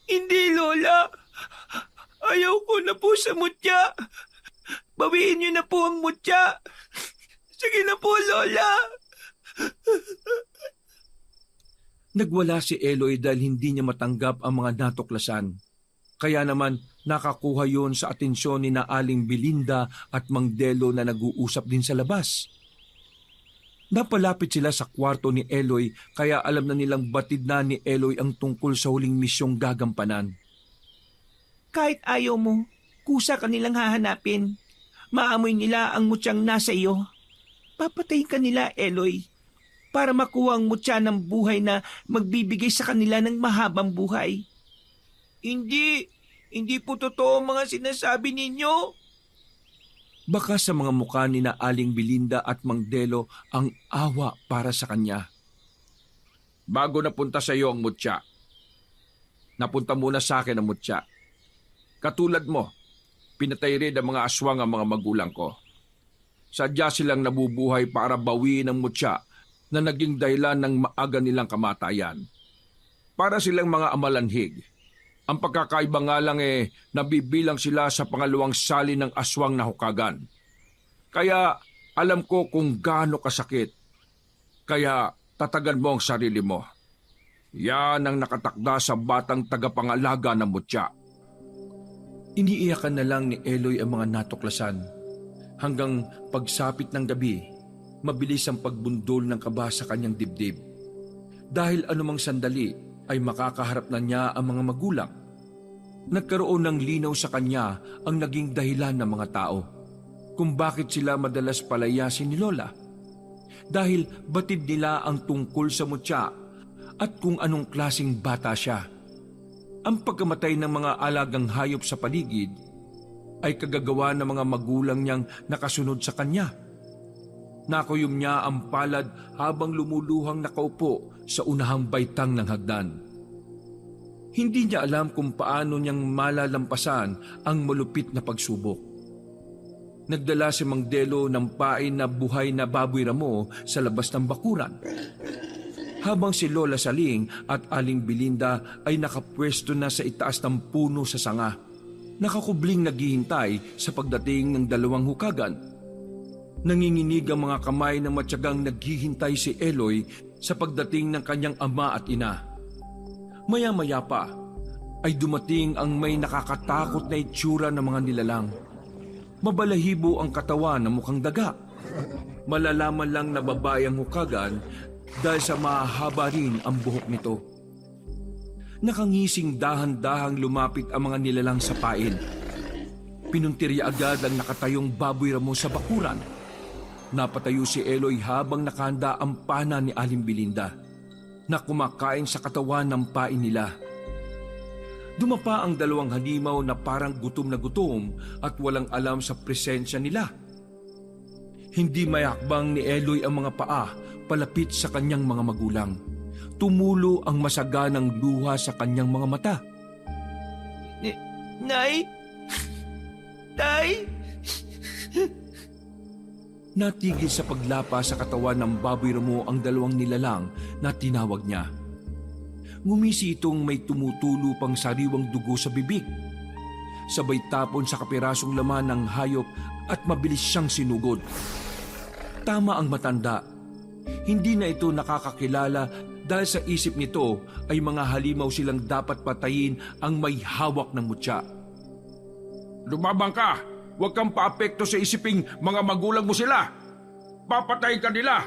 Hindi, Lola. Ayaw ko na po sa mutya. Bawiin niyo na po ang mutya. Sige na po, Lola. Nagwala si Eloy dahil hindi niya matanggap ang mga natuklasan. Kaya naman nakakuha yon sa atensyon ni na Aling Belinda at Mang Delo na nag-uusap din sa labas. Napalapit sila sa kwarto ni Eloy kaya alam na nilang batid na ni Eloy ang tungkol sa huling misyong gagampanan. Kahit ayaw mo, kusa ka nilang hahanapin. Maamoy nila ang mutyang nasa iyo. Papatayin ka nila, Eloy, para makuha ang mutya ng buhay na magbibigay sa kanila ng mahabang buhay. Hindi po totoo ang mga sinasabi ninyo. Baka sa mga mukha ni na Aling Belinda at Mang Delo ang awa para sa kanya. Bago napunta sa iyo ang mutya, napunta muna sa akin ang mutya. Katulad mo, pinatay rin ang mga aswang ang mga magulang ko. Sadya silang nabubuhay para bawiin ang mutya na naging dahilan ng maaga nilang kamatayan. Para silang mga amalanhig. Ang pagkakaiba nga lang nabibilang sila sa pangalawang sali ng aswang na hukagan. Kaya alam ko kung gaano kasakit. Kaya tatagan mo ang sarili mo. Yan ang nakatakda sa batang tagapangalaga ng mutya. Iniiyakan na lang ni Eloy ang mga natuklasan. Hanggang pagsapit ng gabi, mabilis ang pagbundol ng kaba sa kanyang dibdib. Dahil anumang sandali ay makakaharap na niya ang mga magulang. Nagkaroon ng linaw sa kanya ang naging dahilan ng mga tao kung bakit sila madalas palayasin ni Lola. Dahil batid nila ang tungkol sa mutya at kung anong klaseng bata siya. Ang pagkamatay ng mga alagang hayop sa paligid ay kagagawa ng mga magulang niyang nakasunod sa kanya. Nakuyom niya ang palad habang lumuluhang nakaupo sa unahang baitang ng hagdan. Hindi niya alam kung paano niyang malalampasan ang malupit na pagsubok. Nagdala si Mang Delo ng pain na buhay na baboy ramo sa labas ng bakuran. Habang si Lola Saling at Aling Belinda ay nakapwesto na sa itaas ng puno sa sanga. Nakakubling naghihintay sa pagdating ng dalawang hukagan. Nanginginig ang mga kamay ng matyagang naghihintay si Eloy sa pagdating ng kanyang ama at ina. Maya-maya pa ay dumating ang may nakakatakot na itsura ng mga nilalang. Mabalahibo ang katawan na mukhang daga. Malalaman lang na babae ang hukagan dahil sa mahaba rin ang buhok nito. Nakangising dahan-dahang lumapit ang mga nilalang sa pain. Pinuntirya agad ang nakatayong baboy ramo sa bakuran. Napatayo si Eloy habang nakahanda ang pana ni Aling Belinda na kumakain sa katawan ng pain nila. Dumapa ang dalawang halimaw na parang gutom na gutom at walang alam sa presensya nila. Hindi mayakbang ni Eloy ang mga paa palapit sa kanyang mga magulang. tumulo ang masaganang luha sa kanyang mga mata. Nay? Tay? Natigil sa paglapa sa katawan ng baboy Ramo ang dalawang nilalang na tinawag niya. Ngumisi itong may tumutulo pang sariwang dugo sa bibig. Sabay tapon sa kapirasong laman ng hayop at mabilis siyang sinugod. Tama ang matanda. Hindi na ito nakakakilala dahil sa isip nito ay mga halimaw silang dapat patayin ang may hawak ng mutya. Lumabang ka! Huwag kang paapekto sa isiping mga magulang mo sila. Papatayin ka nila.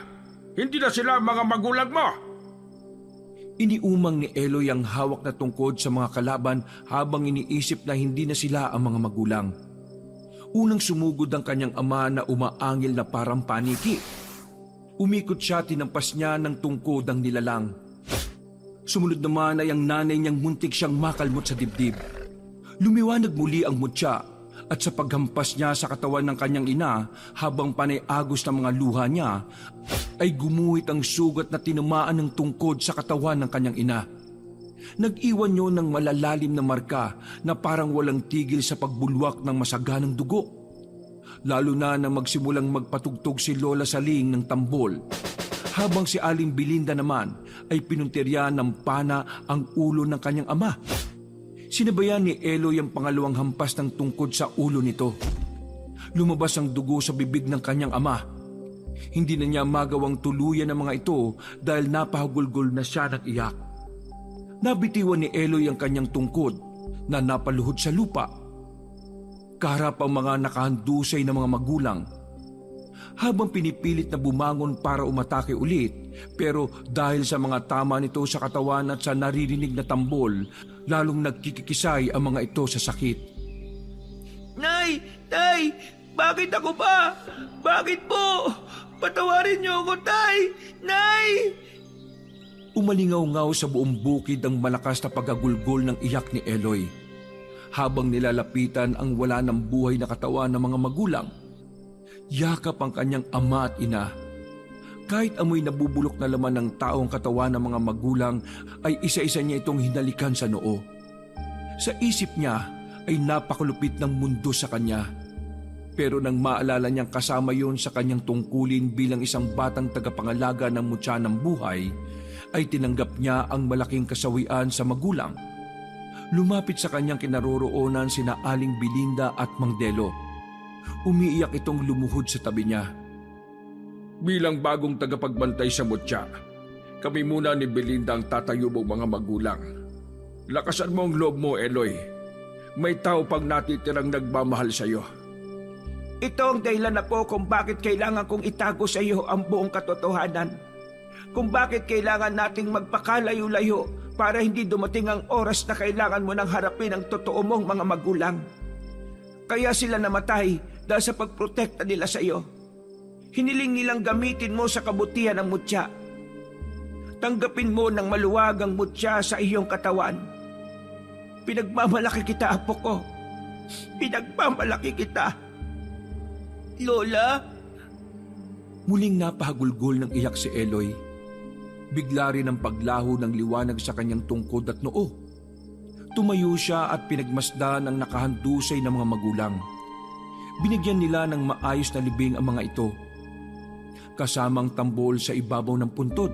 Hindi na sila mga magulang mo. Iniumang ni Eloy ang hawak na tungkod sa mga kalaban habang iniisip na hindi na sila ang mga magulang. Unang sumugod ang kanyang ama na umaangil na parang paniki. Umikot siya, tinampas niya ng tungkod ang nilalang. Sumunod naman ay ang nanay niyang muntik siyang makalmot sa dibdib. Lumiwanag muli ang mutya at sa paghampas niya sa katawan ng kanyang ina habang panay-agos ng mga luha niya, ay gumuhit ang sugat na tinamaan ng tungkod sa katawan ng kanyang ina. Nag-iwan niyo ng malalalim na marka na parang walang tigil sa pagbulwak ng masaganang dugo. Lalo na nang magsimulang magpatugtog si Lola Saling ng tambol, habang si Aling Belinda naman ay pinuntirya ng pana ang ulo ng kanyang ama. Sinabayan ni Eloy ang pangalawang hampas ng tungkod sa ulo nito. Lumabas ang dugo sa bibig ng kanyang ama. Hindi na niya magawang tuluyan ang mga ito dahil napahagulgol na siya ng iyak. Nabitiwan ni Eloy ang kanyang tungkod na napaluhod sa lupa. Kaharap ang mga nakahandusay na mga magulang. Habang pinipilit na bumangon para umatake ulit, pero dahil sa mga tama nito sa katawan at sa naririnig na tambol, lalong nagkikikisay ang mga ito sa sakit. Nay! Tay! Bakit ako ba? Bakit po? Patawarin niyo ako, Tay! Nay! Umalingaw-ngaw sa buong bukid ang malakas na pagagulgol ng iyak ni Eloy. Habang nilalapitan ang wala ng buhay na katawan ng mga magulang, yakap ang kanyang ama at ina. Kahit amoy nabubulok na laman ng taong katawan ng mga magulang, ay isa-isa niya itong hinalikan sa noo. Sa isip niya ay napakalupit ng mundo sa kanya. Pero nang maalala niyang kasama yon sa kanyang tungkulin bilang isang batang tagapangalaga ng mutya ng buhay, ay tinanggap niya ang malaking kasawian sa magulang. Lumapit sa kanyang kinaroroonan sina Aling Belinda at Mang Delo. Umiiyak itong lumuhod sa tabi niya. Bilang bagong tagapagbantay sa mutya, kami muna ni Belinda ang tatayo mong mga magulang. Lakasan mo ang loob mo, Eloy. May tao pang natitirang nagmamahal sa iyo. Ito ang dahilan na po kung bakit kailangan kong itago sa iyo ang buong katotohanan. Kung bakit kailangan nating magpakalayo-layo para hindi dumating ang oras na kailangan mo nang harapin ang totoo mong mga magulang. Kaya sila namatay dahil sa pagprotekta nila sa iyo. Hiniling nilang gamitin mo sa kabutihan ng mutya. Tanggapin mo ng maluwag ang mutya sa iyong katawan. Pinagmamalaki kita, apo ko. Pinagmamalaki kita. Lola? Muling napahagulgol ng iyak si Eloy. Bigla rin ang paglaho ng liwanag sa kanyang tungkod at noo. Tumayo siya at pinagmasdan ang nakahandusay ng mga magulang. Binigyan nila ng maayos na libing ang mga ito, kasamang tambol sa ibabaw ng puntod.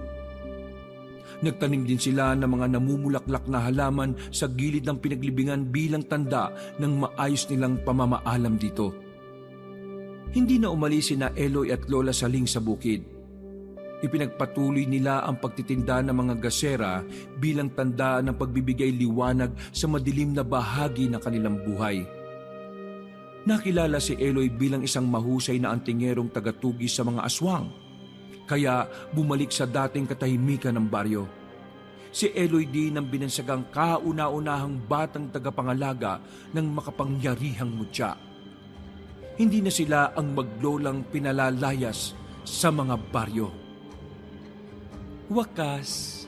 Nagtanim din sila ng mga namumulaklak na halaman sa gilid ng pinaglibingan bilang tanda ng maayos nilang pamamaalam dito. Hindi na umalis sina Eloy at Lola Saling sa bukid. Ipinagpatuloy nila ang pagtitinda ng mga gasera bilang tanda ng pagbibigay liwanag sa madilim na bahagi ng kanilang buhay. Nakilala si Eloy bilang isang mahusay na antingerong tagatugis sa mga aswang, kaya bumalik sa dating katahimikan ng baryo. Si Eloy din ang binansagang kauna-unahang batang tagapangalaga ng makapangyarihang mutya. Hindi na sila ang maglolang pinalalayas sa mga baryo. Wakas.